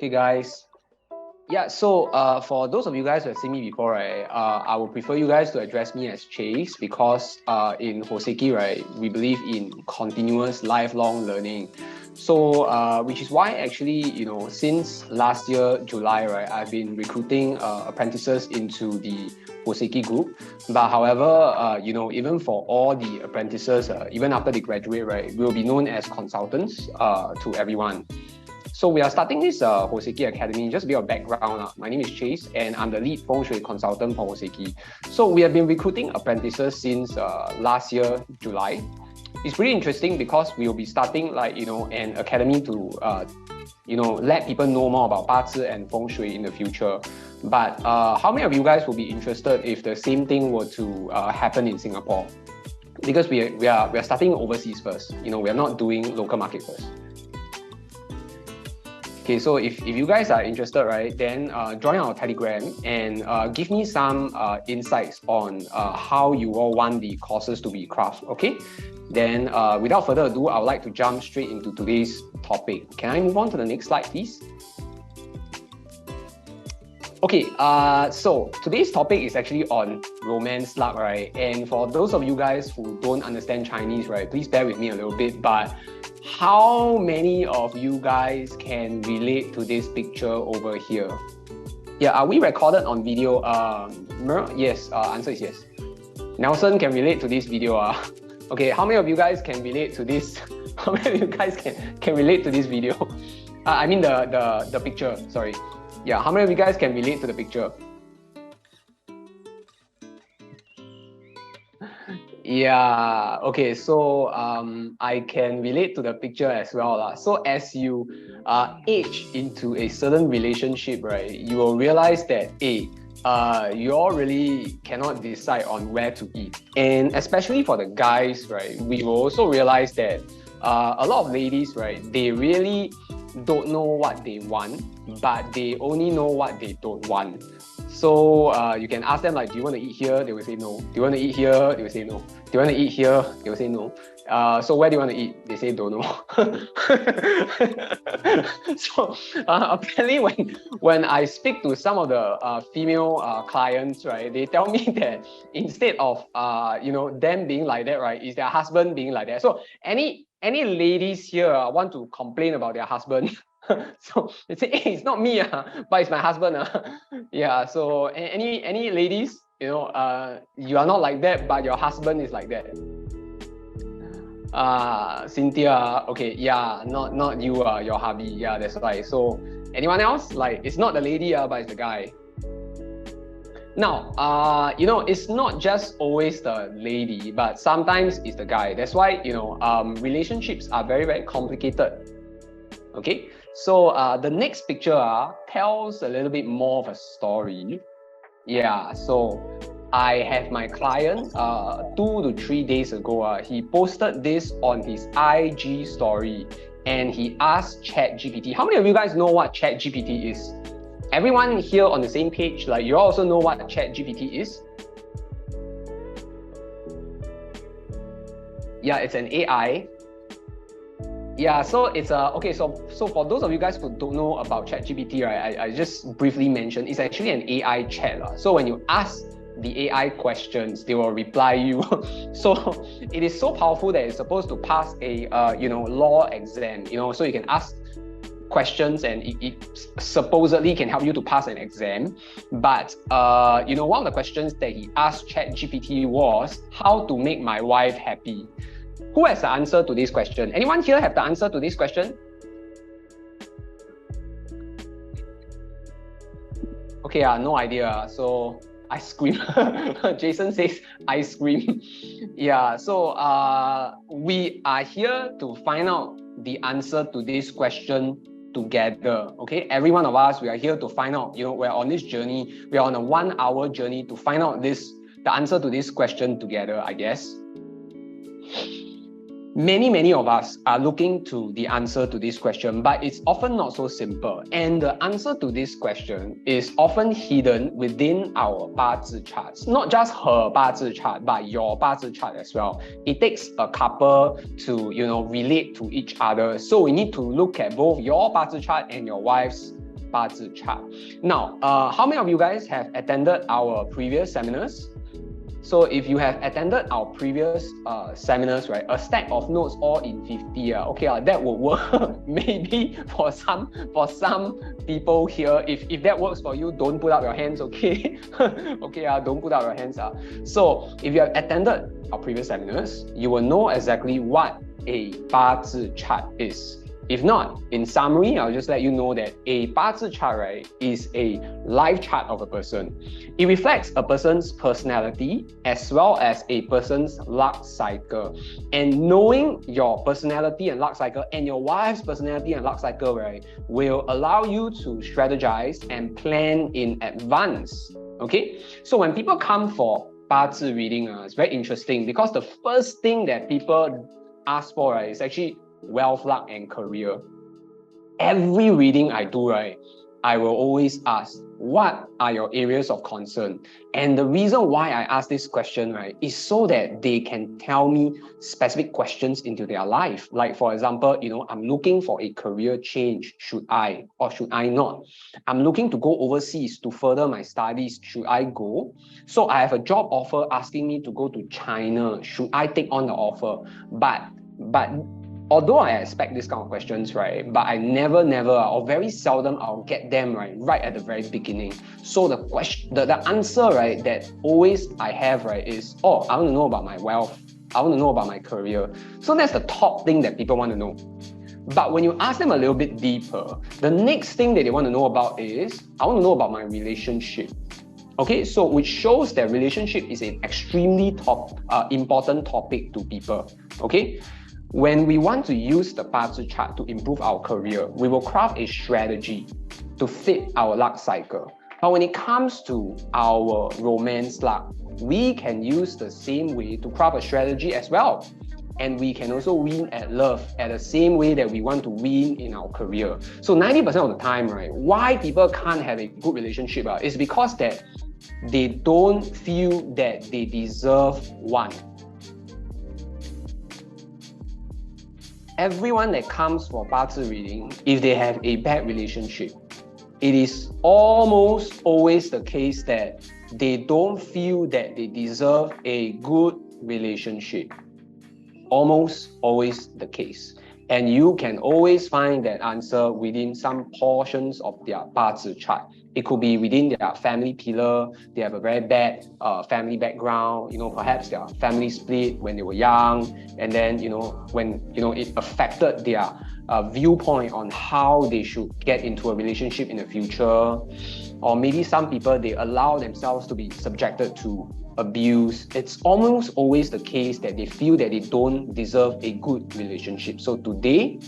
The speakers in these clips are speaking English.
Okay, guys. Yeah, so for those of you guys who have seen me before, right, I would prefer you guys to address me as Chase because in 𝗀𝗧𝗂𝗏, right, we believe in continuous lifelong learning. So, which is why actually, since last year, July, right, I've been recruiting apprentices into the 𝗀𝗧𝗂𝗏 group. But however, even for all the apprentices, even after they graduate, right, we'll be known as consultants to everyone. So we are starting this 𝗀𝗧𝗂𝗏 Academy. Just a bit of background. My name is Chase and I'm the lead Feng Shui consultant for 𝗀𝗧𝗂𝗏. So we have been recruiting apprentices since last year, July. It's pretty interesting because we will be starting an academy to let people know more about 八字 and Feng Shui in the future. But how many of you guys will be interested if the same thing were to happen in Singapore? Because we are starting overseas first. We are not doing local market first. Okay, so if you guys are interested, right, then join our Telegram and give me some insights on how you all want the courses to be crafted, okay? Then without further ado, I would like to jump straight into today's topic. Can I move on to the next slide, please? Okay, so today's topic is actually on romance luck, right? And for those of you guys who don't understand Chinese, right, please bear with me a little bit, but how many of you guys can relate to this picture over here? Yeah, are we recorded on video? Yes, answer is yes. Nelson can relate to this video. Okay, how many of you guys can relate to this? How many of you guys can relate to this video? I mean the picture, sorry. Yeah, how many of you guys can relate to the picture? Yeah, okay, so I can relate to the picture as well. So as you age into a certain relationship, right, you will realize that you all really cannot decide on where to eat. And especially for the guys, right, we will also realize that a lot of ladies, right, they really don't know what they want, but they only know what they don't want. So you can ask them like, do you want to eat here? They will say no. Do you want to eat here? They will say no. Do you want to eat here? They will say no. So where do you want to eat? They say don't know. So apparently when I speak to some of the female clients, right, they tell me that instead of them being like that, right, is their husband being like that. So any ladies here want to complain about their husband? So they say, hey, it's not me, but it's my husband. Yeah, so any ladies, you are not like that, but your husband is like that. Cynthia, okay, yeah, not you, your hubby, yeah, that's right. So anyone else? Like, it's not the lady, but it's the guy. Now, it's not just always the lady, but sometimes it's the guy. That's why, relationships are very, very complicated. Okay, so the next picture tells a little bit more of a story. Yeah, so I have my client 2 to 3 days ago. He posted this on his IG story and he asked ChatGPT. How many of you guys know what ChatGPT is? Everyone here on the same page, like you also know what ChatGPT is? Yeah, it's an AI. Yeah, so it's okay. So for those of you guys who don't know about ChatGPT, right, I just briefly mentioned it's actually an AI chat. So when you ask the AI questions, they will reply you. So it is so powerful that it's supposed to pass a law exam. So you can ask questions and it supposedly can help you to pass an exam. But one of the questions that he asked ChatGPT was how to make my wife happy. Who has the answer to this question? Anyone here have the answer to this question? Okay, no idea. So ice cream. Jason says ice cream. Yeah, so we are here to find out the answer to this question together. Okay, every one of us, we are here to find out, we're on this journey. We are on a 1 hour journey to find out the answer to this question together, I guess. Many of us are looking to the answer to this question, but it's often not so simple. And the answer to this question is often hidden within our 八字 charts. Not just her 八字 chart, but your 八字 chart as well. It takes a couple to, relate to each other. So we need to look at both your 八字 chart and your wife's 八字chart. Now, how many of you guys have attended our previous seminars? So if you have attended our previous seminars, right, a stack of notes all in 50, okay, that would work maybe for some people here. If that works for you, don't put up your hands, okay? Okay, don't put up your hands. So if you have attended our previous seminars, you will know exactly what a 八字 chart is. If not, in summary, I'll just let you know that a 八字 chart, right, is a life chart of a person. It reflects a person's personality as well as a person's luck cycle. And knowing your personality and luck cycle and your wife's personality and luck cycle, right, will allow you to strategize and plan in advance. Okay? So when people come for 八字 reading, it's very interesting because the first thing that people ask for, right, is actually wealth, luck, and career. Every reading I do, right, I will always ask, what are your areas of concern? And the reason why I ask this question, right, is so that they can tell me specific questions into their life. Like, for example, you know, I'm looking for a career change. Should I or should I not? I'm looking to go overseas to further my studies. Should I go? So I have a job offer asking me to go to China. Should I take on the offer? But although I expect this kind of questions, right, but I never, or very seldom, I'll get them right at the very beginning. So the question, the answer, right, that always I have, right, is, oh, I want to know about my wealth. I want to know about my career. So that's the top thing that people want to know. But when you ask them a little bit deeper, the next thing that they want to know about is, I want to know about my relationship. Okay, so which shows that relationship is an extremely important topic to people. Okay. When we want to use the 八字 chart to improve our career, we will craft a strategy to fit our luck cycle. But when it comes to our romance luck, we can use the same way to craft a strategy as well. And we can also win at love at the same way that we want to win in our career. So 90% of the time, right, why people can't have a good relationship is because that they don't feel that they deserve one. Everyone that comes for 八字 reading, if they have a bad relationship, it is almost always the case that they don't feel that they deserve a good relationship. Almost always the case. And you can always find that answer within some portions of their 八字 chart. It could be within their family pillar. They have a very bad family background. You know, perhaps their family split when they were young, and then when it affected their viewpoint on how they should get into a relationship in the future. Or maybe some people, they allow themselves to be subjected to abuse. It's almost always the case that they feel that they don't deserve a good relationship. So today,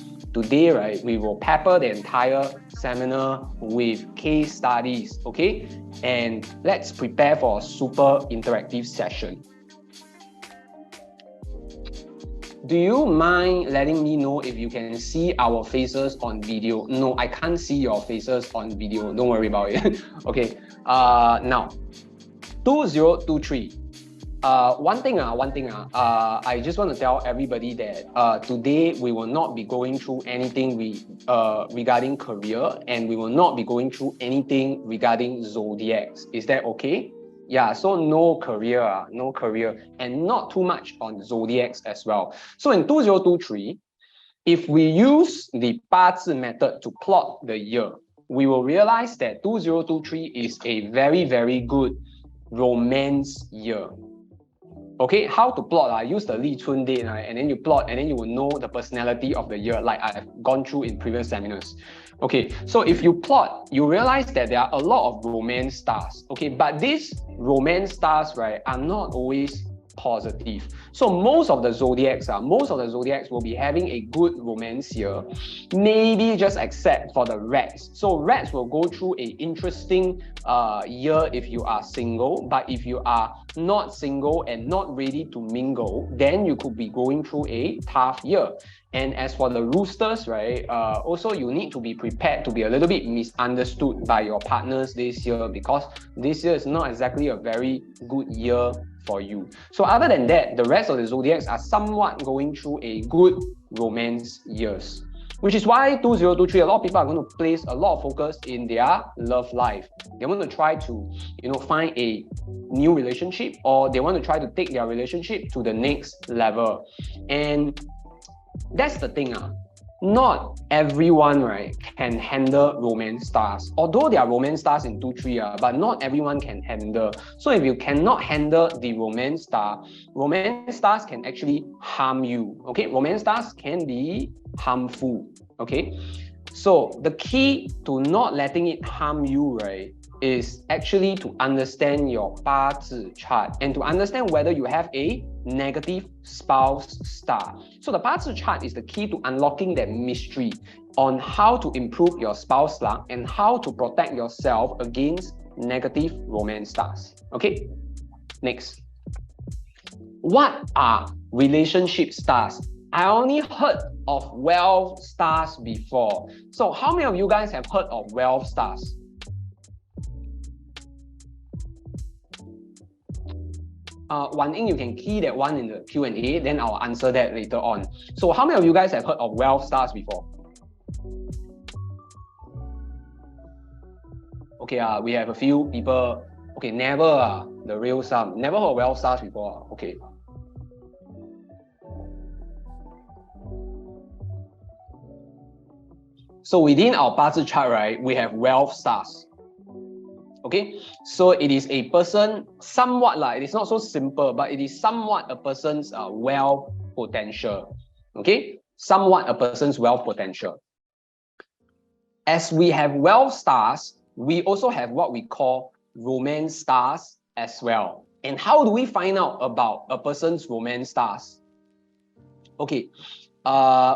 right, we will pepper the entire seminar with case studies, okay? And let's prepare for a super interactive session. Do you mind letting me know if you can see our faces on video? No, I can't see your faces on video. Don't worry about it. Okay. Now, 2023. One thing, I just want to tell everybody that today we will not be going through anything regarding career, and we will not be going through anything regarding zodiacs. Is that okay? Yeah, so no career, and not too much on zodiacs as well. So in 2023, if we use the 八字 method to plot the year, we will realize that 2023 is a very, very good romance year. Okay, how to plot? Use the 立春 date, and then you plot, and then you will know the personality of the year, like I have gone through in previous seminars. Okay, so if you plot, you realize that there are a lot of romance stars. Okay, but these romance stars, right, are not always positive. So most of the zodiacs will be having a good romance year, maybe just except for the rats. So rats will go through a interesting year if you are single, but if you are not single and not ready to mingle, then you could be going through a tough year. And as for the roosters, right, also you need to be prepared to be a little bit misunderstood by your partners this year, because this year is not exactly a very good year for you. So other than that, the rest of the zodiacs are somewhat going through a good romance years. Which is why 2023, a lot of people are going to place a lot of focus in their love life. They want to try to, find a new relationship, or they want to try to take their relationship to the next level. And that's the thing. Not everyone, right, can handle romance stars. Although there are romance stars in 2-3, but not everyone can handle. So if you cannot handle the romance stars can actually harm you. Okay, romance stars can be harmful. Okay, so the key to not letting it harm you, right, is actually to understand your 八字 chart and to understand whether you have a negative spouse star. So the 八字 chart is the key to unlocking that mystery on how to improve your spouse luck and how to protect yourself against negative romance stars. Okay, next. What are relationship stars? I only heard of wealth stars before. So how many of you guys have heard of wealth stars? Wan Ying, you can key that one in the Q&A, then I'll answer that later on. So how many of you guys have heard of wealth stars before? Okay, we have a few people. Okay, never, the real sum. Never heard of wealth stars before. Okay. So within our 八字 chart, right, we have wealth stars. Okay, so it is a person, somewhat it is not so simple, but it is somewhat a person's wealth potential. Okay, somewhat a person's wealth potential. As we have wealth stars, we also have what we call romance stars as well. And how do we find out about a person's romance stars? Okay,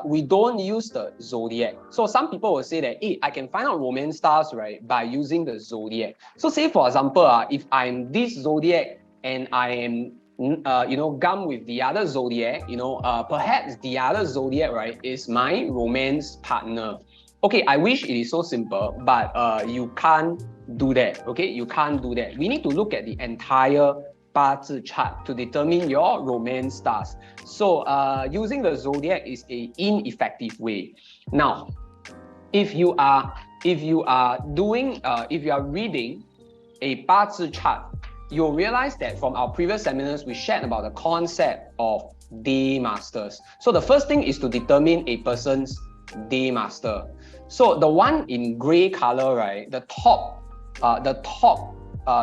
we don't use the zodiac. So some people will say that, hey, I can find out romance stars, right, by using the zodiac. So say for example, if I'm this zodiac and I am, gum with the other zodiac, perhaps the other zodiac, right, is my romance partner. Okay, I wish it is so simple, but you can't do that. Okay, you can't do that. We need to look at the entire 八字 chart to determine your romance stars. So using the zodiac is an ineffective way. Now, if you are reading a 八字 chart, you'll realize that from our previous seminars, we shared about the concept of day masters. So the first thing is to determine a person's day master. So the one in gray color, right, the top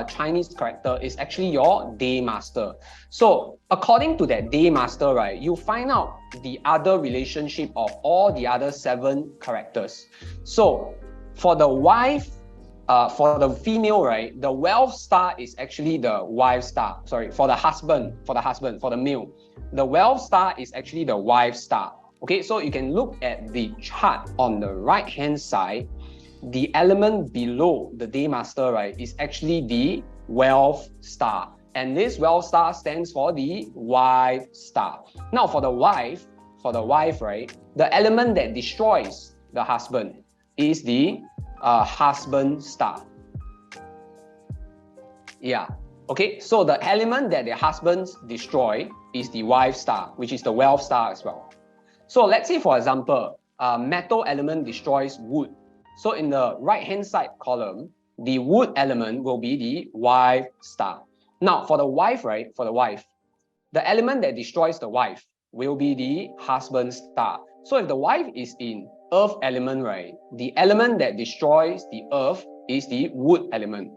Chinese character is actually your day master. So according to that day master, right, you find out the other relationship of all the other 7 characters. So for the wife, for the female, right, the wealth star is actually the wife star. Sorry, for the husband, for the male, the wealth star is actually the wife star. Okay, so you can look at the chart on the right hand side. The element below the day master, right, is actually the wealth star. And this wealth star stands for the wife star. Now for the wife, right, the element that destroys the husband is the husband star. Yeah, okay, so the element that the husbands destroy is the wife star, which is the wealth star as well. So let's say, for example, metal element destroys wood. So in the right-hand side column, the wood element will be the wife star. Now for the wife, right, the element that destroys the wife will be the husband star. So if the wife is in earth element, right, the element that destroys the earth is the wood element.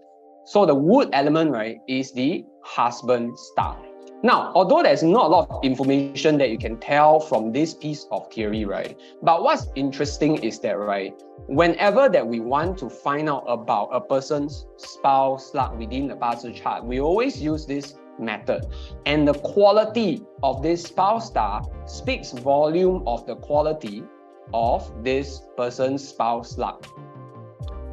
So the wood element, right, is the husband star. Now, although there's not a lot of information that you can tell from this piece of theory, right, but what's interesting is that, right, whenever that we want to find out about a person's spouse luck within the 八字 chart, we always use this method. And the quality of this spouse star speaks volume of the quality of this person's spouse luck.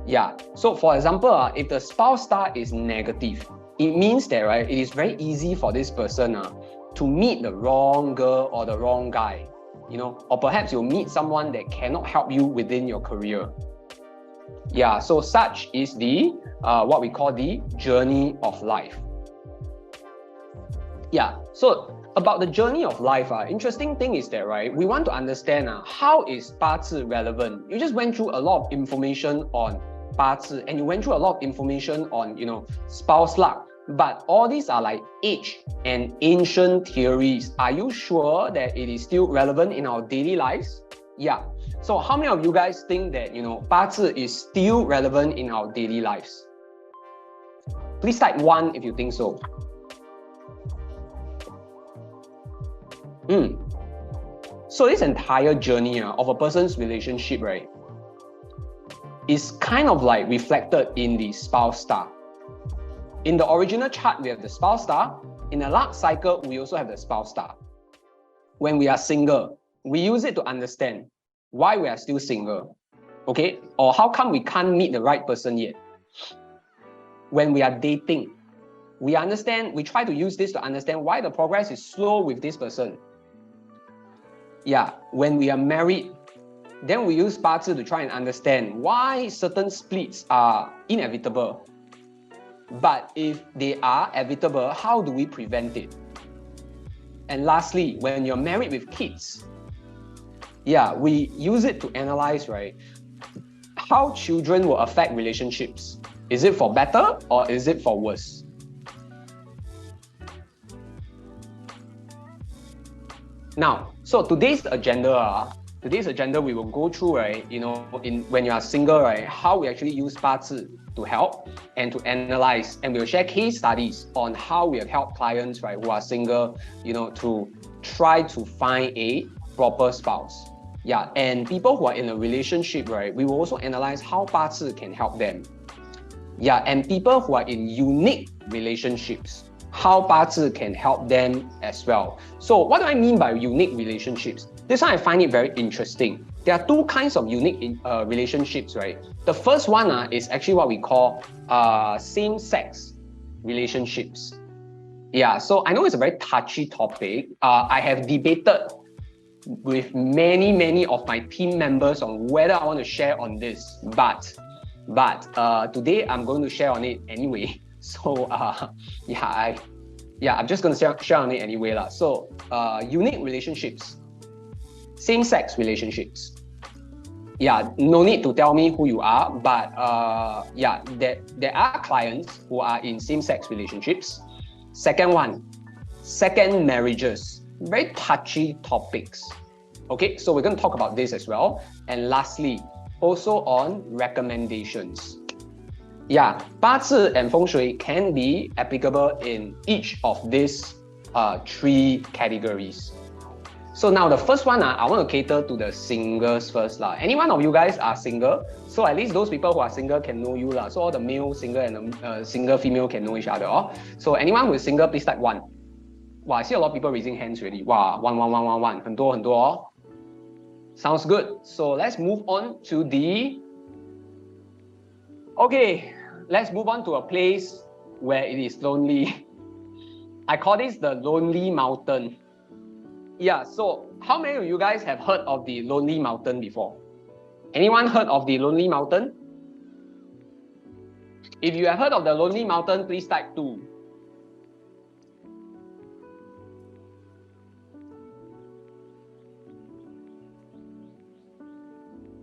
Yeah, so for example, if the spouse star is negative, it means that, right, it is very easy for this person to meet the wrong girl or the wrong guy, or perhaps you'll meet someone that cannot help you within your career. Yeah, so such is the what we call the journey of life. Yeah, so about the journey of life, interesting thing is that, right, we want to understand how is 八字 relevant. You just went through a lot of information on 八字 and you went through a lot of information on, spouse luck. But all these are like age and ancient theories. Are you sure that it is still relevant in our daily lives? Yeah. So how many of you guys think that, 八字 is still relevant in our daily lives? Please type 1 if you think so. So this entire journey of a person's relationship, right, is kind of like reflected in the spouse star. In the original chart, we have the spouse star. In the luck cycle, we also have the spouse star. When we are single, we use it to understand why we are still single, okay? Or how come we can't meet the right person yet? When we are dating, we try to use this to understand why the progress is slow with this person. Yeah, when we are married, then we use 八字 to try and understand why certain splits are inevitable. But if they are inevitable, how do we prevent it? And lastly, when you're married with kids, yeah, we use it to analyze, right, how children will affect relationships. Is it for better or is it for worse? Now, so today's agenda we will go through, right, when you are single, right, how we actually use 八字 to help and to analyze, and we'll share case studies on how we have helped clients, right, who are single, to try to find a proper spouse. Yeah, and people who are in a relationship, right, we will also analyze how 八字 can help them. Yeah, and people who are in unique relationships, how 八字 can help them as well. So what do I mean by unique relationships? This one I find it very interesting. There are two kinds of unique relationships, right? The first one is actually what we call same-sex relationships. Yeah, so I know it's a very touchy topic. I have debated with many of my team members on whether I want to share on this, but today I'm going to share on it anyway. So I'm just going to share on it anyway. So unique relationships, same-sex relationships. Yeah, no need to tell me who you are, but there are clients who are in same-sex relationships. Second one, second marriages. Very touchy topics. Okay, so we're going to talk about this as well. And lastly, also on recommendations. Yeah, 八字 and fengshui can be applicable in each of these 3 categories. So now the first one, I want to cater to the singles first. Any one of you guys are single, so at least those people who are single can know you. So all the male single and the single female can know each other. So anyone who is single, please type 1. Wow, I see a lot of people raising hands already. Wow, 1. 很多. Sounds good. So let's move on to the... Okay, let's move on to a place where it is lonely. I call this the lonely mountain. Yeah, so how many of you guys have heard of the lonely mountain before? Anyone heard of the lonely mountain? If you have heard of the lonely mountain, please type 2.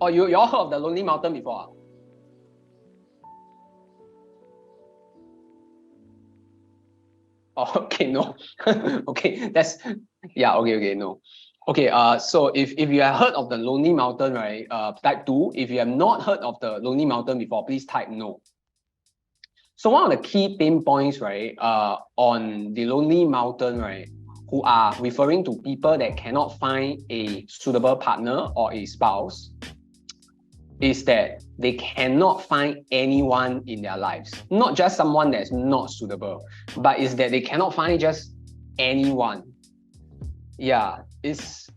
Oh, you all heard of the lonely mountain before? Oh, okay, no. Okay, that's... Yeah, okay, no. Okay, so if you have heard of the lonely mountain, right, type 2. If you have not heard of the lonely mountain before, please type no. So one of the key pain points, right, on the lonely mountain, right, who are referring to people that cannot find a suitable partner or a spouse, is that they cannot find anyone in their lives. Not just someone that's not suitable, but is that they cannot find just anyone. Yeah, this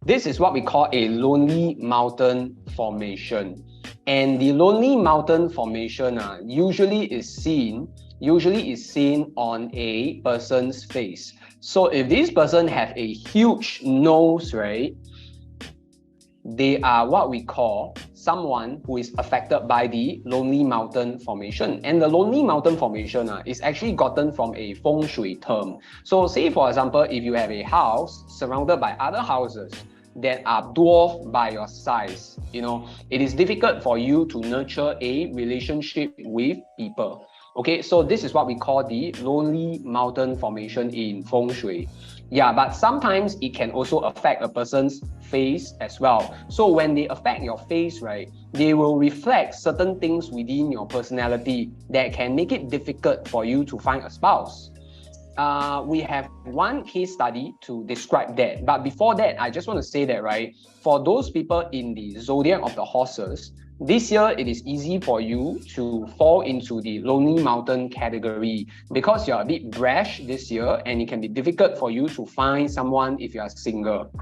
is what we call a lonely mountain formation. And the lonely mountain formation usually is seen on a person's face. So if this person have a huge nose, right, they are what we call someone who is affected by the lonely mountain formation. And the lonely mountain formation is actually gotten from a feng shui term. So say, for example, if you have a house surrounded by other houses that are dwarfed by your size, it is difficult for you to nurture a relationship with people. Okay, so this is what we call the lonely mountain formation in feng shui. Yeah, but sometimes it can also affect a person's face as well. So when they affect your face, right, they will reflect certain things within your personality that can make it difficult for you to find a spouse. We have one case study to describe that. But before that, I just want to say that, right, for those people in the zodiac of the horses, this year it is easy for you to fall into the lonely mountain category because you're a bit brash this year and it can be difficult for you to find someone if you are single.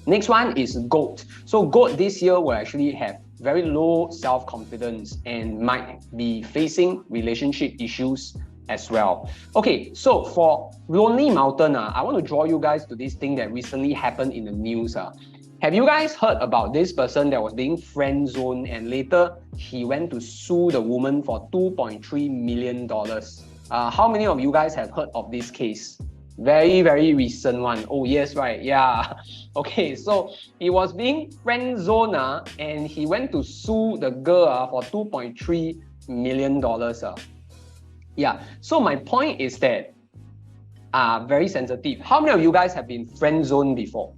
Next one is goat. So goat this year will actually have very low self-confidence and might be facing relationship issues as well. Okay, so for lonely mountain, I want to draw you guys to this thing that recently happened in the news. Have you guys heard about this person that was being friend zoned and later he went to sue the woman for $2.3 million? How many of you guys have heard of this case? Very, very recent one. Oh yes, right, yeah. Okay, so he was being friend zoned and he went to sue the girl for $2.3 million. Yeah, so my point is that very sensitive. How many of you guys have been friend zoned before?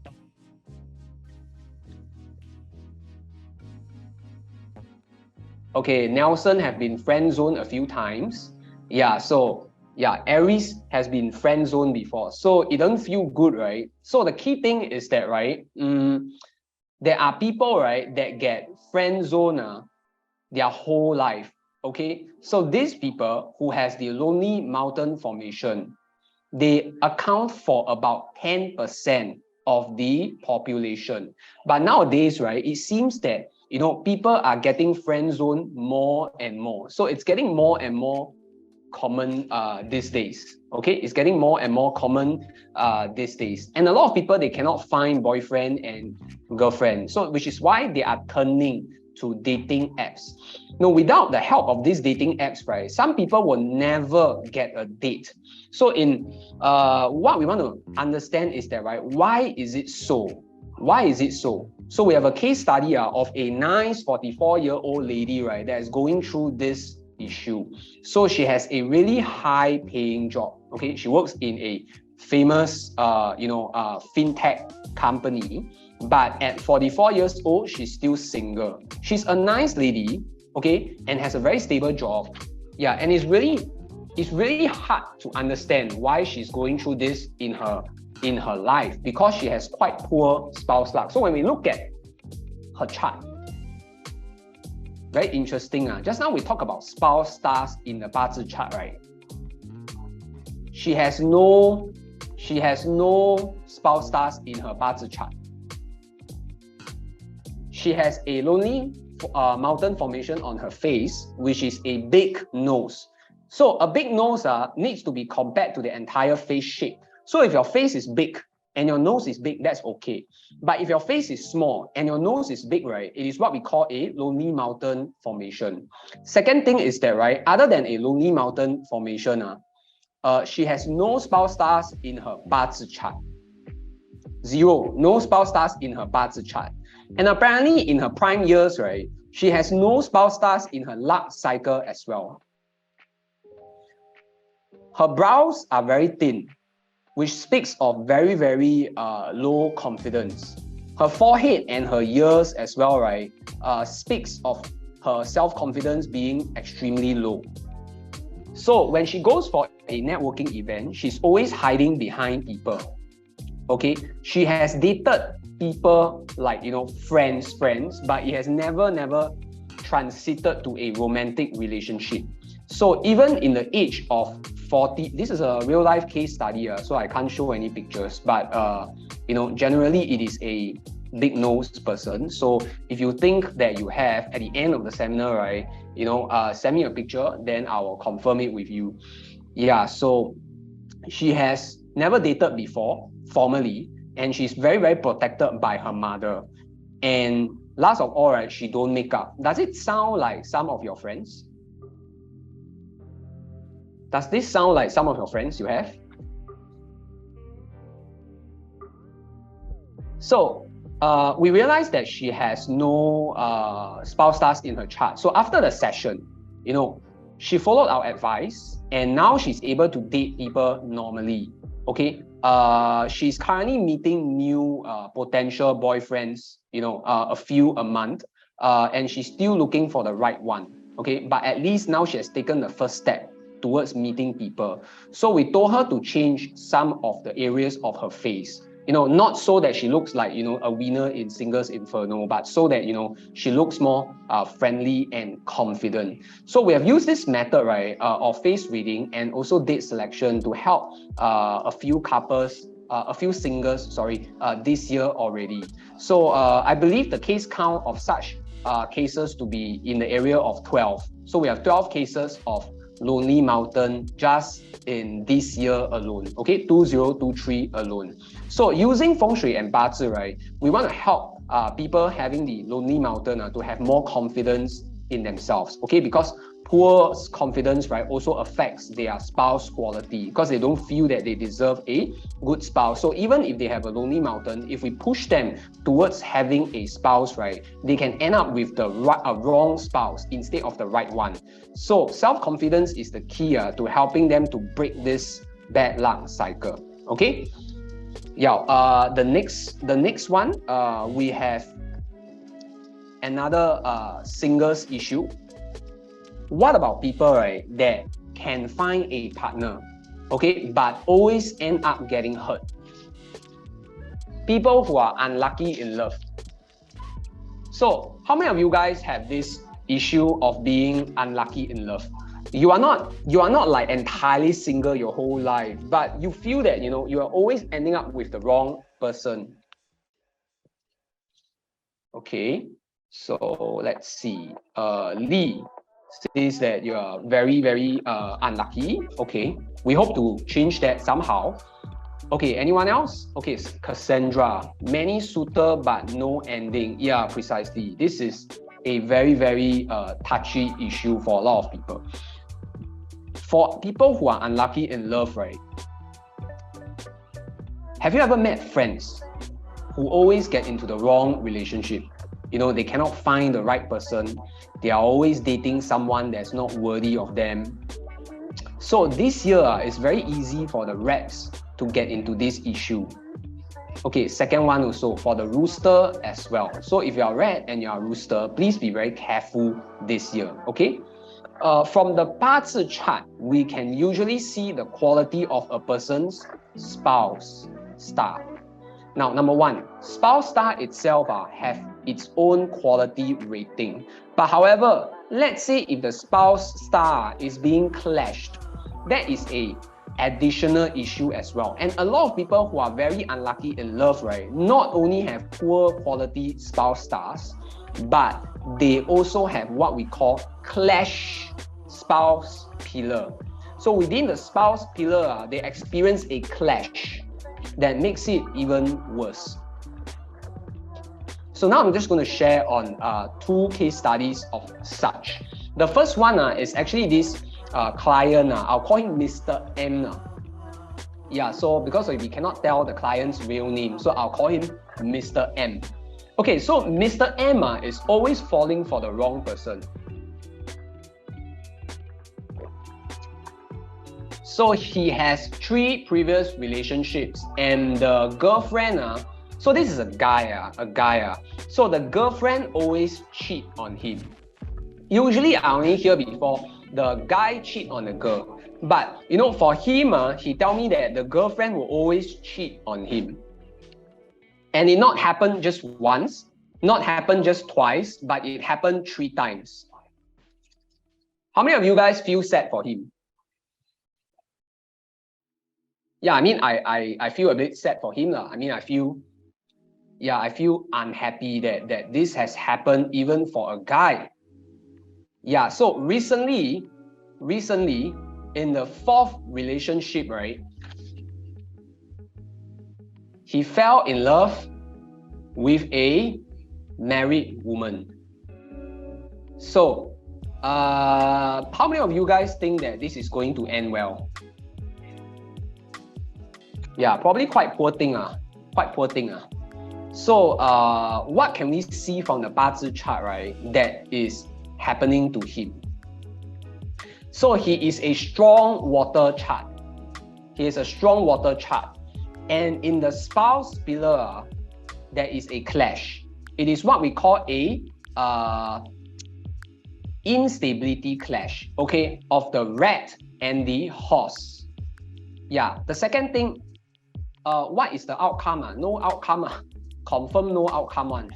Okay, Nelson have been friend zoned a few times. Yeah, so yeah, Aries has been friend zoned before. So it doesn't feel good, right? So the key thing is that, right, there are people, right, that get friend zoned their whole life. Okay, so these people who has the lonely mountain formation, they account for about 10% of the population. But nowadays, right, it seems that people are getting friend zoned more and more. So it's getting more and more common these days. Okay, it's getting more and more common these days. And a lot of people, they cannot find boyfriend and girlfriend. So which is why they are turning to dating apps. Now, without the help of these dating apps, right, some people will never get a date. So in what we want to understand is that, right, why is it so? Why is it so? So we have a case study of a nice 44-year-old lady, right, that is going through this issue. So she has a really high-paying job. Okay, she works in a famous, fintech company. But at 44 years old, she's still single. She's a nice lady, okay, and has a very stable job. Yeah, and it's really hard to understand why she's going through this in her life because she has quite poor spouse luck. So when we look at her chart, very interesting. Just now we talked about spouse stars in the Bazi chart, right? She has no spouse stars in her Bazi chart. She has a lonely mountain formation on her face, which is a big nose. So a big nose needs to be compared to the entire face shape. So if your face is big and your nose is big, that's okay. But if your face is small and your nose is big, right, it is what we call a lonely mountain formation. Second thing is that, right, other than a lonely mountain formation, she has no spouse stars in her Bazi chart. Zero, no spouse stars in her Bazi chart. And apparently in her prime years, right, she has no spouse stars in her luck cycle as well. Her brows are very thin, which speaks of very, very low confidence. Her forehead and her ears as well, right, speaks of her self-confidence being extremely low. So when she goes for a networking event, she's always hiding behind people. Okay, she has dated people like, friends, but it has never transited to a romantic relationship. So even in the age of 40, this is a real life case study, so I can't show any pictures, but generally it is a big nose person. So if you think that you have at the end of the seminar, right, send me a picture, then I will confirm it with you. Yeah, so she has never dated before formally, and she's very, very protected by her mother. And last of all, right, she don't make up. Does it sound like some of your friends? Does this sound like some of your friends you have? So we realized that she has no spouse stars in her chart. So after the session, you know, she followed our advice and now she's able to date people normally. Okay, she's currently meeting new potential boyfriends, you know, a few a month, and she's still looking for the right one. Okay, but at least now she has taken the first step towards meeting people. So we told her to change some of the areas of her face. You know, not so that she looks like, you know, a winner in Singles Inferno, but so that, you know, she looks more friendly and confident. So we have used this method, right, of face reading and also date selection to help a few couples, a few singles, sorry, this year already. So I believe the case count of such cases to be in the area of 12. So we have 12 cases of Lonely Mountain just in this year alone, okay, 2023 alone. So using Feng Shui and Bazi, right, we want to help people having the Lonely Mountain to have more confidence in themselves, okay, because poor confidence, right, also affects their spouse quality because they don't feel that they deserve a good spouse. So even if they have a Lonely Mountain, if we push them towards having a spouse, right, they can end up with the wrong spouse instead of the right one. So self-confidence is the key to helping them to break this bad luck cycle. Okay. Yeah. The next one, we have another singles issue. What about people, right, that can find a partner, okay, but always end up getting hurt? People who are unlucky in love. So how many of you guys have this issue of being unlucky in love? You are not like entirely single your whole life, but you feel that, you know, you are always ending up with the wrong person. Okay, so let's see. Lee says that you are very, very unlucky. Okay, we hope to change that somehow. Okay, anyone else? Okay, Cassandra, many suitor but no ending. Yeah, precisely. This is a very, very touchy issue for a lot of people. For people who are unlucky in love, right? Have you ever met friends who always get into the wrong relationship? You know, they cannot find the right person. They are always dating someone that's not worthy of them. So this year, it's very easy for the rats to get into this issue. Okay, second one also for the rooster as well. So if you are rat and you are rooster, please be very careful this year, okay? From the Bazi chart, we can usually see the quality of a person's spouse star. Now, number one, spouse star itself have its own quality rating. But however, let's say if the spouse star is being clashed, that is a additional issue as well. And a lot of people who are very unlucky in love, right, not only have poor quality spouse stars, but they also have what we call clash spouse pillar. So within the spouse pillar, they experience a clash that makes it even worse. So now I'm just going to share on two case studies of such. The first one is actually this client. I'll call him Mr. M. Yeah, so because we cannot tell the client's real name, so I'll call him Mr. M. Okay, so Mr. M is always falling for the wrong person. So he has 3 previous relationships, and the girlfriend, so this is a guy, so the girlfriend always cheat on him. Usually I only hear before the guy cheat on the girl, but you know, for him, he tell me that the girlfriend will always cheat on him. And it not happened just once, not happened just twice, but it happened 3 times. How many of you guys feel sad for him? Yeah, I mean, I feel a bit sad for him. I mean, I feel unhappy that this has happened even for a guy. Yeah, so recently, in the 4th relationship, right, he fell in love with a married woman. So, how many of you guys think that this is going to end well? Yeah, probably quite poor thing. Quite poor thing. So, what can we see from the 八字 chart, right, that is happening to him? So, he is a strong water chart. He is a strong water chart. And in the spouse pillar, there is a clash. It is what we call a instability clash, okay, of the rat and the horse. Yeah, the second thing, what is the outcome? No outcome. Confirm no outcome one.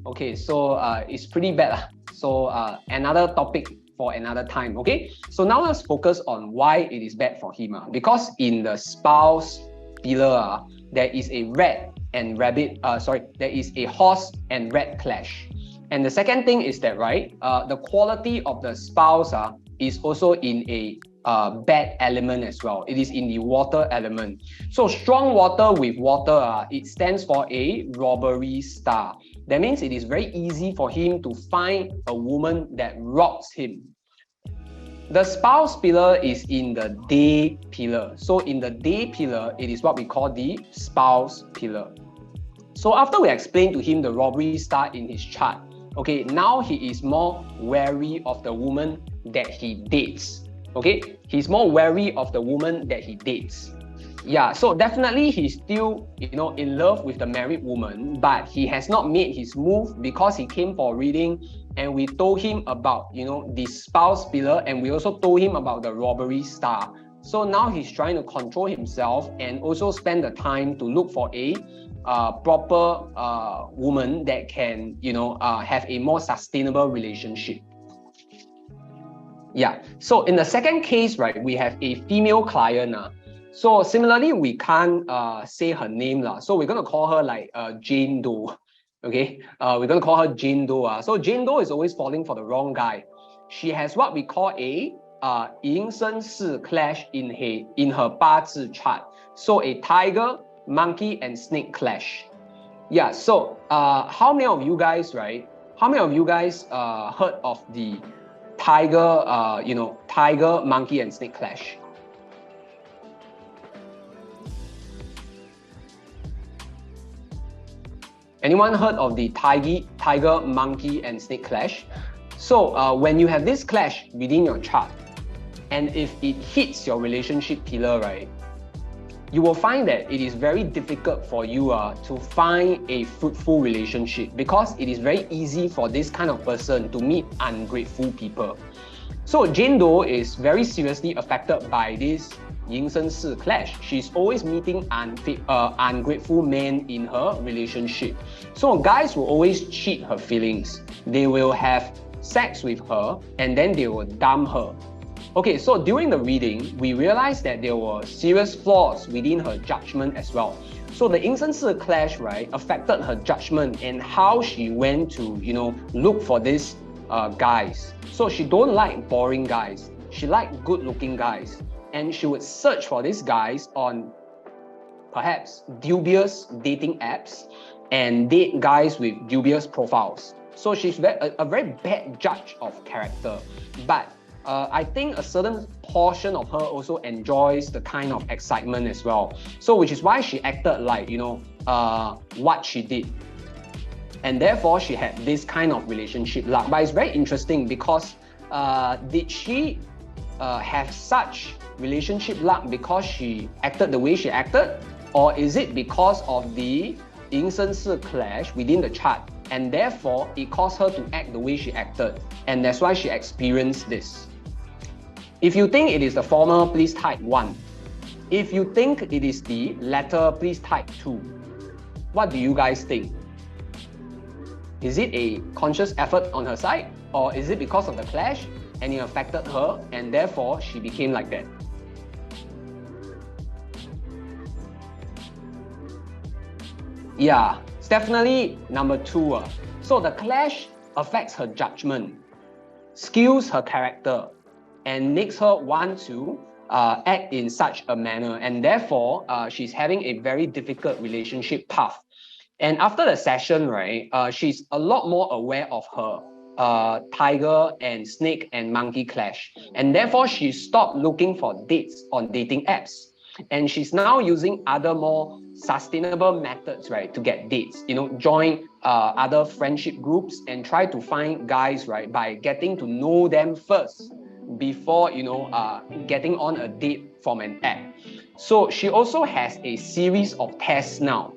Okay, so it's pretty bad. So another topic for another time. Okay, so now let's focus on why it is bad for him. Because in the spouse pillar, there is a rat and rabbit. There is a horse and rat clash. And the second thing is that, right, the quality of the spouse is also in a bad element as well. It is in the water element. So strong water with water, it stands for a robbery star. That means it is very easy for him to find a woman that robs him. The spouse pillar is in the day pillar. So in the day pillar, it is what we call the spouse pillar. So after we explain to him the robbery star in his chart, okay, now he is more wary of the woman that he dates. Okay, he's more wary of the woman that he dates. Yeah, so definitely he's still, in love with the married woman, but he has not made his move because he came for reading and we told him about, the spouse pillar, and we also told him about the robbery star. So now he's trying to control himself and also spend the time to look for a proper woman that can, have a more sustainable relationship. Yeah, so in the second case, right, we have a female client. So similarly, we can't say her name. So we're going to call her like Jane Doe. Okay, we're going to call her Jane Doe. So Jane Doe is always falling for the wrong guy. She has what we call a 寅申巳 clash in her 八字 chart. So a tiger, monkey, and snake clash. Yeah, so how many of you guys, right? How many of you guys heard of the tiger, tiger, monkey, and snake clash? Anyone heard of the tiger, monkey, and snake clash? So when you have this clash within your chart, and if it hits your relationship pillar, right, you will find that it is very difficult for you to find a fruitful relationship, because it is very easy for this kind of person to meet ungrateful people. So Jane Doe is very seriously affected by this 寅申巳 clash. She's always meeting ungrateful men in her relationship. So guys will always cheat her feelings. They will have sex with her and then they will dump her. Okay, so during the reading, we realized that there were serious flaws within her judgment as well. So the 寅申巳 clash, right, affected her judgment and how she went to, look for these guys. So she don't like boring guys. She liked good-looking guys. And she would search for these guys on perhaps dubious dating apps and date guys with dubious profiles. So she's a very bad judge of character. But I think a certain portion of her also enjoys the kind of excitement as well. So which is why she acted like, what she did. And therefore she had this kind of relationship luck. But it's very interesting because did she have such relationship luck because she acted the way she acted? Or is it because of the 寅申巳 clash within the chart, and therefore it caused her to act the way she acted, and that's why she experienced this? If you think it is the former, please type 1. If you think it is the latter, please type 2. What do you guys think? Is it a conscious effort on her side, or is it because of the clash and it affected her and therefore she became like that? Yeah, it's definitely number 2. So the clash affects her judgment, skews her character, and makes her want to act in such a manner, and therefore she's having a very difficult relationship path. And after the session, right, she's a lot more aware of her tiger and snake and monkey clash. And therefore, she stopped looking for dates on dating apps. And she's now using other more sustainable methods, right, to get dates. You know, join other friendship groups and try to find guys, right, by getting to know them first before, you know, getting on a date from an app. So she also has a series of tests now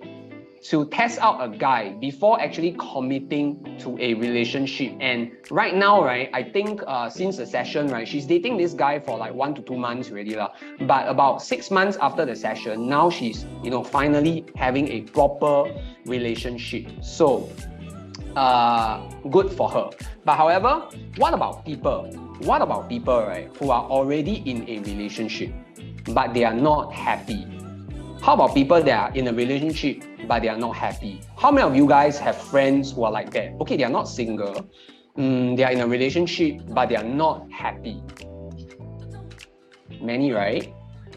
to test out a guy before actually committing to a relationship. And right now, right, I think since the session, right, she's dating this guy for like 1 to 2 months already lah. But about 6 months after the session, now she's, you know, finally having a proper relationship. So good for her. But however, what about people? What about people, right, who are already in a relationship, but they are not happy? How about people that are in a relationship, but they are not happy? How many of you guys have friends who are like that? Okay, they are not single. They are in a relationship, but they are not happy. Many, right?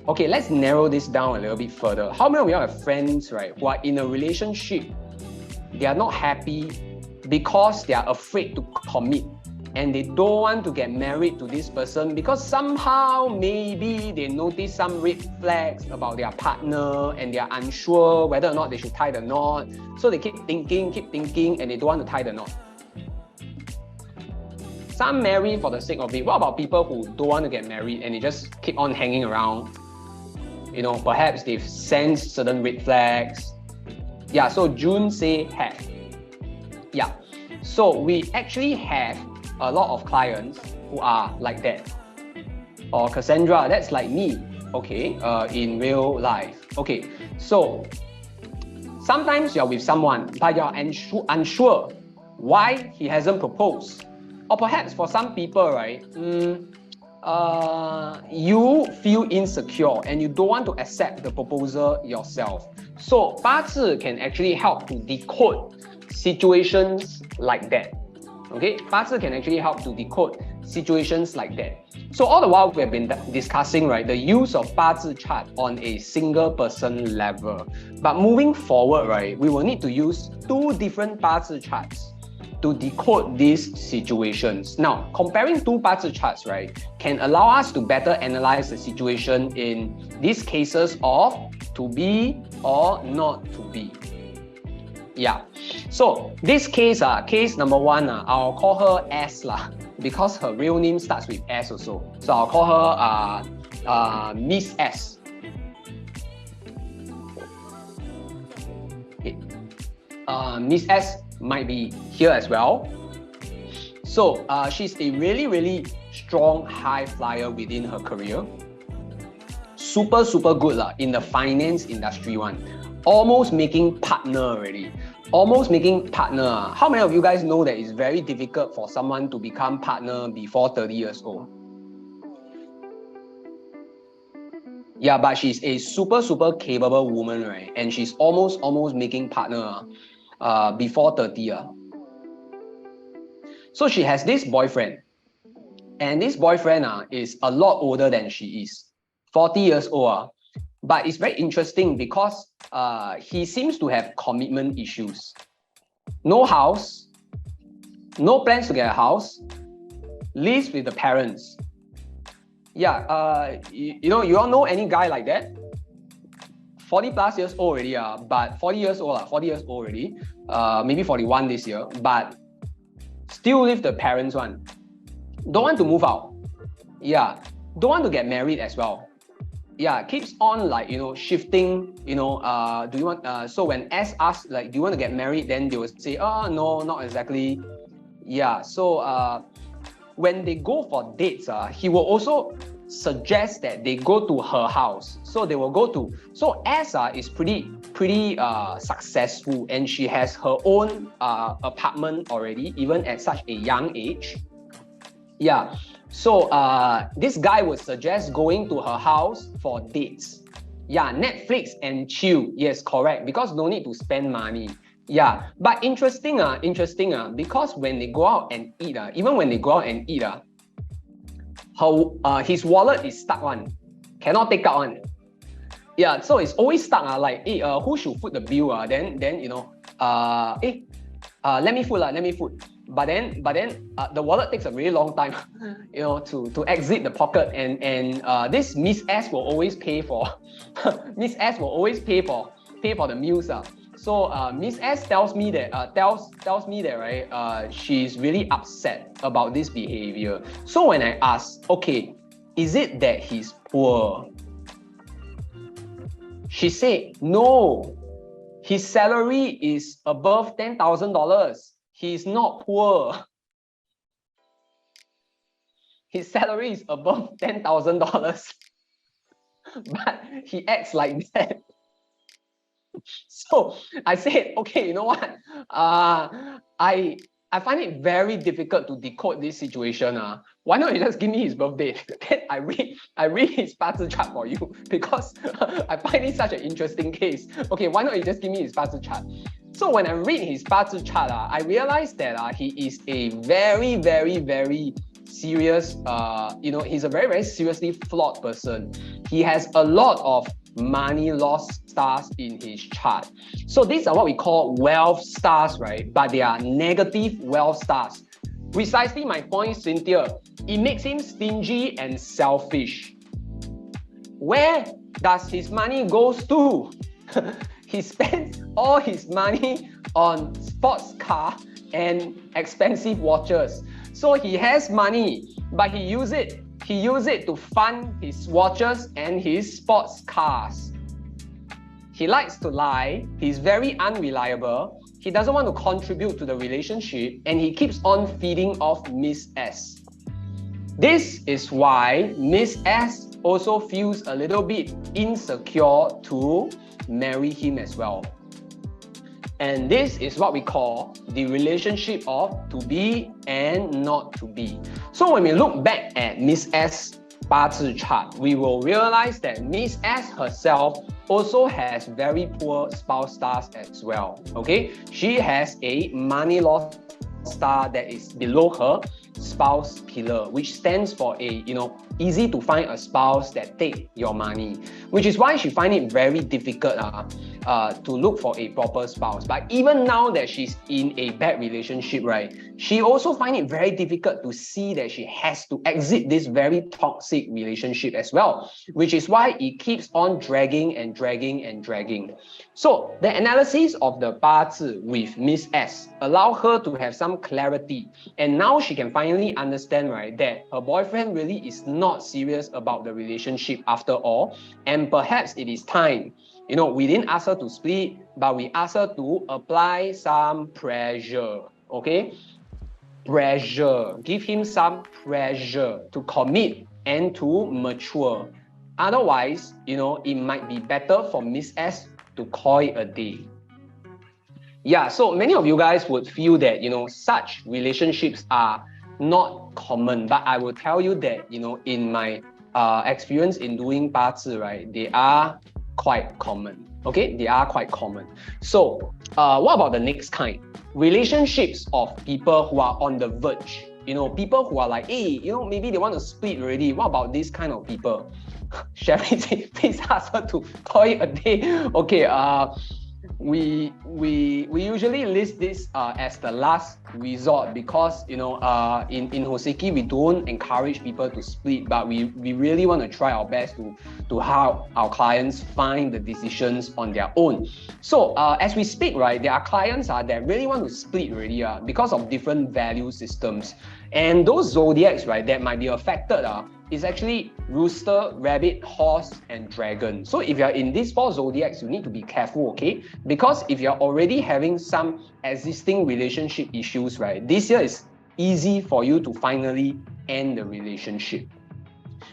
Okay, let's narrow this down a little bit further. How many of you have friends, right, who are in a relationship, they are not happy because they are afraid to commit, and they don't want to get married to this person because somehow maybe they notice some red flags about their partner and they are unsure whether or not they should tie the knot. So they keep thinking, and they don't want to tie the knot. Some marry for the sake of it. What about people who don't want to get married and they just keep on hanging around? You know, perhaps they've sensed certain red flags. Yeah, so June say have. Yeah, so we actually have a lot of clients who are like that. Or Cassandra, that's like me, okay, in real life. Okay, so sometimes you're with someone, but you're unsure why he hasn't proposed. Or perhaps for some people, right, you feel insecure and you don't want to accept the proposal yourself. So 八字 can actually help to decode situations like that. Okay, 八字 can actually help to decode situations like that. So all the while we have been discussing, right, the use of 八字 chart on a single person level. But moving forward, right, we will need to use 2 different 八字 charts to decode these situations. Now, comparing 2 八字 charts, right, can allow us to better analyze the situation in these cases of to be or not to be. Yeah, so this case, case number 1, I'll call her S lah, because her real name starts with S also. So I'll call her Miss S. Okay. Miss S might be here as well. So she's a really strong high flyer within her career. Super good lah in the finance industry one. Almost making partner already. Almost making partner. How many of you guys know that it's very difficult for someone to become partner before 30 years old? Yeah, but she's a super capable woman, right? And she's almost making partner before 30. So she has this boyfriend. And this boyfriend is a lot older than she is. 40 years old. But it's very interesting because he seems to have commitment issues. No house, no plans to get a house, lives with the parents. Yeah, you all know any guy like that? 40 plus years old already, but 40 years old already, maybe 41 this year, but still live the parents one. Don't want to move out. Yeah, don't want to get married as well. Yeah, keeps on like, shifting, do you want, so when S asks, like, do you want to get married? Then they will say, oh, no, not exactly. Yeah, so when they go for dates, he will also suggest that they go to her house. So they will go to, so S is pretty successful, and she has her own apartment already, even at such a young age. Yeah. So this guy would suggest going to her house for dates. Yeah, Netflix and chill. Yes, correct. Because no need to spend money. Yeah, but interesting, because when they go out and eat, even when they go out and eat, his wallet is stuck on. Cannot take out one. Yeah, so it's always stuck. Like, hey, who should foot the bill? Then let me food. But then the wallet takes a really long time, to exit the pocket, and this Miss S will always pay for Miss S will always pay for the meals. So Miss S tells me that right, she's really upset about this behavior. So when I ask, okay, is it that he's poor? She said, no, his salary is above $10,000. He's not poor. His salary is above $10,000, but he acts like that. So I said, okay, you know what? I find it very difficult to decode this situation. Why not you just give me his birthday? Then I read his 八字 chart for you, because I find it such an interesting case. Okay, why not you just give me his 八字 chart? So when I read his 八字 chart, I realized that he is a very, very, very serious, he's a very, very seriously flawed person. He has a lot of money loss stars in his chart. So these are what we call wealth stars, right? But they are negative wealth stars. Precisely my point, Cynthia. It makes him stingy and selfish. Where does his money goes to? He spends all his money on sports car and expensive watches. So he has money, but he use it to fund his watches and his sports cars. He likes to lie. He's very unreliable. He doesn't want to contribute to the relationship, and he keeps on feeding off Miss S. This is why Miss S also feels a little bit insecure to marry him as well. And this is what we call the relationship of to be and not to be. So when we look back at Miss S' 八字 chart, we will realize that Miss S herself also has very poor spouse stars as well. Okay, she has a money loss star that is below her spouse pillar, which stands for a easy to find a spouse that take your money, which is why she find it very difficult to look for a proper spouse. But even now that she's in a bad relationship, right, she also find it very difficult to see that she has to exit this very toxic relationship as well, which is why it keeps on dragging and dragging and dragging. So the analysis of the 八字 with Miss S allow her to have some clarity, and now she can finally understand, right, that her boyfriend really is not serious about the relationship after all, and perhaps it is time. We didn't ask her to split, but we asked her to apply some pressure, okay? Pressure. Give him some pressure to commit and to mature. Otherwise, it might be better for Miss S to call it a day. Yeah, so many of you guys would feel that, such relationships are not common, but I will tell you that, in my experience in doing 八字, right, they are quite common. Okay, they are quite common. So what about the next kind? Relationships of people who are on the verge. People who are like, hey, maybe they want to split already. What about this kind of people? Sherry, please ask her to call it a day. Okay, we usually list this as the last resort, because in 𝘂𝘆𝗀𝗃 we don't encourage people to split, but we really want to try our best to help our clients find the decisions on their own. So as we speak, right, there are clients that really want to split already because of different value systems, and those zodiacs, right, that might be affected is actually rooster, rabbit, horse, and dragon. So if you're in these 4 zodiacs, you need to be careful, okay? Because if you're already having some existing relationship issues, right, this year is easy for you to finally end the relationship.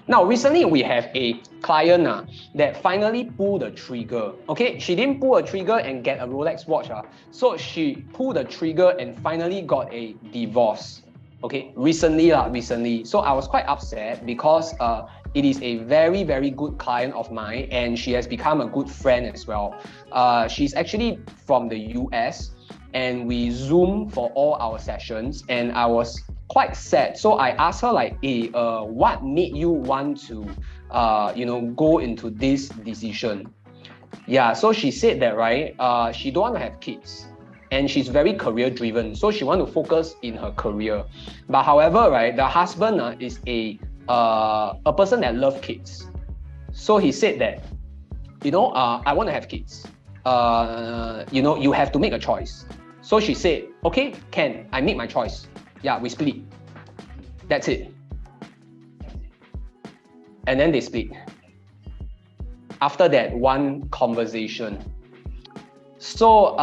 Now, recently we have a client that finally pulled the trigger. Okay, she didn't pull a trigger and get a Rolex watch. So she pulled the trigger and finally got a divorce. Okay, recently. So I was quite upset because it is a very, very good client of mine, and she has become a good friend as well. She's actually from the US, and we Zoom for all our sessions, and I was quite sad. So I asked her like, hey, what made you want to go into this decision? Yeah, so she said that, right, she don't want to have kids. and she's very career driven. So she want to focus in her career. But however, right, the husband is a person that loves kids. So he said that, I want to have kids. You have to make a choice. So she said, okay, I make my choice. Yeah, we split. That's it. And then they split. After that one conversation. So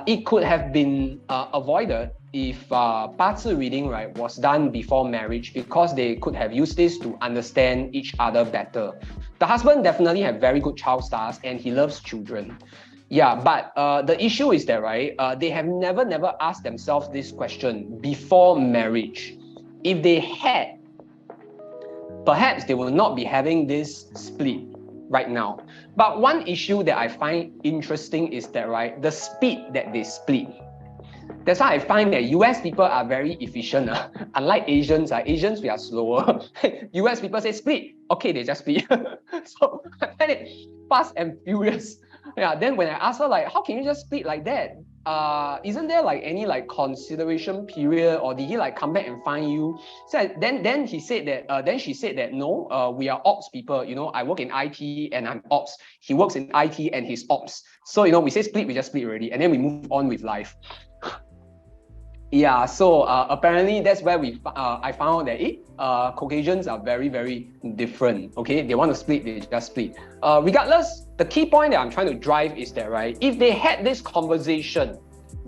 it could have been avoided if 八字 reading, right, was done before marriage, because they could have used this to understand each other better. The husband definitely have very good child stars and he loves children. Yeah, but the issue is that, right, they have never asked themselves this question before marriage. If they had, perhaps they will not be having this split right now. But one issue that I find interesting is that, right, the speed that they split. That's why I find that US people are very efficient. Unlike Asians, Asians we are slower. US people say split, okay, they just split. So I find it fast and furious. Yeah, then when I ask her, like, how can you just split like that? Isn't there like any like consideration period, or did he like come back and find you? So then he said that then she said that no, we are ops people. I work in IT and I'm ops. He works in IT and he's ops. So we say split, we just split already, and then we move on with life. Yeah, so apparently that's where I found out that Caucasians are very, very different. Okay, they want to split, they just split. Regardless, the key point that I'm trying to drive is that, right, if they had this conversation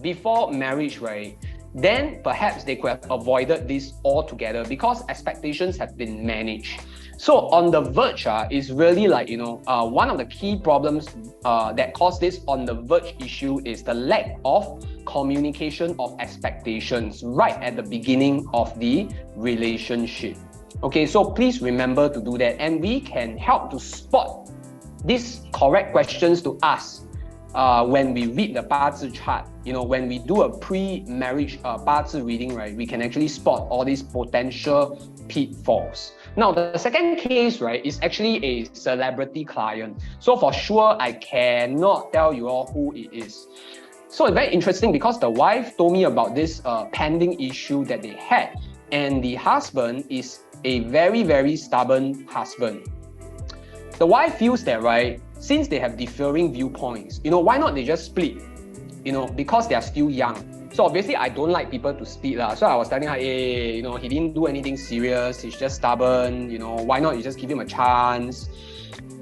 before marriage, right, then perhaps they could have avoided this altogether, because expectations have been managed. So on the verge, is really like, one of the key problems that cause this on the verge issue is the lack of communication of expectations right at the beginning of the relationship. Okay, so please remember to do that, and we can help to spot these correct questions to ask when we read the 八字 chart. When we do a pre-marriage 八字 reading, right, we can actually spot all these potential pitfalls. Now, the second case, right, is actually a celebrity client. So for sure, I cannot tell you all who it is. So it's very interesting because the wife told me about this pending issue that they had, and the husband is a very, very stubborn husband. The wife feels that, right, since they have differing viewpoints, why not they just split? Because they are still young. So obviously I don't like people to split. So I was telling her, hey, he didn't do anything serious, he's just stubborn, why not you just give him a chance?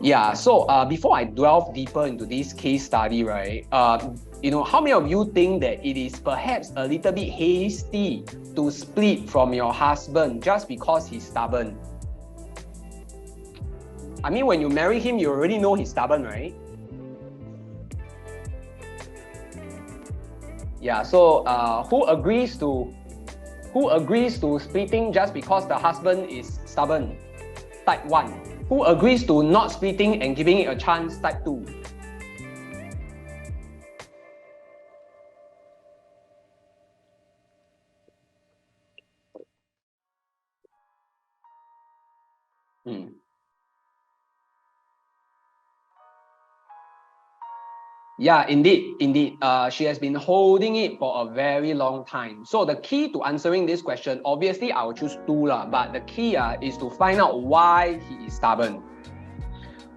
Yeah, so before I delve deeper into this case study, right, how many of you think that it is perhaps a little bit hasty to split from your husband just because he's stubborn? I mean, when you marry him, you already know he's stubborn, right? Yeah, so who agrees to splitting just because the husband is stubborn? Type 1. Who agrees to not splitting and giving it a chance? Type 2. Yeah, indeed. She has been holding it for a very long time. So the key to answering this question, obviously I will choose 2 but the key is to find out why he is stubborn.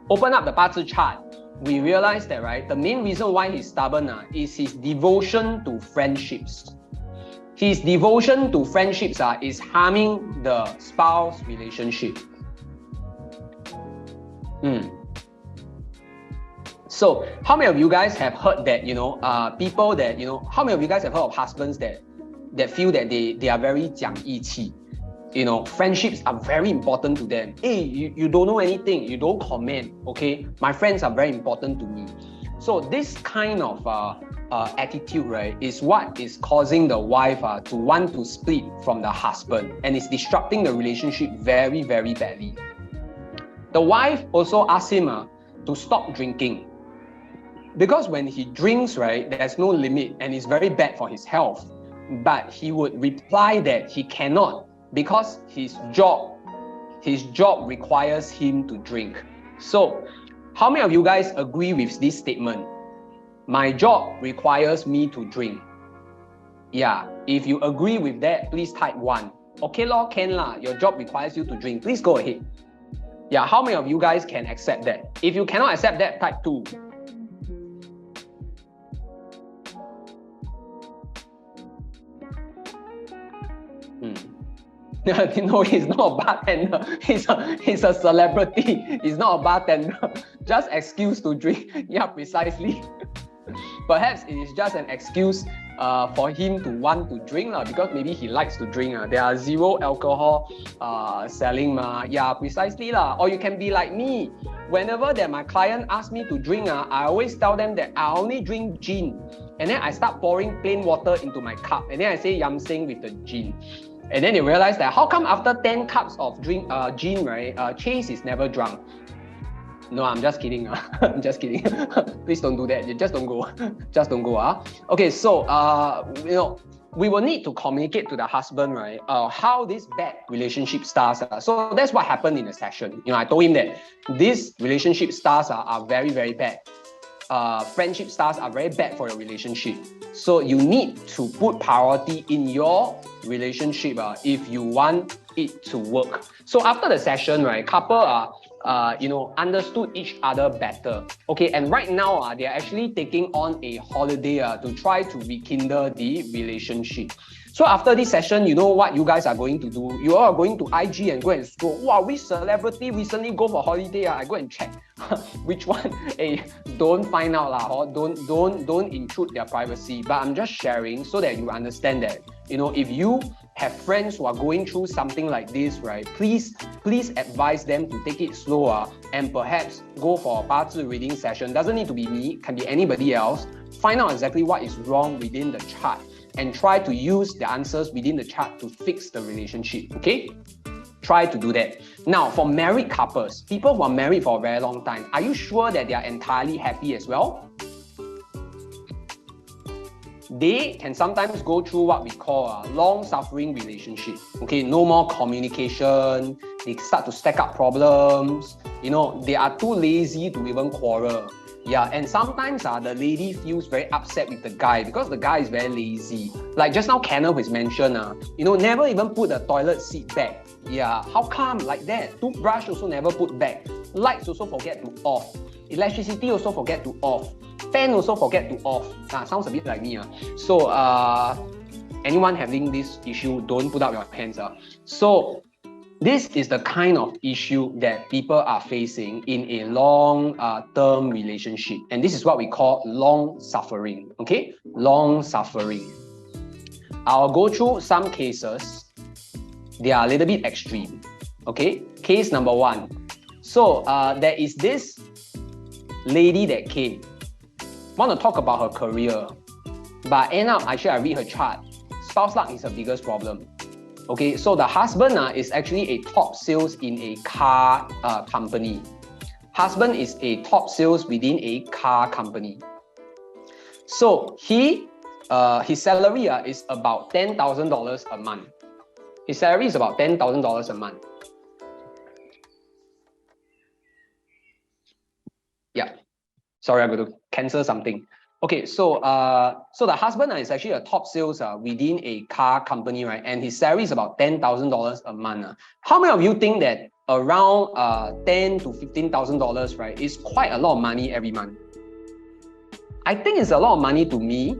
Open up the 八字 chart. We realize that, right, the main reason why he's stubborn is his devotion to friendships. His devotion to friendships is harming the spouse relationship. So how many of you guys have heard that, people that, how many of you guys have heard of husbands that feel that they are very 讲义气? Friendships are very important to them. Hey, you don't know anything, you don't comment, okay? My friends are very important to me. So this kind of attitude, right, is what is causing the wife to want to split from the husband, and it's disrupting the relationship very, very badly. The wife also asked him to stop drinking, because when he drinks, right, there's no limit and it's very bad for his health. But he would reply that he cannot, because his job requires him to drink. So how many of you guys agree with this statement? My job requires me to drink. Yeah, if you agree with that, please type 1. Okay lor, can lah, your job requires you to drink. Please go ahead. Yeah, how many of you guys can accept that? If you cannot accept that, type 2. No, he's not a bartender. He's a celebrity. He's not a bartender. Just excuse to drink. Yeah, precisely. Perhaps it is just an excuse for him to want to drink because maybe he likes to drink. There are zero alcohol selling. Yeah, precisely. Or you can be like me. Whenever that my client asks me to drink, I always tell them that I only drink gin. And then I start pouring plain water into my cup. And then I say 𝗵𝗱𝗃 with the gin. And then they realize that how come after 10 cups of gin, right, 𝘂𝗆 is never drunk? No, I'm just kidding. I'm just kidding. Please don't do that. You just don't go. Just don't go. Okay, so you know, we will need to communicate to the husband, right? How this bad relationship starts. So that's what happened in the session. You know, I told him that this relationship stars are very, very bad. Friendship stars are very bad for your relationship. So you need to put priority in your relationship if you want it to work. So after the session, right, couple you know, understood each other better. Okay, and right now they are actually taking on a holiday to try to rekindle the relationship. So after this session, you know what you guys are going to do? You are going to IG and go and scroll. Wow, which celebrity recently go for holiday? I go and check which one. Hey, don't find out or don't intrude their privacy. But I'm just sharing so that you understand that, you know, if you have friends who are going through something like this, right? Please advise them to take it slower and perhaps go for a 八字 reading session. Doesn't need to be me, can be anybody else. Find out exactly what is wrong within the chart and try to use the answers within the chart to fix the relationship, okay? Try to do that. Now, for married couples, people who are married for a very long time, are you sure that they are entirely happy as well? They can sometimes go through what we call a long-suffering relationship. Okay, no more communication, they start to stack up problems, you know, they are too lazy to even quarrel. Yeah, and sometimes the lady feels very upset with the guy because the guy is very lazy. Like just now Kenneth has mentioned, you know, never even put the toilet seat back. Yeah, how come like that? Toothbrush also never put back. Lights also forget to off. Electricity also forget to off. Fan also forget to off. Sounds a bit like me. So anyone having this issue, don't put up your hands. So this is the kind of issue that people are facing in a long-term relationship. And this is what we call long suffering. Okay, long suffering. I'll go through some cases. They are a little bit extreme. Okay, case number 1. So there is this lady that came. Want to talk about her career, but end up actually I read her chart. Spouse luck is her biggest problem. Okay, so the husband is actually a top sales in a car company. Husband is a top sales within a car company. So his salary is about $10,000 a month. His salary is about $10,000 a month. Yeah. Sorry, I'm going to cancel something. Okay, so so the husband is actually a top sales within a car company, right? And his salary is about $10,000 a month. How many of you think that around $10,000 to $15,000, right, is quite a lot of money every month? I think it's a lot of money to me.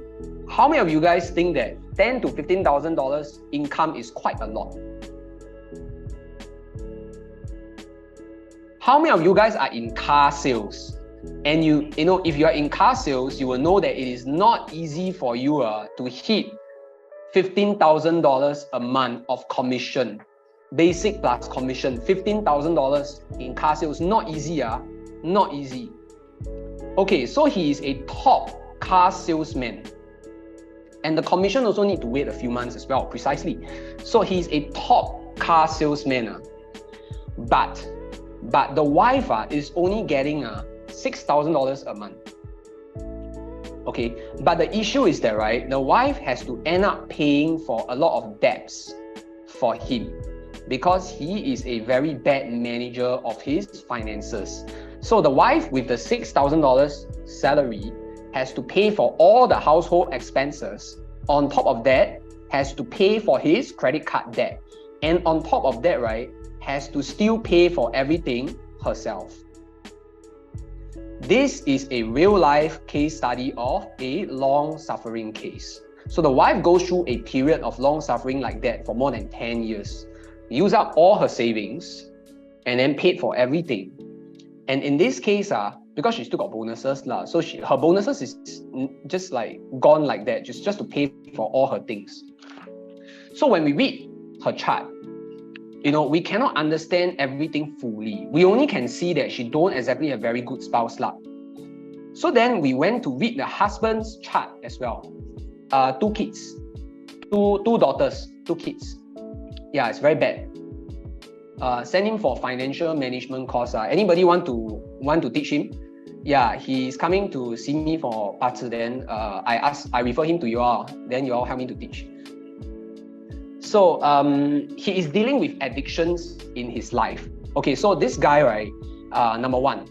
How many of you guys think that $10,000 to $15,000 income is quite a lot? How many of you guys are in car sales? And you know, if you are in car sales, you will know that it is not easy for you to hit $15,000 a month of commission, basic plus commission. $15,000 in car sales, not easy, not easy. Okay, so he is a top car salesman, and the commission also need to wait a few months as well. Precisely. So he's a top car salesman, but the wife is only getting $6,000 a month. Okay, but the issue is that, right, the wife has to end up paying for a lot of debts for him because he is a very bad manager of his finances. So the wife with the $6,000 salary has to pay for all the household expenses On top of that, has to pay for his credit card debt. And on top of that, right, has to still pay for everything herself. This is a real-life case study of a long-suffering case. So the wife goes through a period of long suffering like that for more than 10 years, used up all her savings, and then paid for everything. And in this case, because she still got bonuses, so her bonuses is just like gone like that, just to pay for all her things. So when we read her chart, we cannot understand everything fully. We only can see that she don't exactly have very good spouse luck. So then we went to read the husband's chart as well. 2 kids, two daughters, 2 kids. Yeah, it's very bad. Send him for financial management course. Anybody want to teach him? Yeah, he's coming to see me for 8zi. Then I refer him to you all. Then you all help me to teach. So he is dealing with addictions in his life. Okay, so this guy, right? Number 1.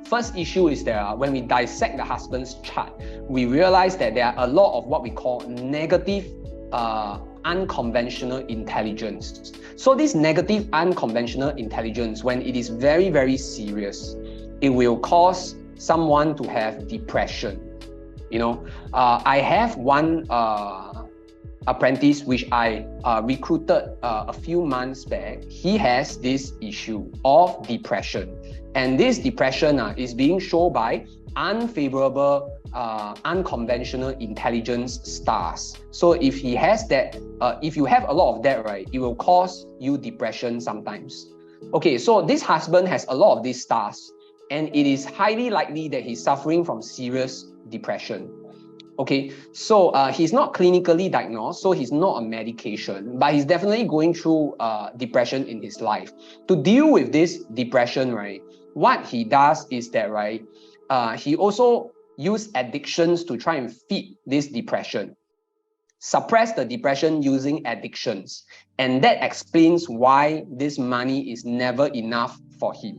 First issue is that when we dissect the husband's chart, we realize that there are a lot of what we call negative unconventional intelligence. So this negative unconventional intelligence, when it is very, very serious, it will cause someone to have depression. I have one apprentice which I recruited a few months back. He has this issue of depression. And this depression is being shown by unfavorable, unconventional intelligence stars. So if he has that, if you have a lot of that, right, it will cause you depression sometimes. Okay, so this husband has a lot of these stars, and it is highly likely that he's suffering from serious depression. Okay, so he's not clinically diagnosed, so he's not on medication, but he's definitely going through depression in his life. To deal with this depression, right, what he does is that, right, he also uses addictions to try and feed this depression, suppress the depression using addictions. And that explains why this money is never enough for him.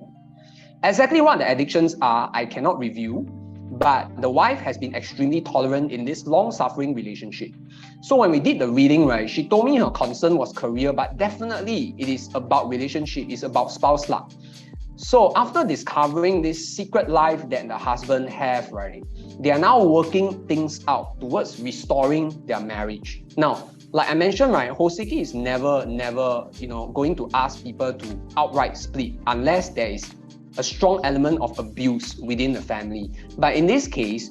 Exactly what the addictions are, I cannot review, but the wife has been extremely tolerant in this long-suffering relationship. So when we did the reading, right, she told me her concern was career, but definitely it is about relationship, it's about spouse luck. So after discovering this secret life that the husband have, right, they are now working things out towards restoring their marriage. Now, like I mentioned, right, 𝗀𝘆ecie is never, going to ask people to outright split unless there is a strong element of abuse within the family. But in this case,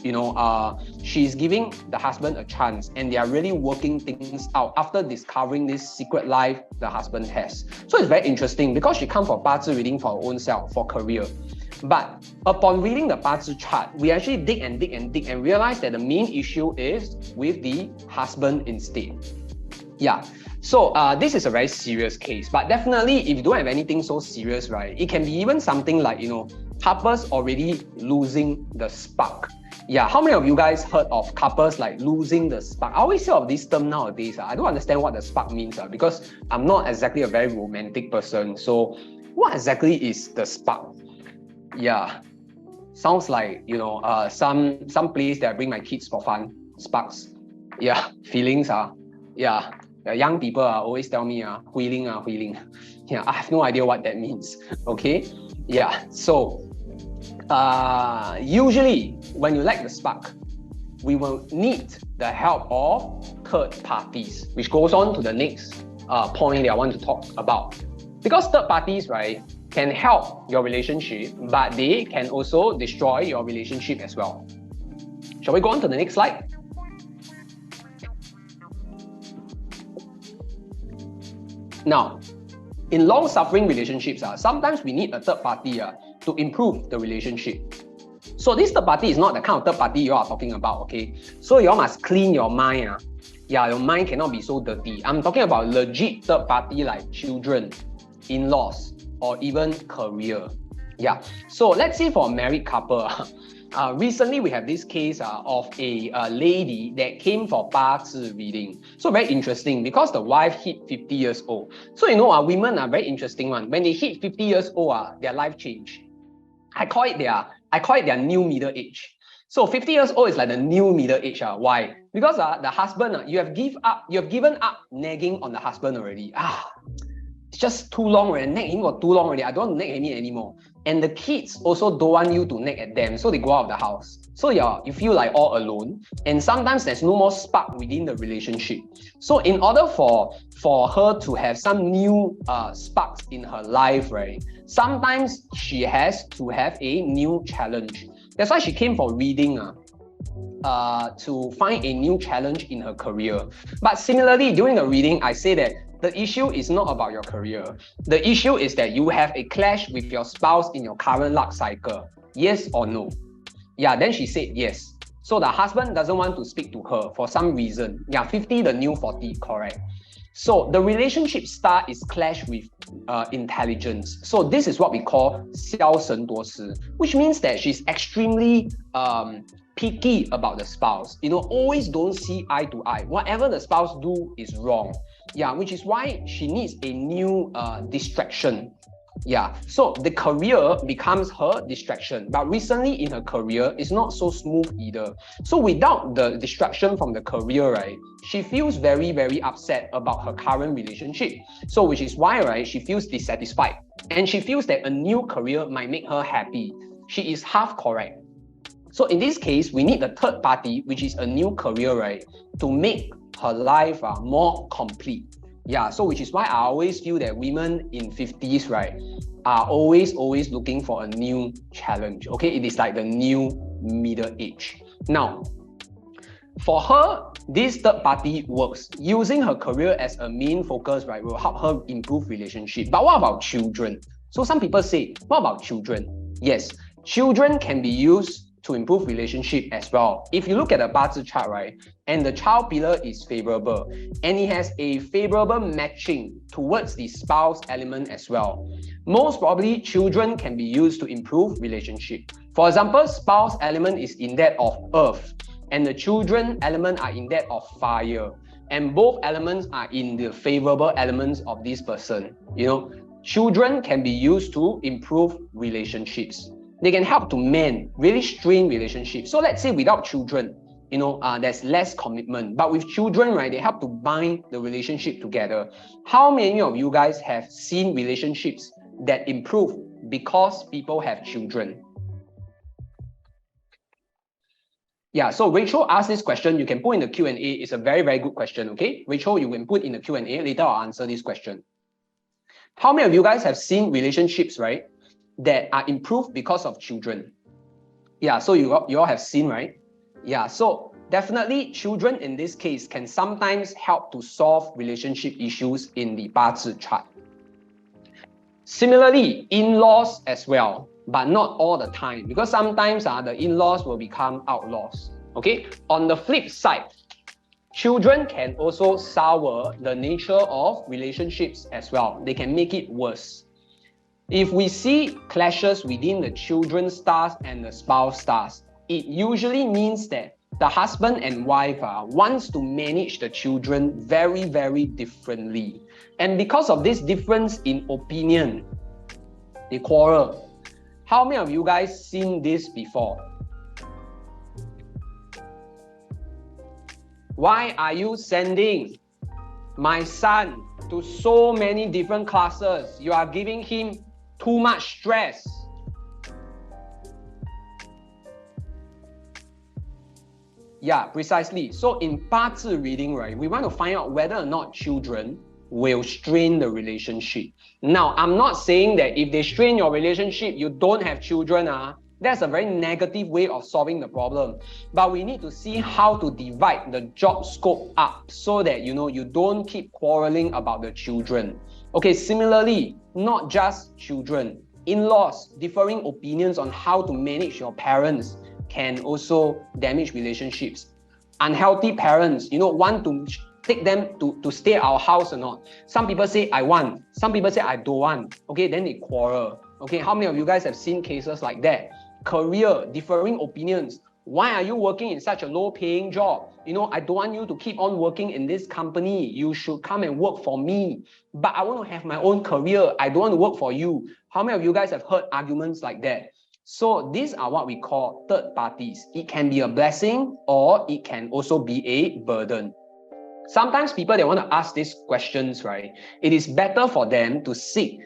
she's giving the husband a chance, and they are really working things out after discovering this secret life the husband has. So it's very interesting because she comes for 8zi reading for her own self, for career. But upon reading the 8zi chart, we actually dig and realize that the main issue is with the husband instead. Yeah. So this is a very serious case, but definitely if you don't have anything so serious, right, it can be even something like, couples already losing the spark. Yeah, how many of you guys heard of couples like losing the spark? I always hear of this term nowadays. I don't understand what the spark means because I'm not exactly a very romantic person. So what exactly is the spark? Yeah, sounds like, some place that I bring my kids for fun. Sparks. Yeah, feelings are, yeah. Young people always tell me, 回零. Yeah, I have no idea what that means. Okay, yeah. So, usually when you lack the spark, we will need the help of third parties, which goes on to the next point that I want to talk about. Because third parties, right, can help your relationship, but they can also destroy your relationship as well. Shall we go on to the next slide? Now, in long-suffering relationships, sometimes we need a third party to improve the relationship. So this third party is not the kind of third party you are talking about, okay? So you all must clean your mind. Yeah, your mind cannot be so dirty. I'm talking about legit third party like children, in-laws, or even career. Yeah, so let's say for a married couple, recently we have this case of a lady that came for 8zi reading. So very interesting because the wife hit 50 years old. So women are very interesting one. When they hit 50 years old, their life change. I call it their new middle age. So 50 years old is like the new middle age. Why? Because the husband, you have given up nagging on the husband already. It's just too long already. Nag him for too long already. I don't want to nag him anymore. And the kids also don't want you to nag at them, so they go out of the house. So you feel like all alone, and sometimes there's no more spark within the relationship. So in order for her to have some new sparks in her life, right? Sometimes she has to have a new challenge. That's why she came for reading to find a new challenge in her career. But similarly, during the reading, I say that the issue is not about your career. The issue is that you have a clash with your spouse in your current luck cycle. Yes or no? Yeah, then she said yes. So the husband doesn't want to speak to her for some reason. Yeah, 50, the new 40, correct. So the relationship star is clash with intelligence. So this is what we call 枭神夺食, which means that she's extremely picky about the spouse. Always don't see eye to eye. Whatever the spouse do is wrong. Yeah, which is why she needs a new distraction. Yeah, so the career becomes her distraction, but recently in her career, it's not so smooth either. So without the distraction from the career, right, she feels very, very upset about her current relationship. So which is why, right, she feels dissatisfied, and she feels that a new career might make her happy. She is half correct. So in this case, we need the third party, which is a new career, right, to make her life more complete. Yeah, so which is why I always feel that women in 50s, right, are always looking for a new challenge. Okay, it is like the new middle age. Now, for her, this third party works. Using her career as a main focus, right, will help her improve relationship. But what about children? So some people say, what about children? Yes, children can be used to improve relationship as well. If you look at the 八字 chart, right, and the child pillar is favorable, and it has a favorable matching towards the spouse element as well, most probably children can be used to improve relationship. For example, spouse element is in that of earth, and the children element are in that of fire, and both elements are in the favorable elements of this person. Children can be used to improve relationships. They can help to mend really strained relationships. So let's say without children, there's less commitment. But with children, right, they help to bind the relationship together. How many of you guys have seen relationships that improve because people have children? Yeah, so Rachel asked this question. You can put in the Q&A. It's a very, very good question, okay? Rachel, you can put in the Q&A. Later, I'll answer this question. How many of you guys have seen relationships, right, that are improved because of children? Yeah, so you all have seen, right? Yeah, so definitely children in this case can sometimes help to solve relationship issues in the 八字 chart. Similarly, in-laws as well, but not all the time, because sometimes the in-laws will become outlaws. Okay, on the flip side, children can also sour the nature of relationships as well. They can make it worse. If we see clashes within the children stars and the spouse stars, it usually means that the husband and wife wants to manage the children very, very differently. And because of this difference in opinion, they quarrel. How many of you guys seen this before? Why are you sending my son to so many different classes? You are giving him too much stress. Yeah, precisely. So in 八字 reading, right, we want to find out whether or not children will strain the relationship. Now, I'm not saying that if they strain your relationship, you don't have children. That's a very negative way of solving the problem. But we need to see how to divide the job scope up so that, you don't keep quarreling about the children. Okay, similarly, not just children, in-laws, differing opinions on how to manage your parents can also damage relationships. Unhealthy parents, want to take them to stay at our house or not. Some people say, I want. Some people say, I don't want. Okay, then they quarrel. Okay, how many of you guys have seen cases like that? Career, differing opinions. Why are you working in such a low-paying job? I don't want you to keep on working in this company. You should come and work for me. But I want to have my own career. I don't want to work for you. How many of you guys have heard arguments like that? So these are what we call third parties. It can be a blessing or it can also be a burden. Sometimes people, they want to ask these questions, right? It is better for them to seek,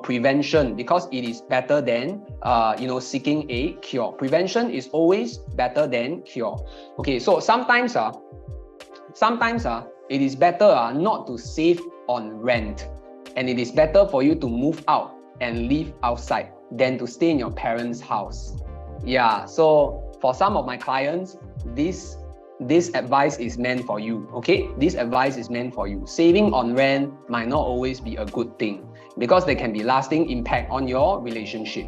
prevention, because it is better than, seeking a cure. Prevention is always better than cure. Okay, so sometimes it is better not to save on rent, and it is better for you to move out and live outside than to stay in your parents' house. Yeah, so for some of my clients, this advice is meant for you, okay? This advice is meant for you. Saving on rent might not always be a good thing because there can be lasting impact on your relationship.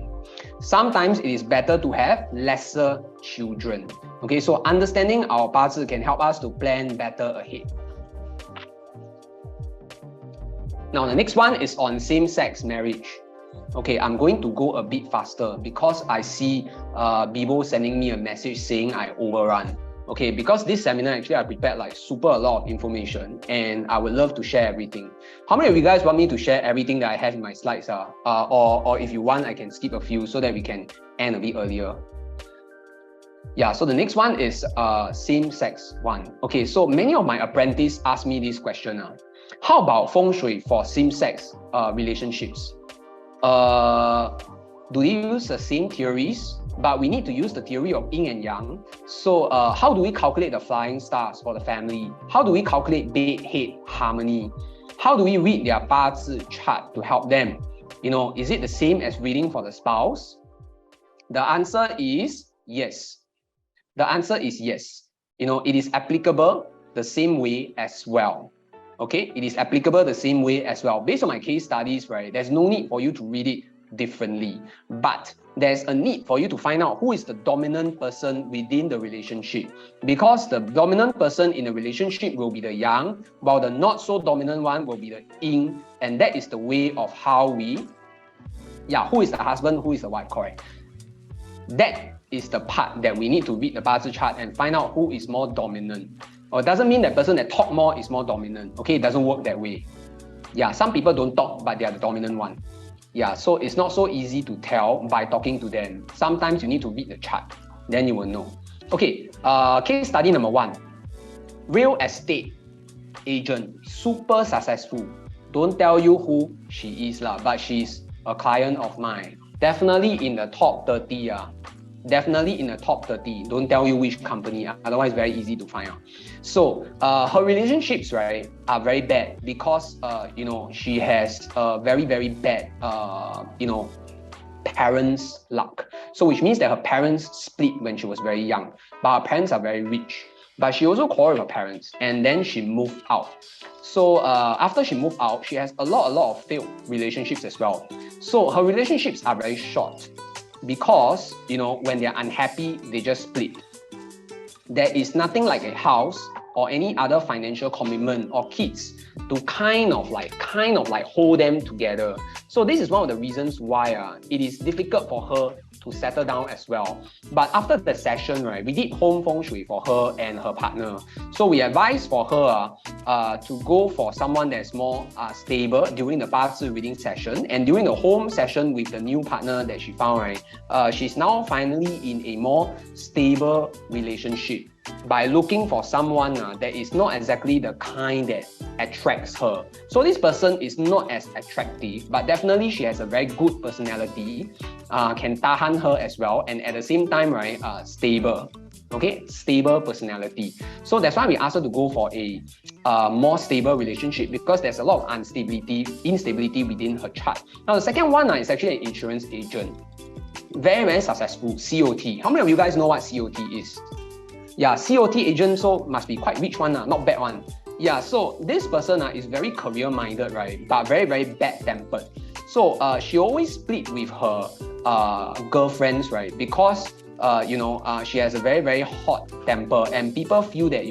Sometimes it is better to have lesser children. Okay, so understanding our 八字 can help us to plan better ahead. Now, the next one is on same-sex marriage. Okay, I'm going to go a bit faster because I see Bibo sending me a message saying I overrun. Okay, because this seminar, actually, I prepared like a lot of information and I would love to share everything. How many of you guys want me to share everything that I have in my slides? Or if you want, I can skip a few so that we can end a bit earlier. Yeah, so the next one is same-sex one. Okay, so many of my apprentices ask me this question. How about feng shui for same-sex relationships? Do they use the same theories? But we need to use the theory of yin and yang. So how do we calculate the flying stars for the family? How do we calculate bed-head harmony? How do we read their 八字 chart to help them? Is it the same as reading for the spouse? The answer is yes. The answer is yes. It is applicable the same way as well. Okay, it is applicable the same way as well. Based on my case studies, right, there's no need for you to read it differently, but there's a need for you to find out who is the dominant person within the relationship, because the dominant person in the relationship will be the yang, while the not so dominant one will be the yin, and that is the way of how we, who is the husband, who is the wife, correct? That is the part that we need to read the 八字 chart and find out who is more dominant. Or it doesn't mean that person that talk more is more dominant. Okay, it doesn't work that way. Yeah, some people don't talk, but they are the dominant one. Yeah, so it's not so easy to tell by talking to them. Sometimes you need to read the chart, then you will know. Okay, case study number 1. Real estate agent, super successful. Don't tell you who she is, but she's a client of mine. Definitely in the top 30. Definitely in the top 30. Don't tell you which company, otherwise very easy to find out. So her relationships, right, are very bad because she has a very, very bad parents' luck. So which means that her parents split when she was very young, but her parents are very rich. But she also quarreled with her parents, and then she moved out. So after she moved out, she has a lot of failed relationships as well. So her relationships are very short, because when they're unhappy, they just split. There is nothing like a house or any other financial commitment or kids to kind of like hold them together. So this is one of the reasons why it is difficult for her to settle down as well. But after the session, right, we did home feng shui for her and her partner. So we advised for her to go for someone that's more stable during the 八字 reading session, and during the home session with the new partner that she found, right, she's now finally in a more stable relationship by looking for someone that is not exactly the kind that attracts her. So this person is not as attractive, but definitely she has a very good personality, can tahan her as well, and at the same time, right, stable. Okay, stable personality. So that's why we asked her to go for a more stable relationship, because there's a lot of instability within her chart. Now the second one is actually an insurance agent. Very, very successful, COT. How many of you guys know what COT is? Yeah, COT agent, so must be quite rich one, not bad one. Yeah, so this person is very career-minded, right, but very, very bad-tempered. So she always split with her girlfriends, right, because she has a very, very hot temper, and people feel that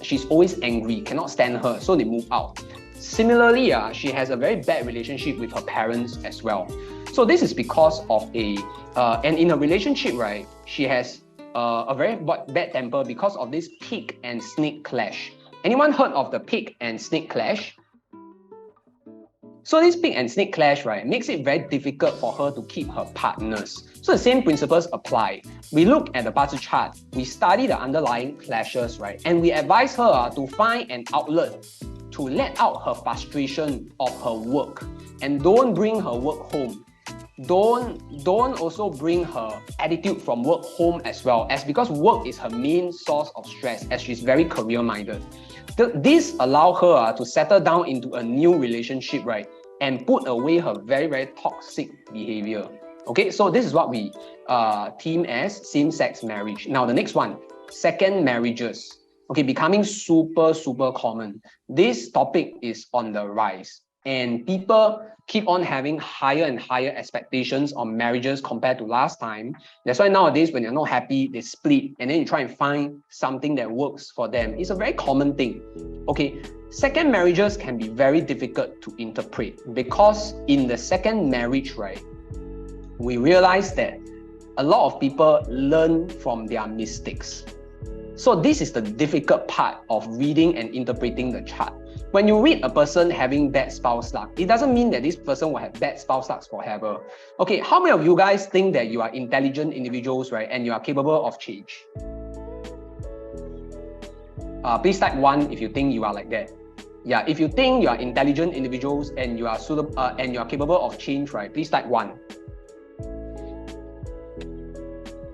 she's always angry, cannot stand her, so they move out. Similarly, she has a very bad relationship with her parents as well. So this is because of and in a relationship, right, she has a very bad temper because of this pig and snake clash. Anyone heard of the pig and snake clash? So this pig and snake clash, right, makes it very difficult for her to keep her partners. So the same principles apply. We look at the 八字 chart, we study the underlying clashes, right, and we advise her to find an outlet to let out her frustration of her work, and don't bring her work home. Don't also bring her attitude from work home as well, as because work is her main source of stress, as she's very career-minded. This allow her to settle down into a new relationship, right, and put away her very, very toxic behavior. Okay, so this is what we theme as same-sex marriage. Now the next one, second marriages. Okay, becoming super common. This topic is on the rise, and people keep on having higher and higher expectations on marriages compared to last time. That's why nowadays when you're not happy, they split, and then you try and find something that works for them. It's a very common thing. Okay, second marriages can be very difficult to interpret, because in the second marriage, right, we realize that a lot of people learn from their mistakes. So this is the difficult part of reading and interpreting the chart. When you read a person having bad spouse luck, it doesn't mean that this person will have bad spouse luck forever. Okay, how many of you guys think that you are intelligent individuals, right, and you are capable of change? Please type 1 if you think you are like that. Yeah, if you think you are intelligent individuals and you are suitable and you are capable of change, right, please type 1.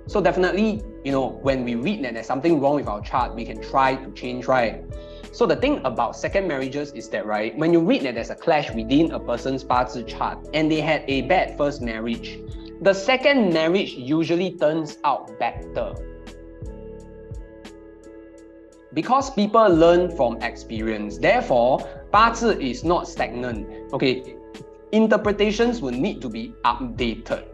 So definitely, you know, when we read that there's something wrong with our chart, we can try to change, right? So the thing about second marriages is that, right, when you read that there's a clash within a person's 八字 chart and they had a bad first marriage, the second marriage usually turns out better. Because people learn from experience, therefore, 八字 is not stagnant. Okay, interpretations will need to be updated.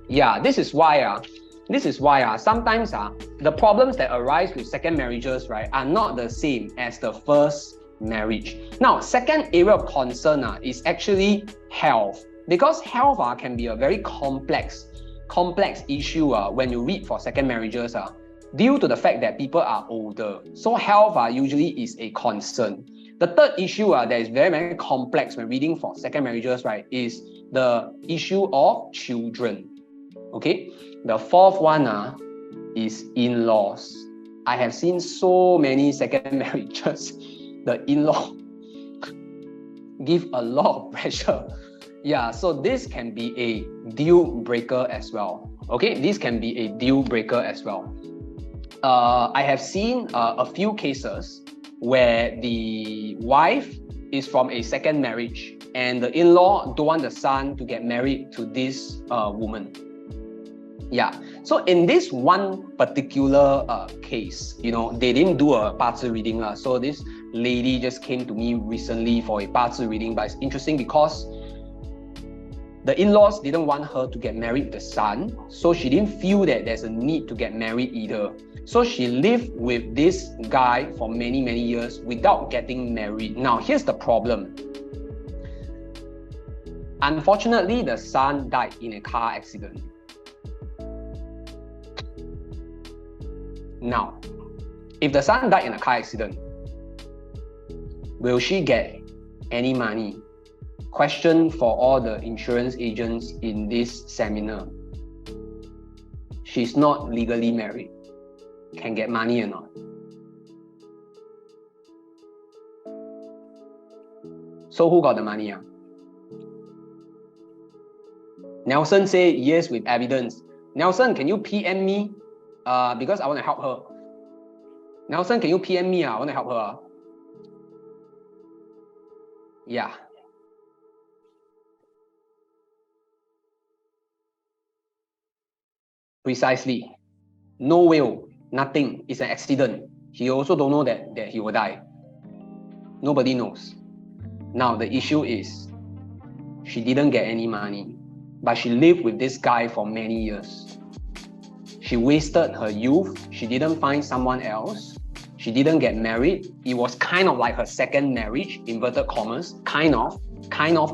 Yeah, this is why sometimes the problems that arise with second marriages, right, are not the same as the first marriage. Now, second area of concern is actually health, because health can be a very complex issue when you read for second marriages due to the fact that people are older. So health usually is a concern. The third issue that is very, very complex when reading for second marriages, right, is the issue of children. Okay, the fourth one is in-laws. I have seen so many second marriages. The in-law give a lot of pressure. Yeah, so this can be a deal breaker as well. Okay, this can be a deal breaker as well. I have seen a few cases where the wife is from a second marriage and the in-law don't want the son to get married to this woman. Yeah, so in this one particular case, you know, they didn't do a 八字 reading. So this lady just came to me recently for a 八字 reading, but it's interesting because the in-laws didn't want her to get married to the son, so she didn't feel that there's a need to get married either. So she lived with this guy for many years without getting married. Now, here's the problem. Unfortunately, the son died in a car accident. Now, if the son died in a car accident, will she get any money? Question for all the insurance agents in this seminar. She's not legally married. Can get money or not? So who got the money? Nelson say yes with evidence. Nelson, can you PM me? Because I want to help her. Nelson, can you PM me? I want to help her. Yeah. Precisely. No will, nothing. It's an accident. He also don't know that he will die. Nobody knows. Now the issue is, she didn't get any money, but she lived with this guy for many years. She wasted her youth. She didn't find someone else. She didn't get married. It was kind of like her second marriage, inverted commas, kind of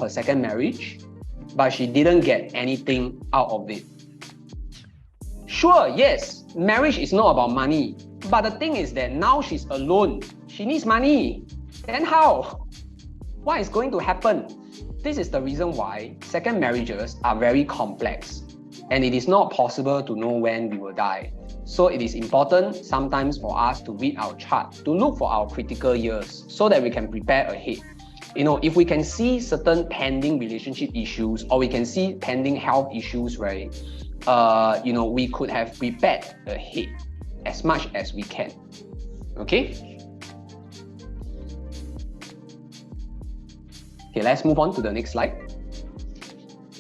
her second marriage, but she didn't get anything out of it. Sure, yes, marriage is not about money, but the thing is that now she's alone. She needs money. Then how? What is going to happen? This is the reason why second marriages are very complex, and it is not possible to know when we will die. So it is important sometimes for us to read our chart, to look for our critical years so that we can prepare ahead. If we can see certain pending relationship issues, or we can see pending health issues, right? We could have prepared ahead as much as we can. Okay? Okay, let's move on to the next slide.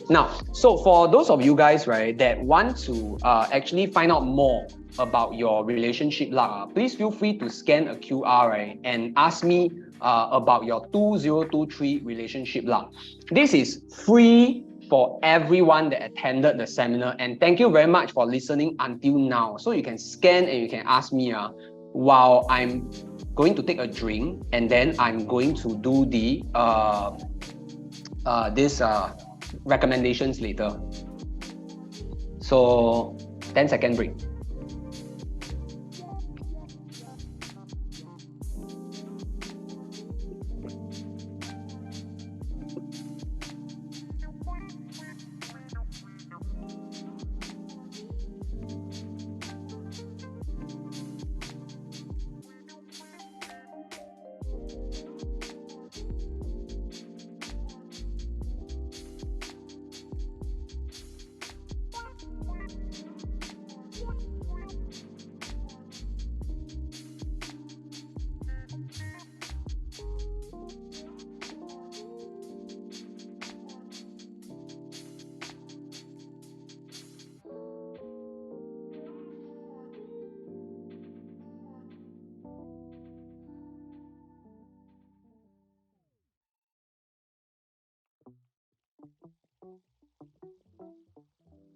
Now, so for those of you guys, right, that want to actually find out more about your relationship luck, please feel free to scan a QR, right, and ask me about your 2023 relationship luck. This is free for everyone that attended the seminar, and thank you very much for listening until now. So you can scan and you can ask me while I'm going to take a drink, and then I'm going to do the recommendations later. So 10-second break.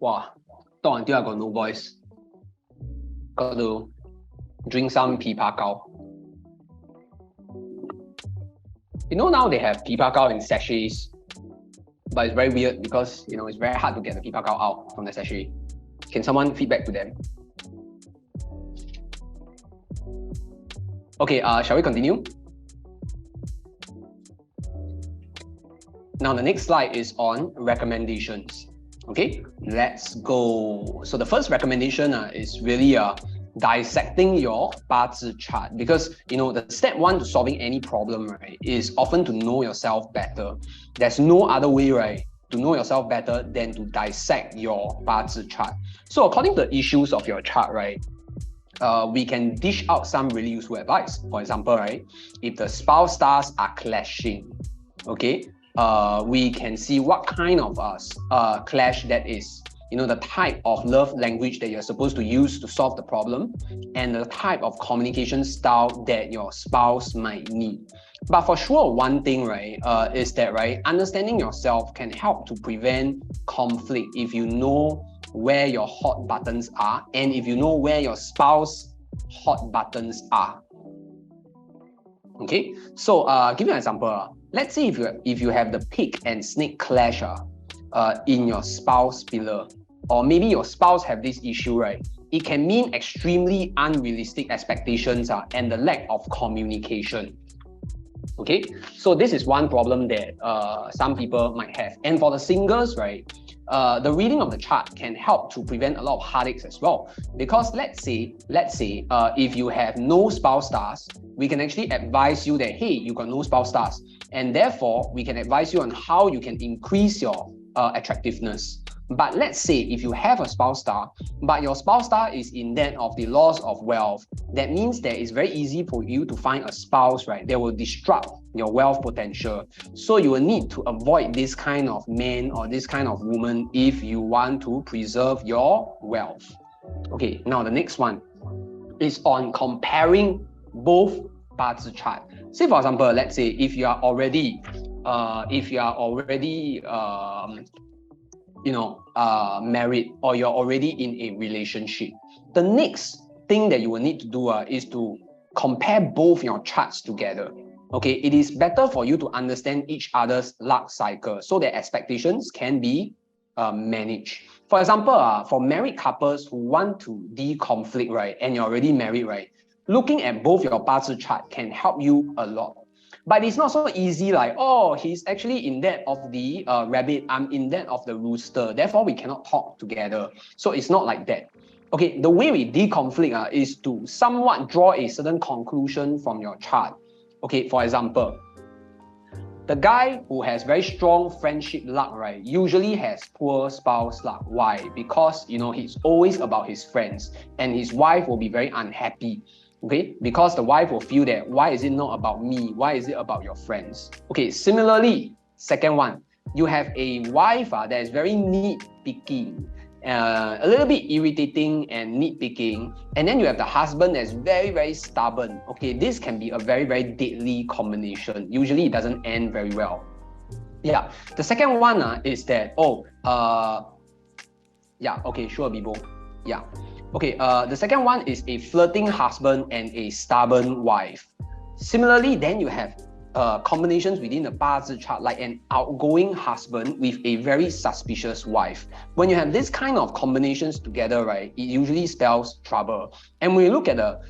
Wow, talk until I got no voice. Got to drink some 𝗵𝗆𝗀𝗏. Now they have 𝗵𝗆𝗀𝗏 in sachets, but it's very weird because it's very hard to get the 𝗵𝗆𝗀𝗏 out from the sachet. Can someone feedback to them? Okay, shall we continue? Now the next slide is on recommendations. Okay, let's go. So the first recommendation is really dissecting your 八字 chart, because the step one to solving any problem, right, is often to know yourself better. There's no other way, right, to know yourself better than to dissect your 八字 chart. So according to the issues of your chart, right, we can dish out some really useful advice. For example, right, if the spouse stars are clashing, okay, we can see what kind of clash that is. The type of love language that you're supposed to use to solve the problem, and the type of communication style that your spouse might need. But for sure, one thing, right, is that, right, understanding yourself can help to prevent conflict if you know where your hot buttons are, and if you know where your spouse hot buttons are. Okay, so give you an example. Let's say if you have the pig and snake clash in your spouse pillar, or maybe your spouse have this issue, right? It can mean extremely unrealistic expectations and the lack of communication. Okay, so this is one problem that some people might have. And for the singles, right, the reading of the chart can help to prevent a lot of heartaches as well. Because let's say if you have no spouse stars, we can actually advise you that, hey, you got no spouse stars, and therefore we can advise you on how you can increase your attractiveness. But let's say if you have a spouse star, but your spouse star is in that of the loss of wealth, that means that it's very easy for you to find a spouse, right, that will disrupt your wealth potential. So you will need to avoid this kind of man or this kind of woman if you want to preserve your wealth. Okay, now the next one is on comparing both 八字 chart. Say for example, let's say if you are already married, or you're already in a relationship, the next thing that you will need to do is to compare both your charts together. Okay, it is better for you to understand each other's luck cycle so that expectations can be managed. For example, for married couples who want to de-conflict, right, and you're already married, right, looking at both your 八字 chart can help you a lot. But it's not so easy like, oh, he's actually in that of the rabbit, I'm in that of the rooster, therefore we cannot talk together. So it's not like that. Okay, the way we deconflict is to somewhat draw a certain conclusion from your chart. Okay, for example, the guy who has very strong friendship luck, right, usually has poor spouse luck. Why? Because, you know, he's always about his friends and his wife will be very unhappy. Okay, because the wife will feel that, why is it not about me? Why is it about your friends? Okay, similarly, second one, you have a wife that is very nitpicking, a little bit irritating and nitpicking, and then you have the husband that's very, very stubborn. Okay, this can be a very, very deadly combination. Usually it doesn't end very well. Yeah, the second one is that, yeah, okay, sure, Bibo. Yeah. Okay, the second one is a flirting husband and a stubborn wife. Similarly, then you have combinations within the 八字 chart, like an outgoing husband with a very suspicious wife. When you have this kind of combinations together, right, it usually spells trouble. And when you look at the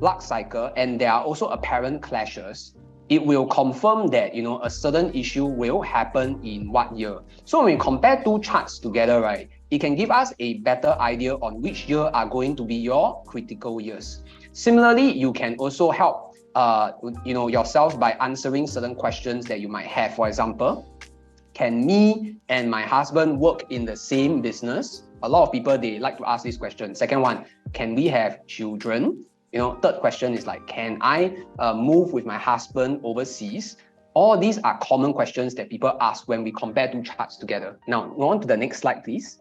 luck cycle, and there are also apparent clashes, it will confirm that, you know, a certain issue will happen in what year. So when we compare two charts together, right, it can give us a better idea on which year are going to be your critical years. Similarly, you can also help you know, yourself by answering certain questions that you might have. For example, can me and my husband work in the same business? A lot of people, they like to ask this question. Second one, can we have children? You know, third question is like, can I move with my husband overseas? All these are common questions that people ask when we compare two charts together. Now, go on to the next slide, please.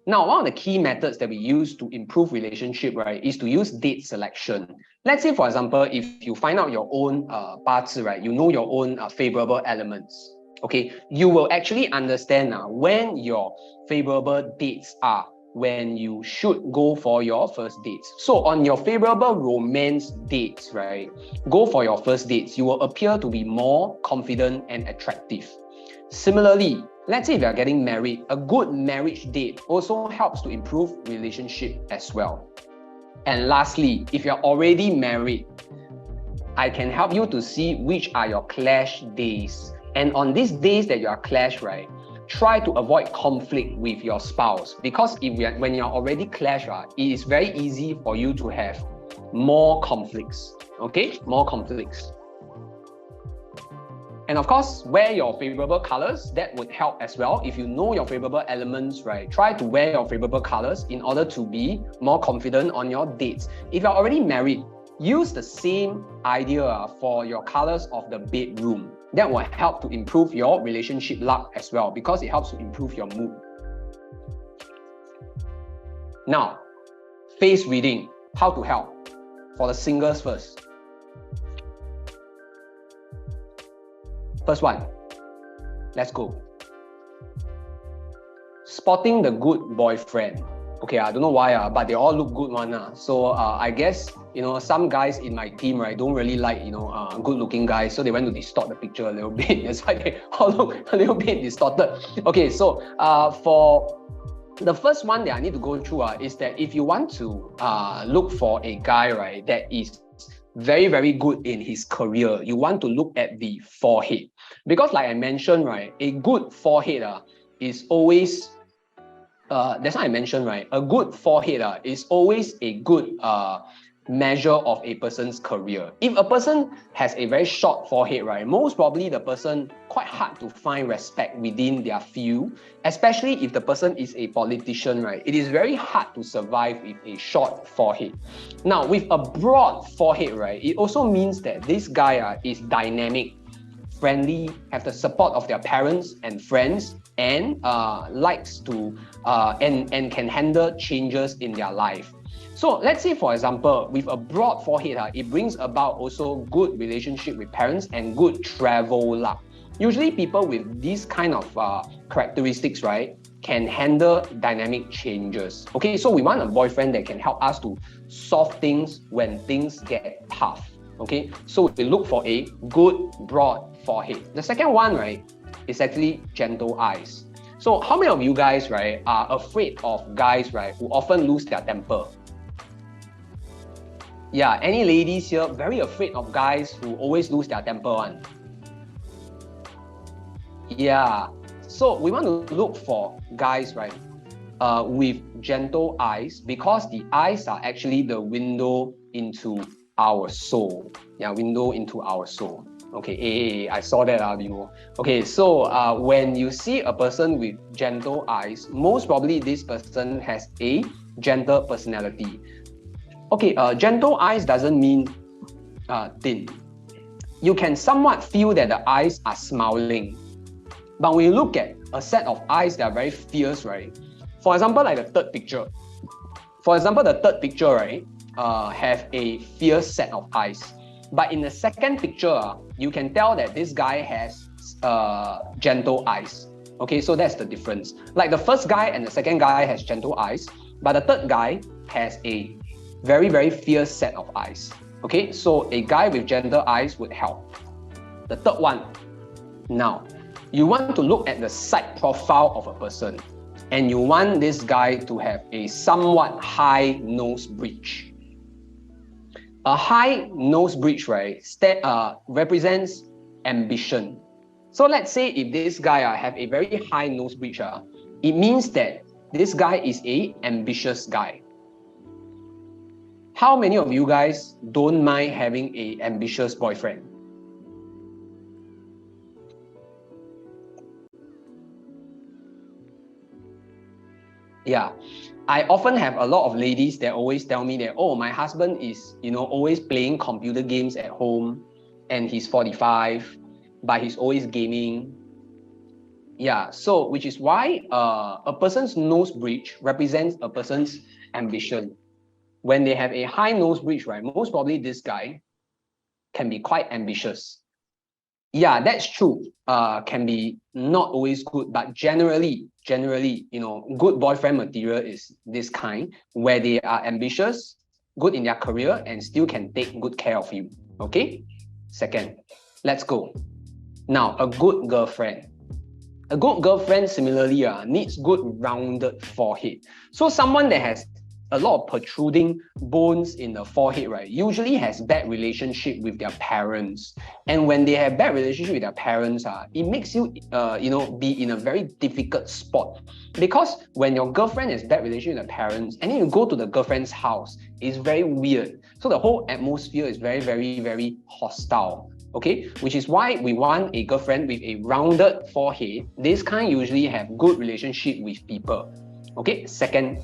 Now, one of the key methods that we use to improve relationship, right, is to use date selection. Let's say, for example, if you find out your own 八字, right, you know your own favorable elements. Okay, you will actually understand when your favorable dates are, when you should go for your first dates. So on your favorable romance dates, right, go for your first dates, you will appear to be more confident and attractive. Similarly, let's say if you're getting married, a good marriage date also helps to improve relationship as well. And lastly, if you're already married, I can help you to see which are your clash days. And on these days that you are clash, right, try to avoid conflict with your spouse, because when you're already clash, it is very easy for you to have more conflicts. Okay, more conflicts. And of course, wear your favorable colors. That would help as well. If you know your favorable elements, right, try to wear your favorable colors in order to be more confident on your dates. If you're already married, use the same idea for your colors of the bedroom. That will help to improve your relationship luck as well, because it helps to improve your mood. Now, face reading, how to help for the singles first. First one, let's go. Spotting the good boyfriend. Okay, I don't know why, but they all look good one. So I guess, you know, some guys in my team, right, don't really like, you know, good looking guys. So they went to distort the picture a little bit. That's why they all look a little bit distorted. Okay, so for the first one that I need to go through is that if you want to look for a guy, right, that is very, very good in his career, you want to look at the forehead. Because like I mentioned, right, a good forehead is always, that's why I mentioned, right, a good forehead is always a good measure of a person's career. If a person has a very short forehead, right, most probably the person quite hard to find respect within their field, especially if the person is a politician, right. It is very hard to survive with a short forehead. Now, with a broad forehead, right, it also means that this guy is dynamic, friendly, have the support of their parents and friends, and likes to and can handle changes in their life. So let's say, for example, with a broad forehead, it brings about also good relationship with parents and good travel luck. Usually people with these kind of characteristics, right, can handle dynamic changes. Okay, so we want a boyfriend that can help us to solve things when things get tough. Okay, so we look for a good broad forehead. The second one, right, is actually gentle eyes. So how many of you guys, right, are afraid of guys, right, who often lose their temper? Yeah, any ladies here very afraid of guys who always lose their temper one? Yeah, so we want to look for guys, right, with gentle eyes, because the eyes are actually the window into our soul. Yeah, window into our soul. Okay, I saw that, Vivo. Okay, so when you see a person with gentle eyes, most probably this person has a gentle personality. Okay, gentle eyes doesn't mean thin. You can somewhat feel that the eyes are smiling. But when you look at a set of eyes that are very fierce, right? For example, like the third picture. For example, the third picture, right, have a fierce set of eyes. But in the second picture, you can tell that this guy has gentle eyes. Okay, so that's the difference. Like the first guy and the second guy has gentle eyes, but the third guy has a very, very fierce set of eyes. Okay, so a guy with gentle eyes would help. The third one, now, you want to look at the side profile of a person, and you want this guy to have a somewhat high nose bridge. A high nose bridge, right, represents ambition. So let's say if this guy have a very high nose bridge, it means that this guy is an ambitious guy. How many of you guys don't mind having an ambitious boyfriend? Yeah, I often have a lot of ladies that always tell me that, oh, my husband is, always playing computer games at home, and he's 45, but he's always gaming. Yeah, so which is why a person's nose bridge represents a person's ambition. When they have a high nose bridge, right, most probably this guy can be quite ambitious. Yeah, that's true. Can be not always good, but generally, good boyfriend material is this kind, where they are ambitious, good in their career, and still can take good care of you. Okay? Second, let's go. Now, a good girlfriend. A good girlfriend, similarly, needs good rounded forehead. So someone that has a lot of protruding bones in the forehead, right, usually has bad relationship with their parents. And when they have bad relationship with their parents, it makes you, be in a very difficult spot. Because when your girlfriend has bad relationship with the parents, and then you go to the girlfriend's house, it's very weird. So the whole atmosphere is very, very, very hostile. Okay, which is why we want a girlfriend with a rounded forehead. This kind usually have good relationship with people. Okay, second,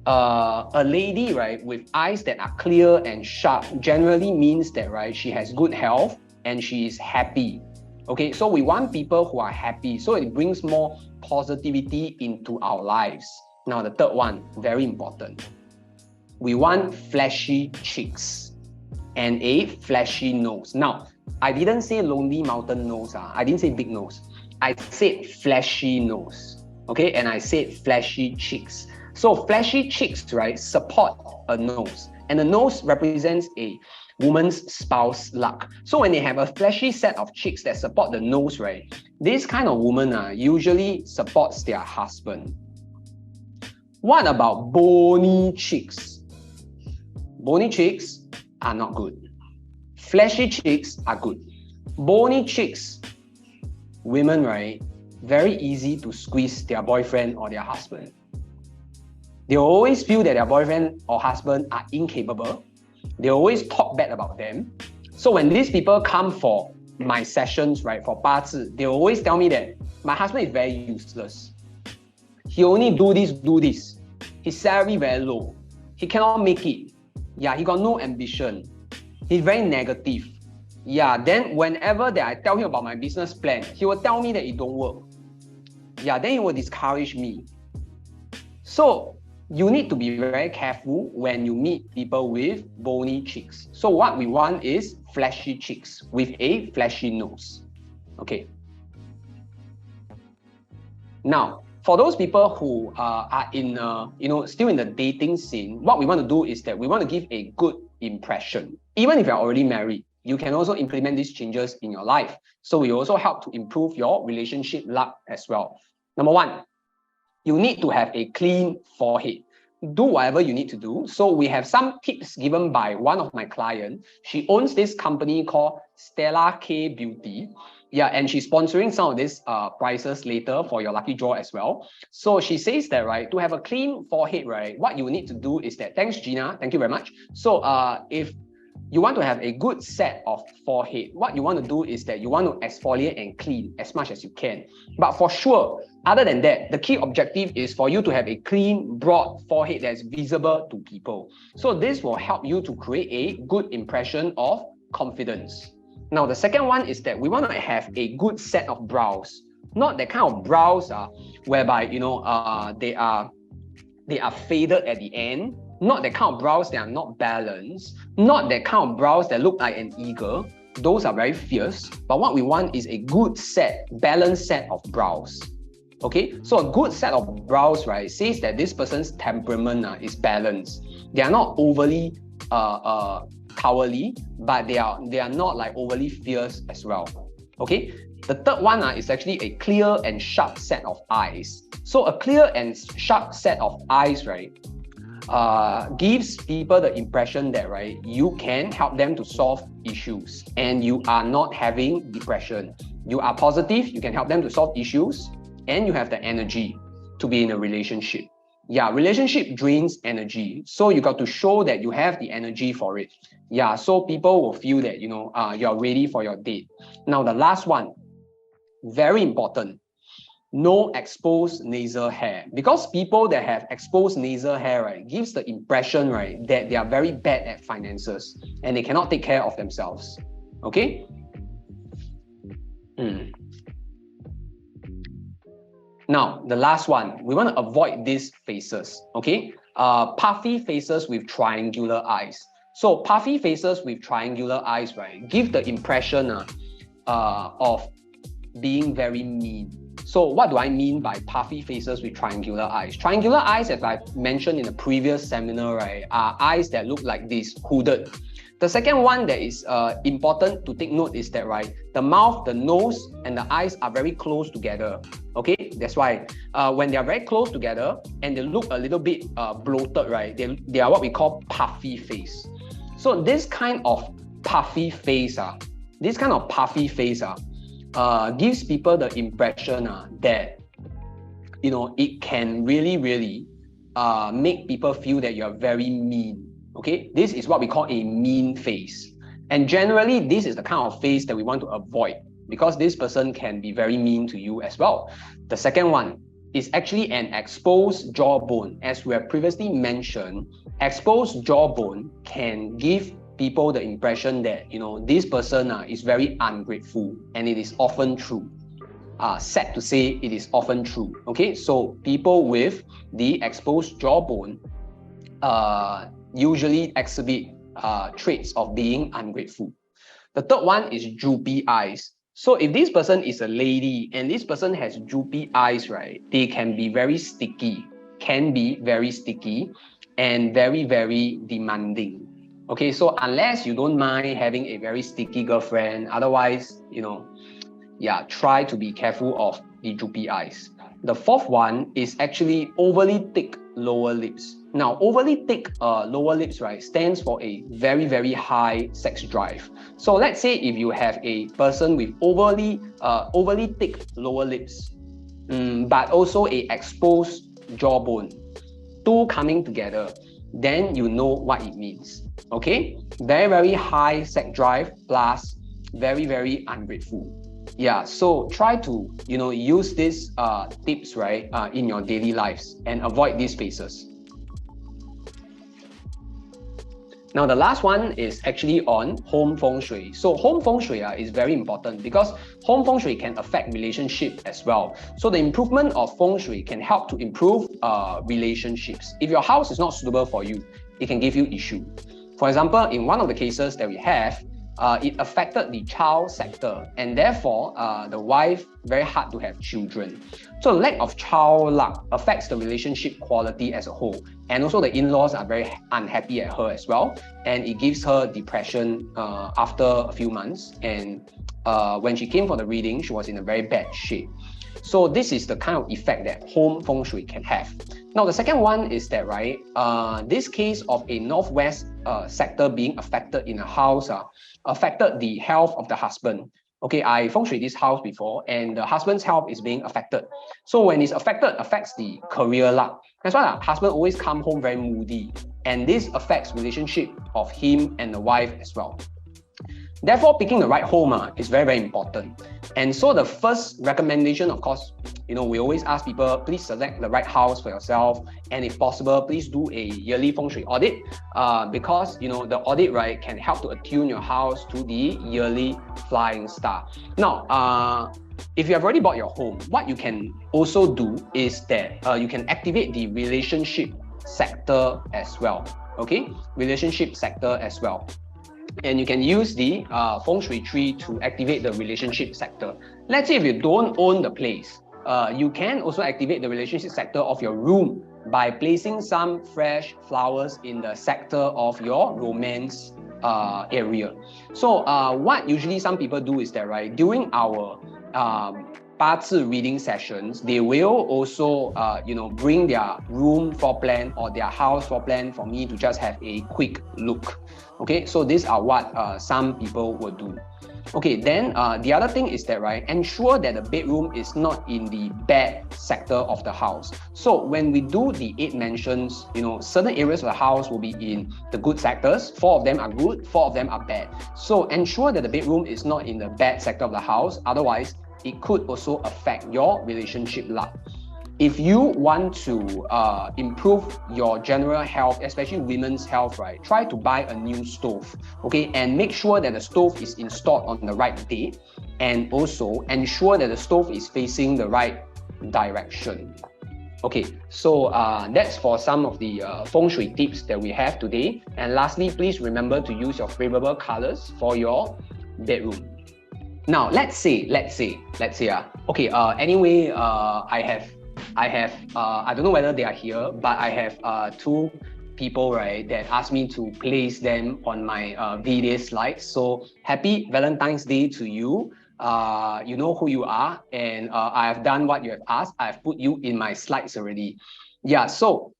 a lady, right, with eyes that are clear and sharp generally means that, right, she has good health and she is happy. Okay, so we want people who are happy, so it brings more positivity into our lives. Now, the third one, very important. We want fleshy cheeks and a fleshy nose. Now, I didn't say lonely mountain nose. I didn't say big nose. I said fleshy nose. Okay, and I said fleshy cheeks. So fleshy cheeks, right, support a nose. And the nose represents a woman's spouse luck. So when they have a fleshy set of cheeks that support the nose, right, this kind of woman usually supports their husband. What about bony cheeks? Bony cheeks are not good. Fleshy cheeks are good. Bony cheeks, women, right, very easy to squeeze their boyfriend or their husband. They always feel that their boyfriend or husband are incapable. They always talk bad about them. So when these people come for my sessions, right, for 八字, they always tell me that my husband is very useless. He only do this. His salary very low. He cannot make it. Yeah, he got no ambition. He's very negative. Yeah, then whenever that I tell him about my business plan, he will tell me that it don't work. Yeah, then he will discourage me. So you need to be very careful when you meet people with bony cheeks. So what we want is fleshy cheeks with a fleshy nose. Okay. Now, for those people who are in, still in the dating scene, what we want to do is that we want to give a good impression. Even if you're already married, you can also implement these changes in your life. So we also help to improve your relationship luck as well. Number one, you need to have a clean forehead. do whatever you need to do. So we have some tips given by one of my clients. She owns this company called 𝘂𝘆𝘀 Beauty. Yeah, and she's sponsoring some of these prizes later for your lucky draw as well. So she says that, right, to have a clean forehead, right, what you need to do is that, thanks Gina, thank you very much. So if you want to have a good set of forehead, what you want to do is that you want to exfoliate and clean as much as you can. But for sure, other than that, the key objective is for you to have a clean, broad forehead that's visible to people. So this will help you to create a good impression of confidence. Now, the second one is that we want to have a good set of brows. Not that kind of brows whereby, you know, they are faded at the end. Not that kind of brows that are not balanced. Not that kind of brows that look like an eagle. Those are very fierce. But what we want is a good set, balanced set of brows. Okay, so a good set of brows, right, says that this person's temperament is balanced. They are not overly cowardly, but they are not like overly fierce as well. Okay, the third one is actually a clear and sharp set of eyes. So a clear and sharp set of eyes, right, gives people the impression that, right, you can help them to solve issues and you are not having depression. You are positive, you can help them to solve issues, and you have the energy to be in a relationship. Yeah, relationship drains energy. So you got to show that you have the energy for it. Yeah, so people will feel that, you know, you're ready for your date. Now, the last one, very important, no exposed nasal hair. Because people that have exposed nasal hair, right, gives the impression, right, that they are very bad at finances and they cannot take care of themselves. Okay? Now, the last one, we want to avoid these faces, okay? Puffy faces with triangular eyes. So puffy faces with triangular eyes, right, give the impression of being very mean. So what do I mean by puffy faces with triangular eyes? Triangular eyes, as I mentioned in the previous seminar, right, are eyes that look like this, hooded. The second one that is important to take note is that, right, the mouth, the nose, and the eyes are very close together. Okay, that's why when they are very close together and they look a little bit bloated, right, they are what we call puffy face. So this kind of puffy face, gives people the impression that, you know, it can really make people feel that you are very mean. Okay, this is what we call a mean face. And generally, this is the kind of face that we want to avoid because this person can be very mean to you as well. The second one is actually an exposed jawbone. As we have previously mentioned, exposed jawbone can give people the impression that, you know, this person is very ungrateful, and it is often true. Sad to say, it is often true. Okay, so people with the exposed jawbone usually exhibit traits of being ungrateful. The third one is droopy eyes. So if this person is a lady and this person has droopy eyes, right, they can be very sticky, and very demanding. Okay, so unless you don't mind having a very sticky girlfriend, otherwise, you know, yeah, try to be careful of the droopy eyes. The fourth one is actually overly thick lower lips. Now, overly thick lower lips, right, stands for a very high sex drive. So let's say if you have a person with overly thick lower lips, but also a exposed jawbone, two coming together, then you know what it means. Okay, very high sex drive plus very ungrateful. Yeah, so try to, you know, use these tips, right, in your daily lives and avoid these faces. Now, the last one is actually on home feng shui. So home feng shui is very important because home feng shui can affect relationship as well. So the improvement of feng shui can help to improve relationships. If your house is not suitable for you, it can give you issue. For example, in one of the cases that we have, it affected the child sector, and therefore the wife very hard to have children. So lack of child luck affects the relationship quality as a whole, and also the in-laws are very unhappy at her as well, and it gives her depression after a few months. And when she came for the reading, she was in a very bad shape. So this is the kind of effect that home feng shui can have. Now, the second one is that, right, this case of a northwest sector being affected in a house affected the health of the husband. Okay, I feng shui this house before, and the husband's health is being affected. So when it's affected, affects the career luck. That's why the husband always come home very moody, and this affects relationship of him and the wife as well. Therefore, picking the right home is very, very important. And so the first recommendation, of course, you know, we always ask people, please select the right house for yourself. And if possible, please do a yearly feng shui audit because, you know, the audit, right, can help to attune your house to the yearly flying star. Now, if you have already bought your home, what you can also do is that you can activate the relationship sector as well. Okay, relationship sector as well. And you can use the feng shui tree to activate the relationship sector. Let's say if you don't own the place, you can also activate the relationship sector of your room by placing some fresh flowers in the sector of your romance area. So what usually some people do is that, right, during our 八字 reading sessions, they will also you know, bring their room floor plan or their house floor plan for me to just have a quick look. Okay, so these are what some people will do. Okay, then the other thing is that, right, ensure that the bedroom is not in the bad sector of the house. So when we do the 8 mentions, you know, certain areas of the house will be in the good sectors. 4 of them are good, 4 of them are bad. So ensure that the bedroom is not in the bad sector of the house. Otherwise, it could also affect your relationship luck. If you want to improve your general health, especially women's health, right, try to buy a new stove, okay, and make sure that the stove is installed on the right date, and also ensure that the stove is facing the right direction. Okay, so that's for some of the feng shui tips that we have today. And lastly, please remember to use your favorable colors for your bedroom. Now, let's say, okay, anyway, I don't know whether they are here, but I have 2 people, right, that asked me to place them on my video slides. So happy Valentine's Day to you. You know who you are, and I have done what you have asked. I have put you in my slides already. Yeah, so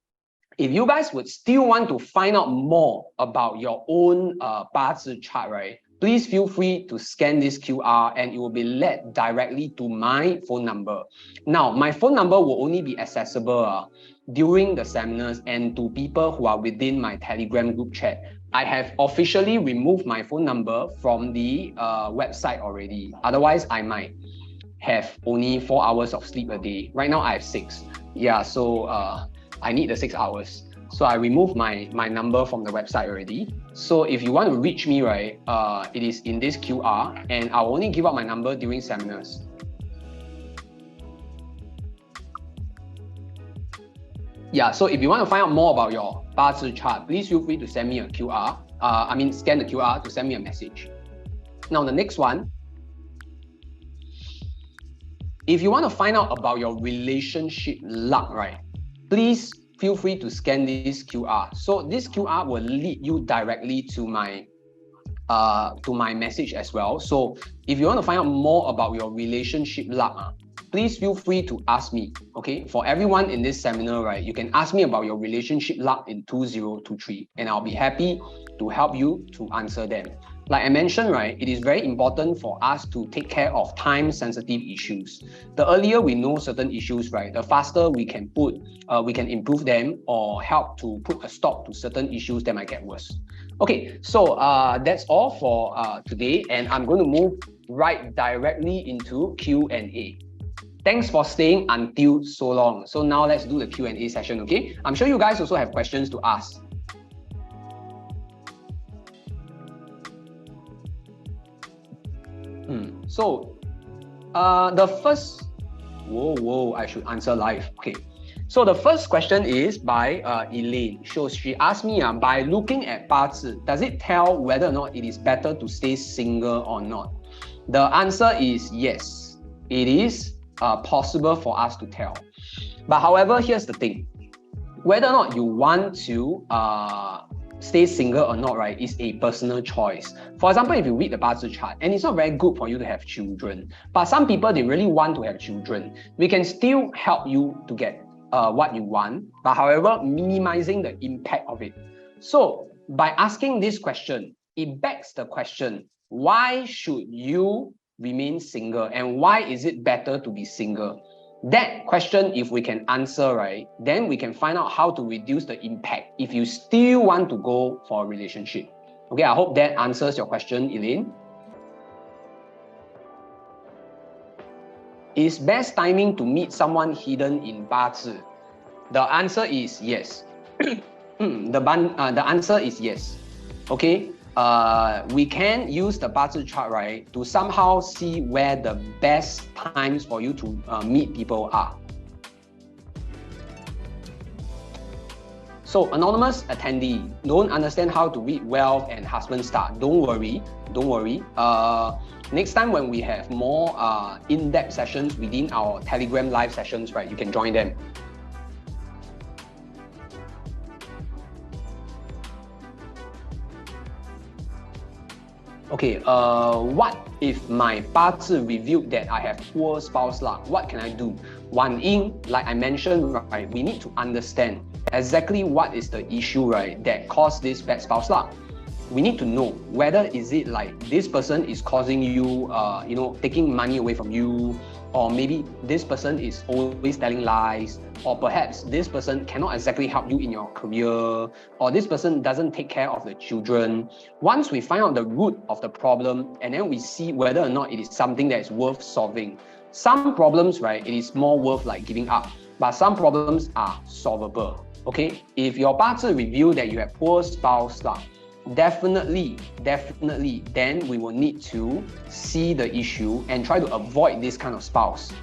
if you guys would still want to find out more about your own 八字 chart, right, please feel free to scan this QR and it will be led directly to my phone number. Now, my phone number will only be accessible during the seminars and to people who are within my Telegram group chat. I have officially removed my phone number from the website already. Otherwise, I might have only 4 hours of sleep a day. Right now, I have 6. Yeah, so I need the 6 hours. So I removed my number from the website already. So if you want to reach me, right, it is in this QR, and I'll only give out my number during seminars. Yeah, so if you want to find out more about your 八字 chart, please feel free to send me a QR. Scan the QR to send me a message. Now, the next one. If you want to find out about your relationship luck, right, please feel free to scan this QR. So this QR will lead you directly to my message as well. So if you want to find out more about your relationship luck, please feel free to ask me. Okay, for everyone in this seminar, right, you can ask me about your relationship luck in 2023, and I'll be happy to help you to answer them. Like I mentioned, right, it is very important for us to take care of time-sensitive issues. The earlier we know certain issues, right, the faster we can improve them or help to put a stop to certain issues that might get worse. Okay, so that's all for today, and I'm going to move right directly into Q&A. Thanks for staying until so long. So now let's do the Q&A session, okay? I'm sure you guys also have questions to ask. So, the first, I should answer live. Okay. So the first question is by Elaine. So she asked me, by looking at 八字, does it tell whether or not it is better to stay single or not? The answer is yes. It is possible for us to tell. But however, here's the thing. Whether or not you want to stay single or not, right, is a personal choice. For example, if you read the 八字 chart, and it's not very good for you to have children, but some people, they really want to have children, we can still help you to get what you want, but however, minimizing the impact of it. So by asking this question, it begs the question, why should you remain single and why is it better to be single? That question, if we can answer, right, then we can find out how to reduce the impact if you still want to go for a relationship. Okay, I hope that answers your question, Elaine. Is best timing to meet someone hidden in 八字? The answer is yes. The answer is yes. Okay, we can use the 八字 chart, right, to somehow see where the best times for you to meet people are. So anonymous attendee, don't understand how to read wealth and husband star. Don't worry, don't worry. Next time when we have more in-depth sessions within our Telegram live sessions, right, you can join them. Okay, what if my 八字 revealed that I have poor spouse luck? What can I do? 晚阴, like I mentioned, right, we need to understand exactly what is the issue, right, that caused this bad spouse luck. We need to know whether is it like this person is causing you, taking money away from you, or maybe this person is always telling lies, or perhaps this person cannot exactly help you in your career, or this person doesn't take care of the children. Once we find out the root of the problem, and then we see whether or not it is something that is worth solving. Some problems, right, it is more worth like giving up, but some problems are solvable. Okay, if your 八字 reveal that you have poor spouse luck, definitely, then we will need to see the issue and try to avoid this kind of spouse.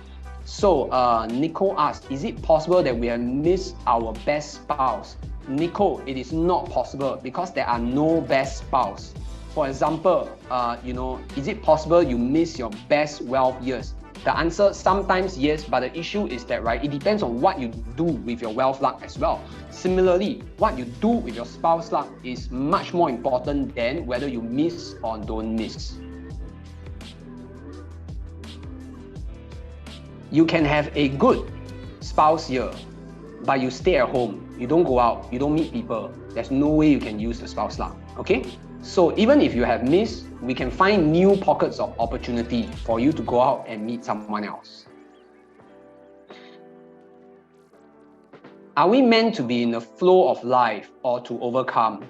So, Nicole asked, is it possible that we have missed our best spouse? Nicole, it is not possible because there are no best spouse. For example, is it possible you miss your best wealth years? The answer, sometimes yes, but the issue is that, right, it depends on what you do with your wealth luck as well. Similarly, what you do with your spouse luck is much more important than whether you miss or don't miss. You can have a good spouse year, but you stay at home, you don't go out, you don't meet people. There's no way you can use the spouse luck, okay? So even if you have missed, we can find new pockets of opportunity for you to go out and meet someone else. Are we meant to be in the flow of life or to overcome?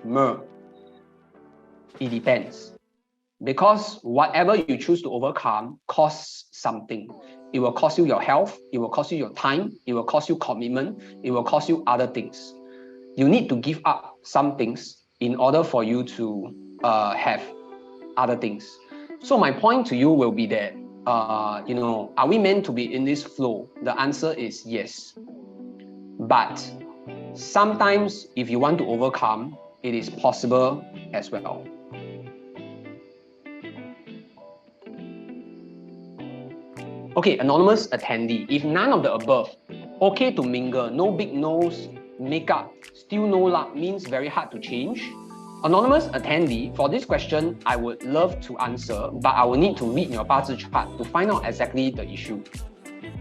It depends. Because whatever you choose to overcome costs something. It will cost you your health, it will cost you your time, it will cost you commitment, it will cost you other things. You need to give up some things in order for you to have other things. So my point to you will be that, are we meant to be in this flow? The answer is yes. But sometimes if you want to overcome, it is possible as well. Okay, anonymous attendee, if none of the above, okay to mingle, no big nose, makeup, still no luck, means very hard to change. Anonymous attendee, for this question, I would love to answer, but I will need to read your 八字 chart to find out exactly the issue.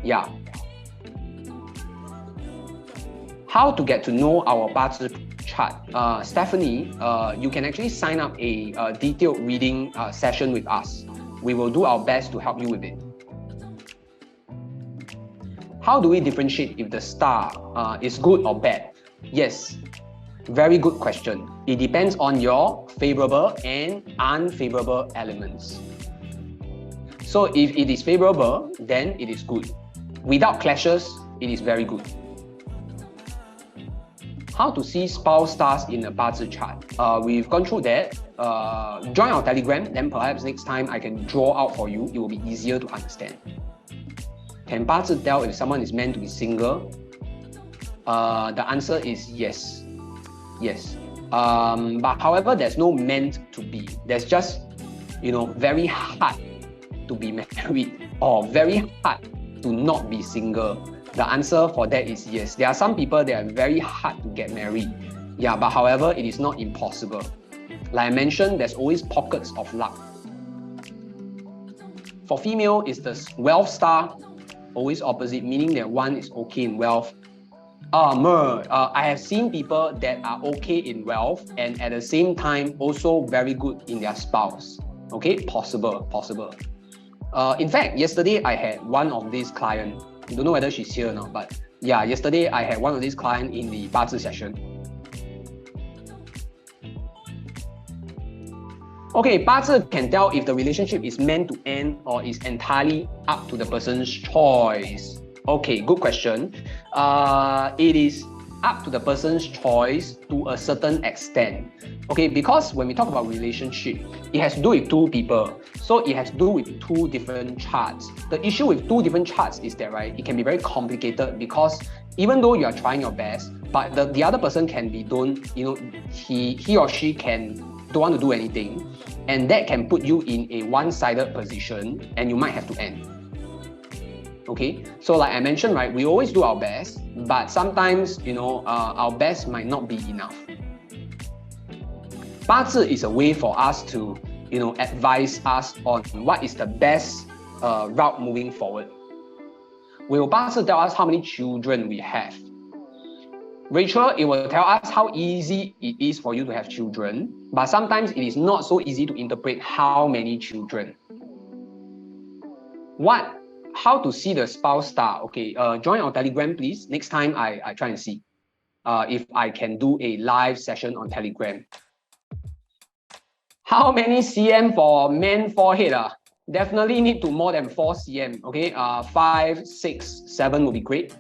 Yeah. How to get to know our 八字 chart? Stephanie, you can actually sign up a detailed reading session with us. We will do our best to help you with it. How do we differentiate if the star is good or bad? Yes, very good question. It depends on your favorable and unfavorable elements. So if it is favorable, then it is good. Without clashes, it is very good. How to see spouse stars in a 八字 chart? We've gone through that. Join our Telegram, then perhaps next time I can draw out for you. It will be easier to understand. Can 八字 tell if someone is meant to be single? The answer is yes. Yes. But however, there's no meant to be. There's just, very hard to be married or very hard to not be single. The answer for that is yes. There are some people that are very hard to get married. Yeah, but however, it is not impossible. Like I mentioned, there's always pockets of luck. For female, is the wealth star always opposite, meaning that one is okay in wealth, I have seen people that are okay in wealth and at the same time also very good in their spouse. Okay, possible. In fact, yesterday I had one of these clients. Don't know whether she's here or not, but yeah, yesterday I had one of these clients in the 八字 session. Okay, 八字 can tell if the relationship is meant to end or is entirely up to the person's choice. Okay, good question. It is up to the person's choice to a certain extent. Okay, because when we talk about relationship, it has to do with two people. So it has to do with two different charts. The issue with two different charts is that, right, it can be very complicated because even though you are trying your best, but the other person can be he or she don't want to do anything, and that can put you in a one-sided position and you might have to end. Okay, so like I mentioned, right, we always do our best, but sometimes, our best might not be enough. 八字 is a way for us to, advise us on what is the best route moving forward. Will 八字 tell us how many children we have? Rachel, it will tell us how easy it is for you to have children, but sometimes it is not so easy to interpret how many children. How to see the spouse star? Okay, join our Telegram, please. Next time I try and see if I can do a live session on Telegram. How many cm for man forehead? Definitely need to more than 4 cm. Okay, 5, 6, 7 will be great.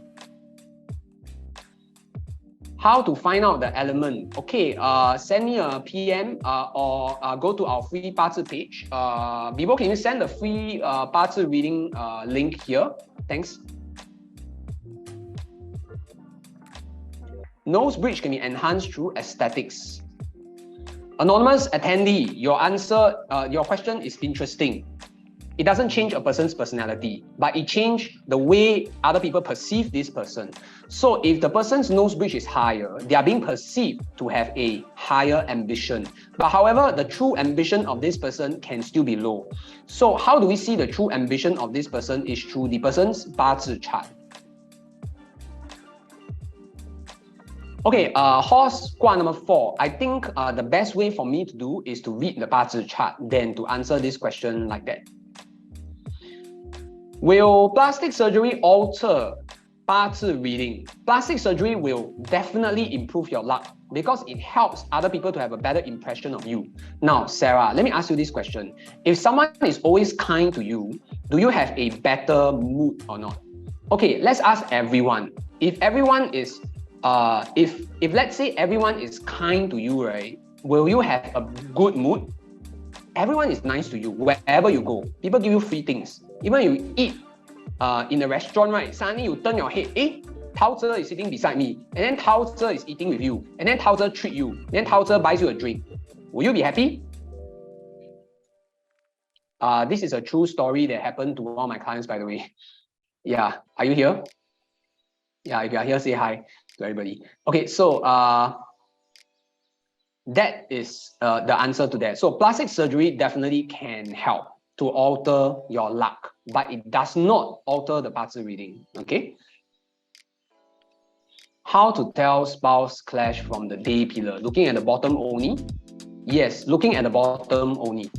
How to find out the element? Okay, send me a PM or go to our free 八字 page. 𝗵𝗿, can you send the free 八字 reading link here? Thanks. Nose bridge can be enhanced through aesthetics. Anonymous attendee, your question is interesting. It doesn't change a person's personality, but it changes the way other people perceive this person. So if the person's nose bridge is higher, they are being perceived to have a higher ambition. But however, the true ambition of this person can still be low. So how do we see the true ambition of this person is through the person's 八字 chart. Okay, horse 卦 number 4. I think the best way for me to do is to read the 八字 chart, then to answer this question like that. Will plastic surgery alter 八字 reading? Plastic surgery will definitely improve your luck because it helps other people to have a better impression of you. Now, Sarah, let me ask you this question. If someone is always kind to you, do you have a better mood or not? Okay, let's ask everyone. If everyone is, if let's say everyone is kind to you, right? Will you have a good mood? Everyone is nice to you wherever you go. People give you free things. Even you eat in a restaurant, right? Suddenly you turn your head, 𝗍𝗀 is sitting beside me, and then 𝗍𝗀 is eating with you, and then 𝗍𝗀 treat you, then 𝗍𝗀 buys you a drink. Will you be happy? This is a true story that happened to one of my clients, by the way. Yeah, are you here? Yeah, if you are here, say hi to everybody. Okay, so that is the answer to that. So plastic surgery definitely can help to alter your luck, but it does not alter the 八字 reading. Okay. How to tell spouse clash from the day pillar? Looking at the bottom only? Yes, looking at the bottom only.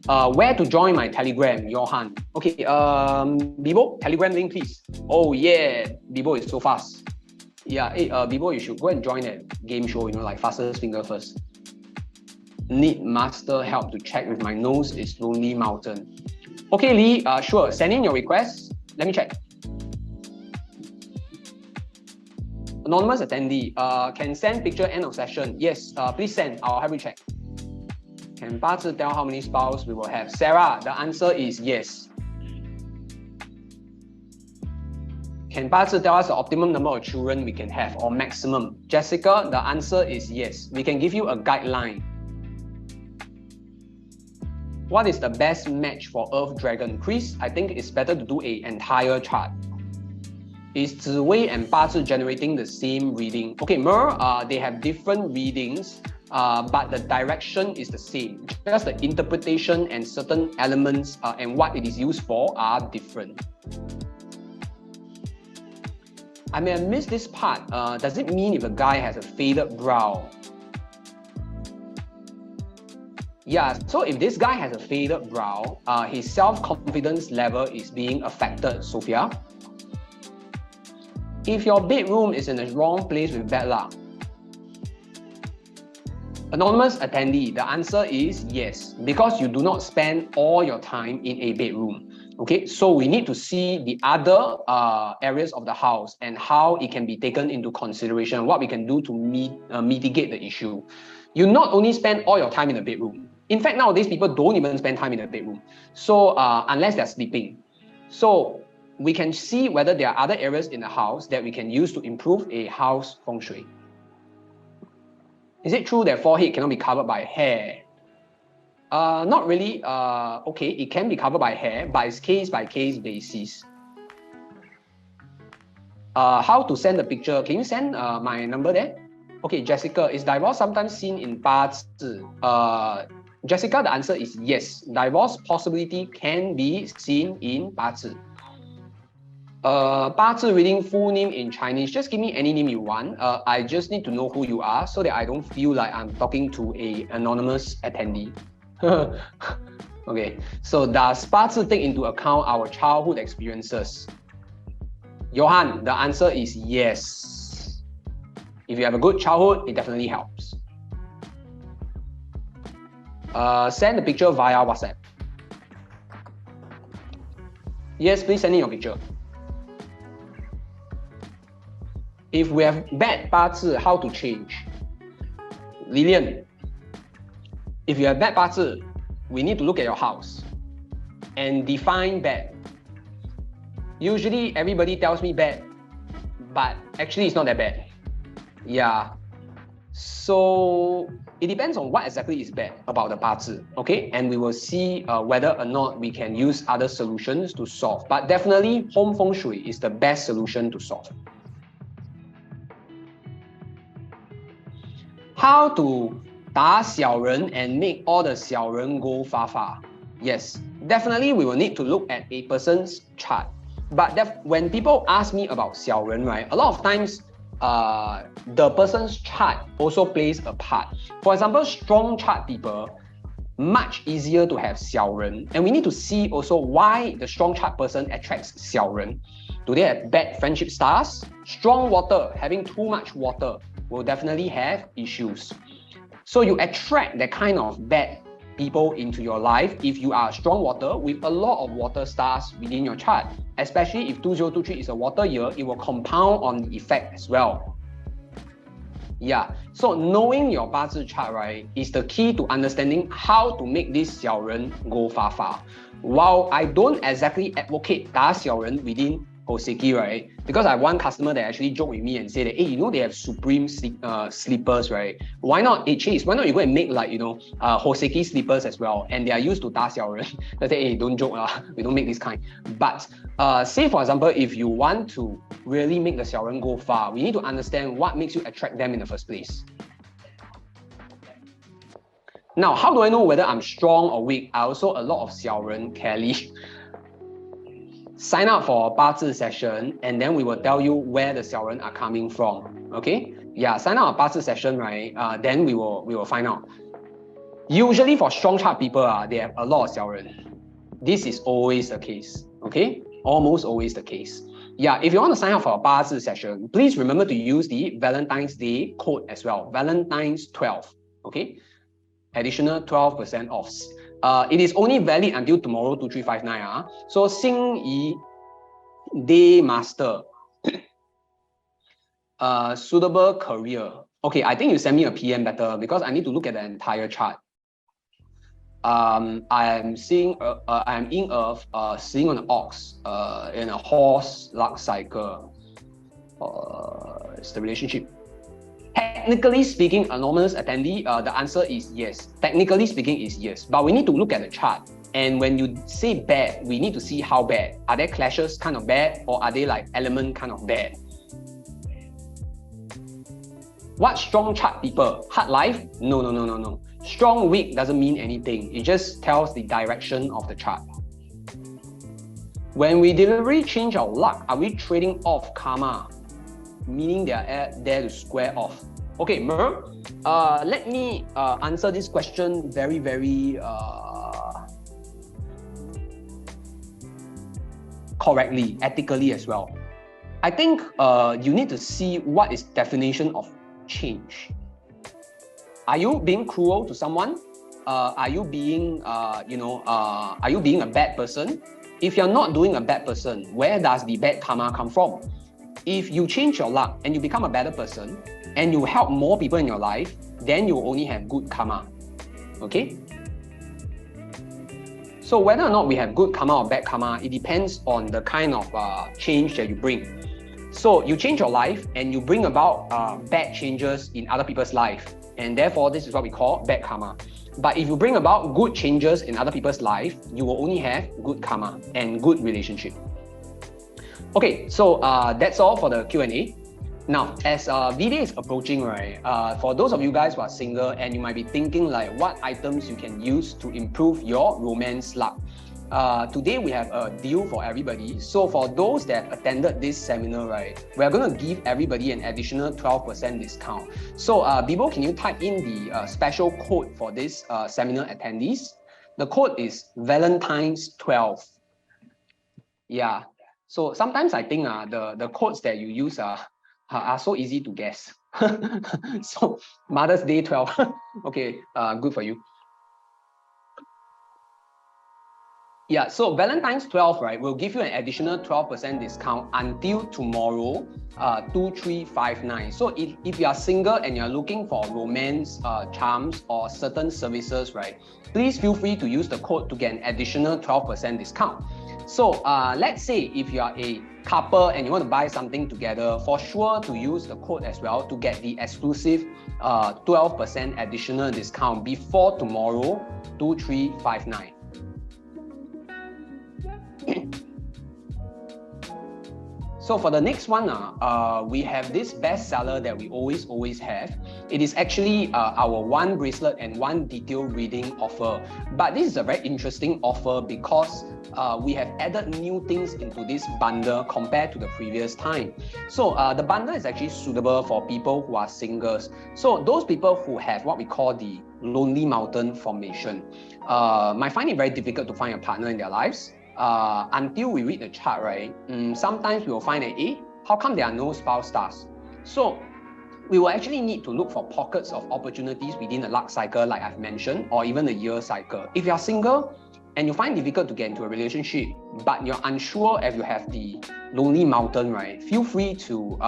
Where to join my Telegram, Johan? Okay, 𝗵𝗿, Telegram link, please. Oh yeah, 𝗵𝗿 is so fast. Yeah, hey, 𝗵𝗿, you should go and join that game show, like fastest finger first. Need master help to check if my nose is Lonely Mountain. Okay, Lee, sure, send in your request. Let me check. Anonymous attendee, can send picture end of session. Yes, please send, I'll help you check. Can 八字 tell how many spouse we will have? Sarah, the answer is yes. Can 八字 tell us the optimum number of children we can have or maximum? Jessica, the answer is yes. We can give you a guideline. What is the best match for Earth Dragon? Chris, I think it's better to do an entire chart. Is 紫薇 and 八字 generating the same reading? Okay, they have different readings, but the direction is the same. Just the interpretation and certain elements and what it is used for are different. I may have missed this part. Does it mean if a guy has a faded brow? Yeah, so if this guy has a faded brow, his self-confidence level is being affected, Sophia. If your bedroom is in the wrong place with bad luck, anonymous attendee, the answer is yes, because you do not spend all your time in a bedroom. Okay, so we need to see the other areas of the house and how it can be taken into consideration, what we can do to mitigate the issue. You not only spend all your time in the bedroom. In fact, nowadays people don't even spend time in the bedroom. So unless they're sleeping. So we can see whether there are other areas in the house that we can use to improve a house feng shui. Is it true that forehead cannot be covered by hair? Not really. Okay, it can be covered by hair, but it's case-by-case basis. How to send the picture? Can you send my number there? Okay, Jessica, is divorce sometimes seen in 八字? Jessica, the answer is yes. Divorce possibility can be seen in 八字. 八字 reading full name in Chinese. Just give me any name you want. I just need to know who you are so that I don't feel like I'm talking to an anonymous attendee. Okay, so does 八字 take into account our childhood experiences? Johan, the answer is yes. If you have a good childhood, it definitely helps. Send the picture via WhatsApp. Yes, please send in your picture. If we have bad 八字, how to change? Lilian, if you have bad 八字, we need to look at your house and define bad. Usually everybody tells me bad, but actually it's not that bad. Yeah. So it depends on what exactly is bad about the 八字, okay? And we will see whether or not we can use other solutions to solve. But definitely home feng shui is the best solution to solve. How to 打小人 and make all the 小人 go 𝗱𝗱? Yes, definitely we will need to look at a person's chart. But when people ask me about 小人, right, a lot of times the person's chart also plays a part. For example, strong chart people, much easier to have 小人. And we need to see also why the strong chart person attracts 小人. Do they have bad friendship stars? Strong water, having too much water, will definitely have issues. So you attract that kind of bad people into your life if you are a strong water with a lot of water stars within your chart. Especially if 2023 is a water year, it will compound on the effect as well. Yeah, so knowing your 八字 chart, right, is the key to understanding how to make this 小人 go 𝗱𝗱. While I don't exactly advocate 打小人 within 𝗀𝘆ecie, right? Because I have one customer that actually joked with me and said that, hey, you know they have supreme slippers, right? Why not, hey Chase, why not you go and make like, you know, 𝗀𝘆ecie slippers as well? And they are used to 打小人. I say, hey, don't joke lah, we don't make this kind. But say for example, if you want to really make the 小人 go far, we need to understand what makes you attract them in the first place. Now, how do I know whether I'm strong or weak? I also a lot of 小人 Kelly. Sign up for a 八字 session, and then we will tell you where the 小人 are coming from. Okay? Yeah, sign up a 八字 session, right? Then we will find out. Usually for strong chart people, they have a lot of 小人. This is always the case. Okay? Almost always the case. Yeah, if you want to sign up for a 八字 session, please remember to use the Valentine's Day code as well. Valentine's 12. Okay? Additional 12% off. It is only valid until tomorrow, 2359. So, 心仪 Day Master. Suitable career. Okay, I think you send me a PM better because I need to look at the entire chart. I am seeing, I am in a sitting on an ox in a horse luck cycle. It's the relationship. Technically speaking, anonymous attendee, the answer is yes. Technically speaking is yes, but we need to look at the chart. And when you say bad, we need to see how bad. Are there clashes kind of bad, or are they like element kind of bad? What strong chart people? Hard life? No. Strong weak doesn't mean anything. It just tells the direction of the chart. When we deliberately change our luck, are we trading off karma? meaning they are there to square off. Okay, let me answer this question very, very correctly, ethically as well. I think you need to see what is definition of change. Are you being cruel to someone? Are you being, are you being a bad person? If you're not doing a bad person, where does the bad karma come from? If you change your luck and you become a better person and you help more people in your life, then you only have good karma. Okay? So whether or not we have good karma or bad karma, it depends on the kind of change that you bring. So you change your life and you bring about bad changes in other people's life, and therefore this is what we call bad karma. But if you bring about good changes in other people's life, you will only have good karma and good relationship. Okay, so that's all for the Q&A. Now, as V-Day is approaching, right, for those of you guys who are single and you might be thinking like what items you can use to improve your romance luck. Today we have a deal for everybody. So for those that attended this seminar, right, we're going to give everybody an additional 12% discount. So Bibo, can you type in the special code for this seminar attendees? The code is Valentine's 12. Yeah. So sometimes I think the codes that you use are so easy to guess. So Mother's Day 12. Okay, good for you. Yeah, so Valentine's 12, right, will give you an additional 12% discount until tomorrow, 2359. So if you are single and you're looking for romance charms or certain services, right, please feel free to use the code to get an additional 12% discount. So let's say if you are a couple and you want to buy something together, for sure to use the code as well to get the exclusive 12% additional discount before tomorrow, 2359. So for the next one, we have this bestseller that we always have. It is actually our 1 bracelet and 1 detail reading offer. But this is a very interesting offer because we have added new things into this bundle compared to the previous time. So the bundle is actually suitable for people who are singles. So those people who have what we call the lonely mountain formation might find it very difficult to find a partner in their lives. Until we read the chart, right, sometimes we will find that, how come there are no spouse stars? So we will actually need to look for pockets of opportunities within the luck cycle, like I've mentioned, or even the year cycle. If you're single and you find it difficult to get into a relationship, but you're unsure if you have the lonely mountain, right, feel free to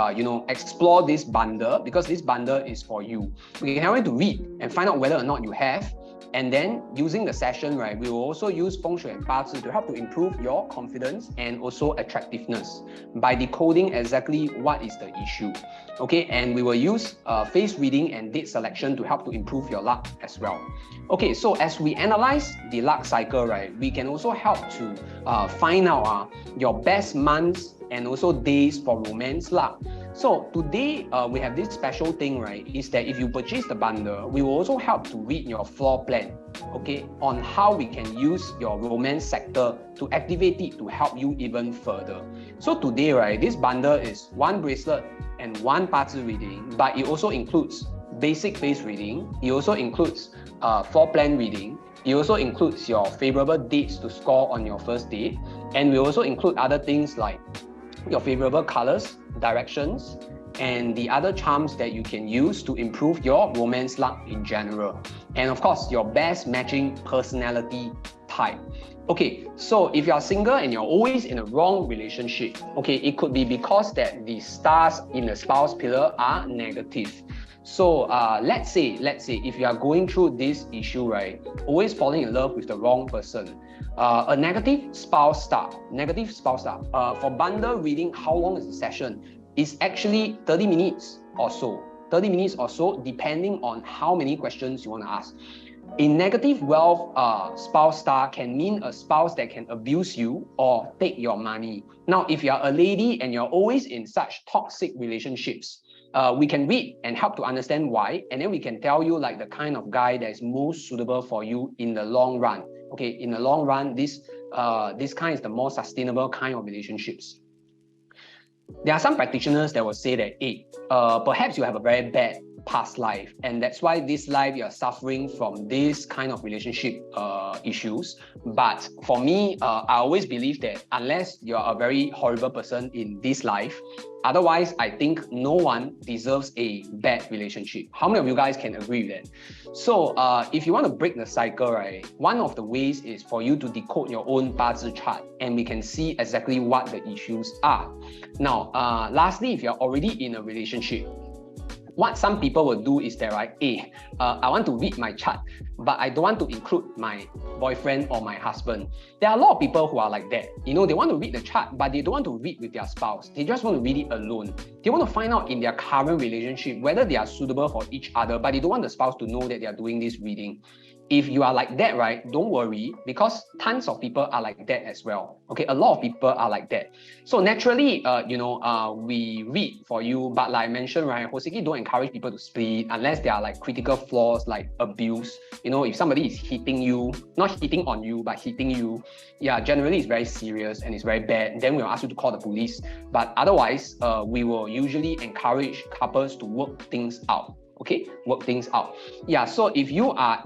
explore this bundle, because this bundle is for you. We can help you to read and find out whether or not you have. And then using the session, right, we will also use Fengshui and Bazi to help to improve your confidence and also attractiveness by decoding exactly what is the issue. Okay, and we will use face reading and date selection to help to improve your luck as well. Okay, so as we analyze the luck cycle, right, we can also help to find out your best months and also days for romance luck. So today we have this special thing, right, is that if you purchase the bundle, we will also help to read your floor plan, okay, on how we can use your romance sector to activate it to help you even further. So today, right, this bundle is 1 bracelet and 1 Bazi reading, but it also includes basic face reading, it also includes floor plan reading, it also includes your favorable dates to score on your first date, and we also include other things like your favorable colors, directions, and the other charms that you can use to improve your romance luck in general. And of course, your best matching personality type. Okay, so if you are single and you're always in a wrong relationship, okay, it could be because that the stars in the spouse pillar are negative. So let's say if you are going through this issue, right, always falling in love with the wrong person, a negative spouse star, for bundle reading, how long is the session? It's actually 30 minutes or so. 30 minutes or so, depending on how many questions you want to ask. A negative wealth spouse star can mean a spouse that can abuse you or take your money. Now, if you're a lady and you're always in such toxic relationships, we can read and help to understand why, and then we can tell you like the kind of guy that is most suitable for you in the long run. Okay, in the long run, this kind is the more sustainable kind of relationships. There are some practitioners that will say that, hey, perhaps you have a very bad past life, and that's why this life you're suffering from this kind of relationship issues. But for me, I always believe that unless you're a very horrible person in this life, otherwise I think no one deserves a bad relationship. How many of you guys can agree with that? So if you want to break the cycle, right, one of the ways is for you to decode your own 八字 chart, and we can see exactly what the issues are. Now, lastly, if you're already in a relationship, what some people will do is that, right, I want to read my chart, but I don't want to include my boyfriend or my husband. There are a lot of people who are like that. You know, they want to read the chart, but they don't want to read with their spouse. They just want to read it alone. They want to find out in their current relationship whether they are suitable for each other, but they don't want the spouse to know that they are doing this reading. If you are like that, right, don't worry, because tons of people are like that as well. Okay, a lot of people are like that. So naturally, we read for you, but like I mentioned, right, 𝗀𝘀𝗃 don't encourage people to split unless there are like critical flaws like abuse. You know, if somebody is hitting you, not hitting on you, but hitting you, yeah, generally it's very serious and it's very bad. Then we'll ask you to call the police. But otherwise, we will usually encourage couples to work things out. Okay, work things out. Yeah, so if you are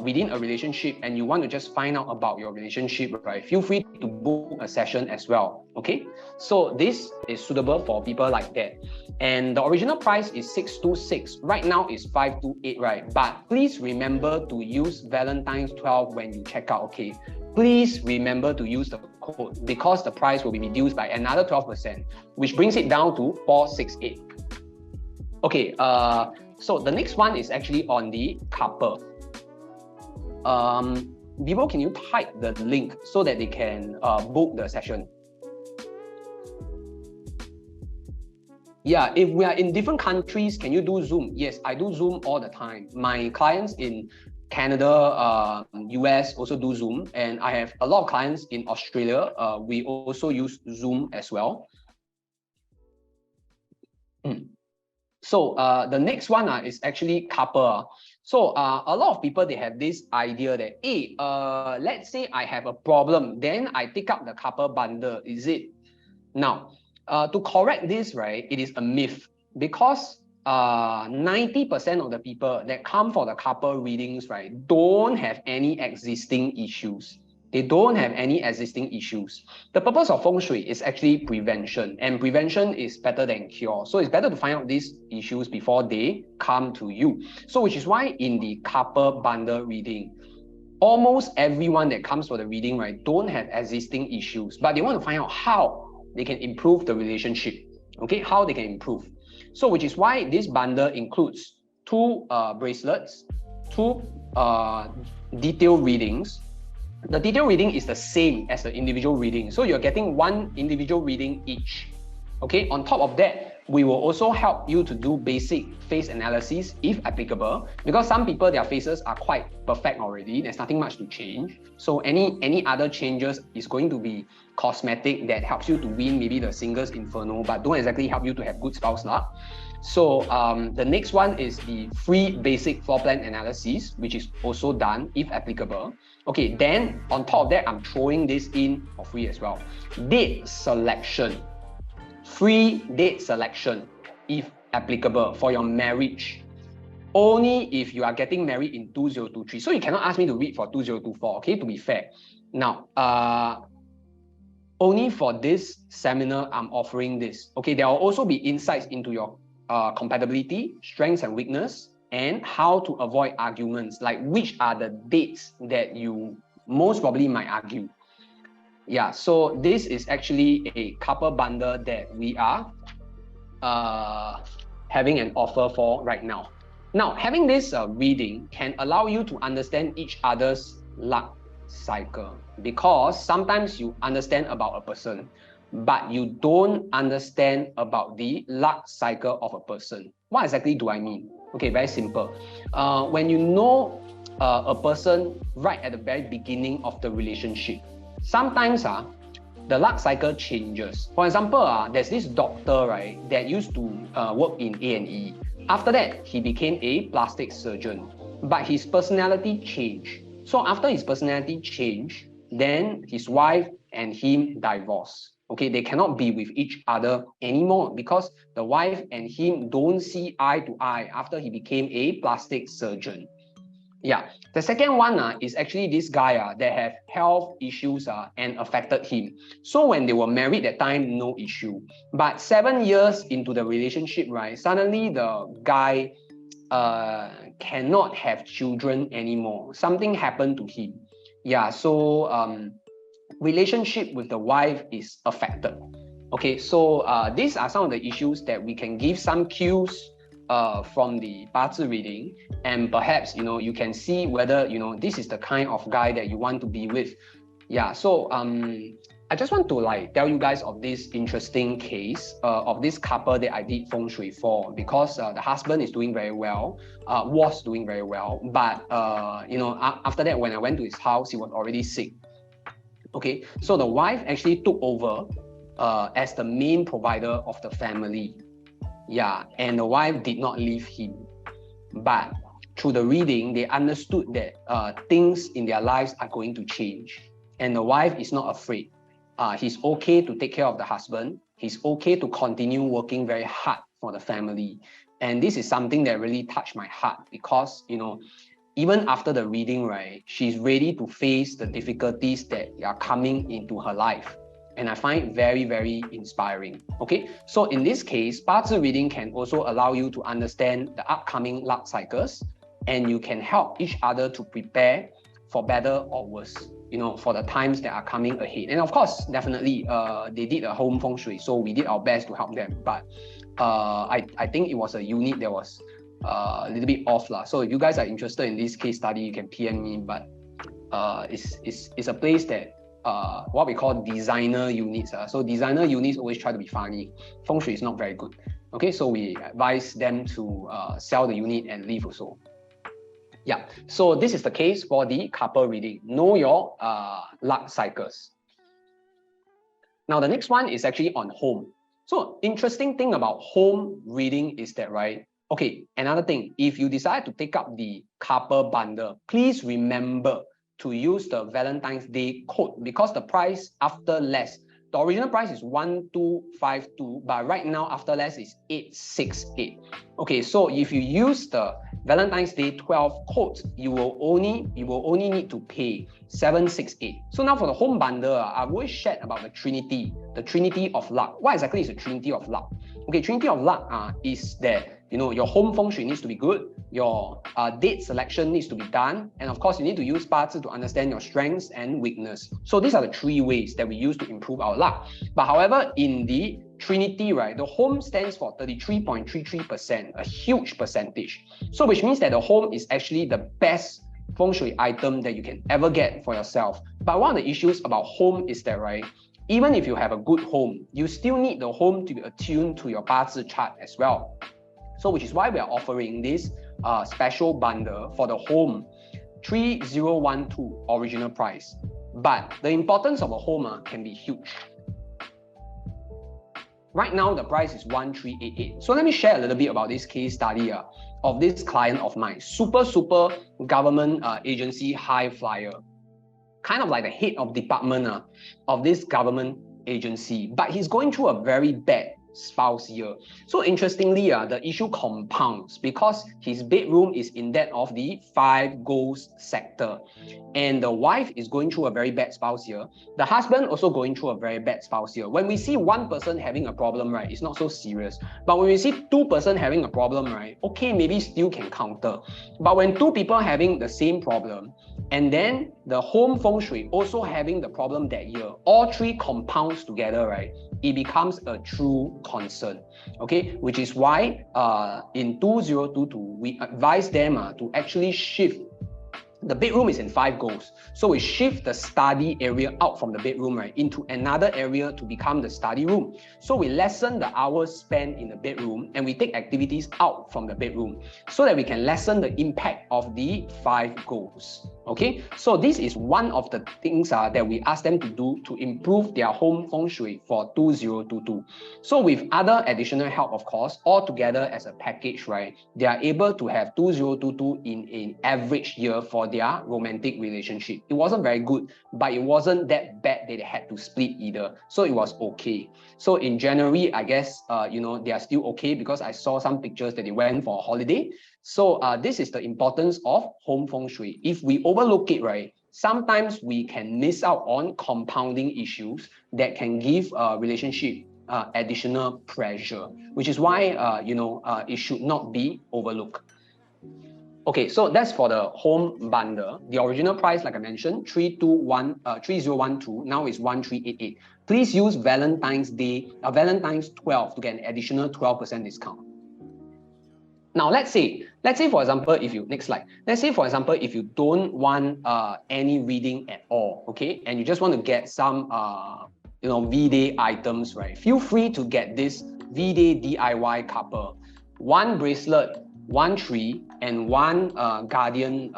within a relationship and you want to just find out about your relationship, right, feel free to book a session as well. Okay, so this is suitable for people like that. And the original price is 626. Right now it's 528, right? But please remember to use Valentine's 12 when you check out. Okay, please remember to use the code, because the price will be reduced by another 12%, which brings it down to 468. Okay, so the next one is actually on the couple. 𝗵𝗿, can you type the link so that they can book the session? Yeah, if we are in different countries, can you do Zoom? Yes, I do Zoom all the time. My clients in Canada, US also do Zoom, and I have a lot of clients in Australia. We also use Zoom as well. So the next one is actually couple. So a lot of people, they have this idea that, hey, let's say I have a problem, then I take up the couple bundle, is it? Now, to correct this, right, it is a myth, because 90% of the people that come for the couple readings, right, don't have any existing issues. They don't have any existing issues. The purpose of Feng Shui is actually prevention, and prevention is better than cure. So it's better to find out these issues before they come to you. So which is why in the couple bundle reading, almost everyone that comes for the reading, right, don't have existing issues, but they want to find out how they can improve the relationship. Okay, how they can improve. So which is why this bundle includes 2 bracelets, 2 detailed readings. The detailed reading is the same as the individual reading. So you're getting 1 individual reading each. Okay, on top of that, we will also help you to do basic face analysis if applicable, because some people, their faces are quite perfect already. There's nothing much to change. So any other changes is going to be cosmetic that helps you to win maybe the singles inferno, but don't exactly help you to have good spouse luck. So the next one is the free basic floor plan analysis, which is also done if applicable. Okay, then on top of that, I'm throwing this in for free as well. Date selection. Free date selection if applicable for your marriage. Only if you are getting married in 2023. So you cannot ask me to read for 2024, okay, to be fair. Now, only for this seminar, I'm offering this. Okay, there will also be insights into your compatibility, strengths and weakness, and how to avoid arguments, like which are the dates that you most probably might argue. Yeah, so this is actually a couple bundle that we are having an offer for right now. Now, having this reading can allow you to understand each other's luck cycle, because sometimes you understand about a person, but you don't understand about the luck cycle of a person. What exactly do I mean? Okay, very simple. When you know a person right at the very beginning of the relationship, sometimes the luck cycle changes. For example, there's this doctor, right, that used to work in A&E. After that, he became a plastic surgeon, but his personality changed. So after his personality changed, then his wife and him divorced. Okay, they cannot be with each other anymore because the wife and him don't see eye to eye after he became a plastic surgeon. Yeah, the second one is actually this guy that have health issues and affected him. So when they were married that time, no issue. But 7 years into the relationship, right, suddenly the guy cannot have children anymore. Something happened to him. Yeah, so relationship with the wife is affected. Okay, so these are some of the issues that we can give some cues from the 八字 reading, and perhaps you can see whether this is the kind of guy that you want to be with. Yeah, so I just want to tell you guys of this interesting case of this couple that I did feng shui for, because the husband is doing very well, was doing very well, but after that when I went to his house, he was already sick. Okay, so the wife actually took over as the main provider of the family. Yeah, and the wife did not leave him. But through the reading, they understood that things in their lives are going to change. And the wife is not afraid. He's okay to take care of the husband. He's okay to continue working very hard for the family. And this is something that really touched my heart because, even after the reading, right, she's ready to face the difficulties that are coming into her life. And I find it very, very inspiring. Okay, so in this case, 八字 reading can also allow you to understand the upcoming luck cycles, and you can help each other to prepare for better or worse, for the times that are coming ahead. And of course, definitely, they did a home feng shui, so we did our best to help them. But I think it was a unit that was a little bit off lah. So if you guys are interested in this case study, you can PM me. But it's a place that what we call designer units. So designer units always try to be funny. Feng shui is not very good. Okay, so we advise them to sell the unit and leave also. Yeah, so this is the case for the couple reading. Know your luck cycles. Now the next one is actually on home. So interesting thing about home reading is that, right? Okay, another thing, if you decide to take up the couple bundle, please remember to use the Valentine's Day code, because the price after less, the original price is 1252, but right now after less is 868. Okay, so if you use the Valentine's Day 12 code, you will only need to pay 768. So now for the home bundle, I've always shared about the Trinity of luck. What exactly is the Trinity of luck? Okay, Trinity of luck is that your home feng shui needs to be good, your date selection needs to be done, and of course you need to use 八字 to understand your strengths and weakness. So these are the 3 ways that we use to improve our luck. But however, in the Trinity, right, the home stands for 33.33%, a huge percentage. So which means that the home is actually the best feng shui item that you can ever get for yourself. But one of the issues about home is that, right, even if you have a good home, you still need the home to be attuned to your 八字 chart as well. So which is why we are offering this special bundle for the home, 3012 original price. But the importance of a home can be huge. Right now, the price is 1388. So let me share a little bit about this case study of this client of mine, super government agency high flyer, kind of like the head of department of this government agency, but he's going through a very bad spouse year. So interestingly, the issue compounds because his bedroom is in that of the 5 goals sector, and the wife is going through a very bad spouse year. The husband also going through a very bad spouse year. When we see one person having a problem, right, it's not so serious. But when we see 2 persons having a problem, right, okay, maybe still can counter. But when 2 people having the same problem, and then the home feng shui also having the problem that year, all 3 compounds together, right, it becomes a true concern. Okay, which is why in 2022 we advise them to actually shift. The bedroom is in 5 goals, so we shift the study area out from the bedroom, right, into another area to become the study room. So we lessen the hours spent in the bedroom and we take activities out from the bedroom so that we can lessen the impact of the 5 goals. Okay, so this is one of the things that we ask them to do to improve their home feng shui for 2022. So with other additional help, of course, all together as a package, right, they are able to have 2022 in an average year for their romantic relationship. It wasn't very good, but it wasn't that bad that they had to split either. So it was okay. So in January, I guess, you know, they are still okay because I saw some pictures that they went for a holiday. So this is the importance of home feng shui. If we overlook it, right, sometimes we can miss out on compounding issues that can give a relationship additional pressure, which is why, you know, it should not be overlooked. Okay, so that's for the home bundle. The original price, like I mentioned, 3012, now is 1388. Please use Valentine's Day, Valentine's 12 to get an additional 12% discount. Now, let's say for example, if you, next slide, let's say for example, if you don't want any reading at all, okay, and you just want to get some, you know, V-Day items, right? Feel free to get this V-Day DIY couple, one bracelet, one tree, and one guardian,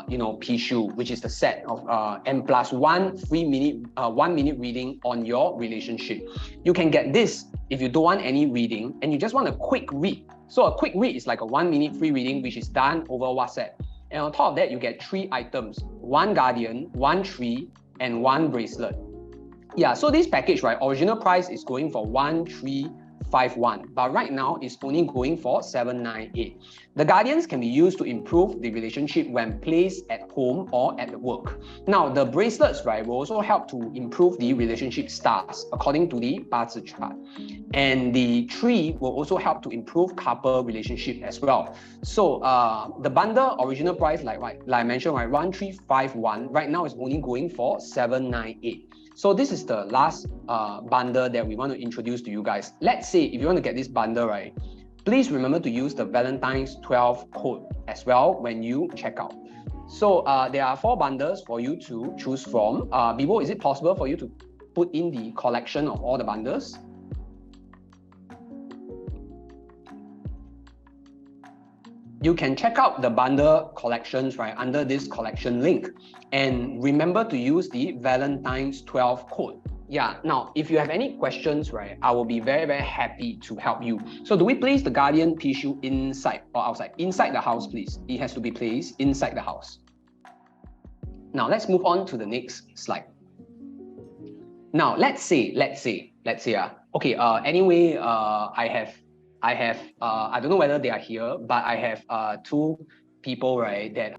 you know, 𝗵𝗍, which is the set of, and plus one free minute, 1 minute reading on your relationship. You can get this if you don't want any reading and you just want a quick read. So a quick read is like a 1 minute free reading, which is done over WhatsApp. And on top of that, you get 3 items, one guardian, one tree, and one bracelet. Yeah, so this package, right, original price is going for 1351, but right now it's only going for 798. The guardians can be used to improve the relationship when placed at home or at work. Now, the bracelets, right, will also help to improve the relationship stars according to the 𝗵字 chart. And the tree will also help to improve couple relationship as well. So the bundle original price, like I mentioned, right, 1351, right now is only going for 798. So this is the last bundle that we want to introduce to you guys. Let's say if you want to get this bundle, right, please remember to use the Valentine's 12 code as well when you check out. So there are 4 bundles for you to choose from. 𝗵𝗿, is it possible for you to put in the collection of all the bundles? You can check out the bundle collections, right, under this collection link. And remember to use the Valentine's 12 code. Yeah, now, if you have any questions, right, I will be very, very happy to help you. So do we place the guardian 𝗵𝗍 inside or outside? Inside the house, please. It has to be placed inside the house. Now, let's move on to the next slide. Now, let's say, okay, anyway, I don't know whether they are here, but I have 2 people, right, that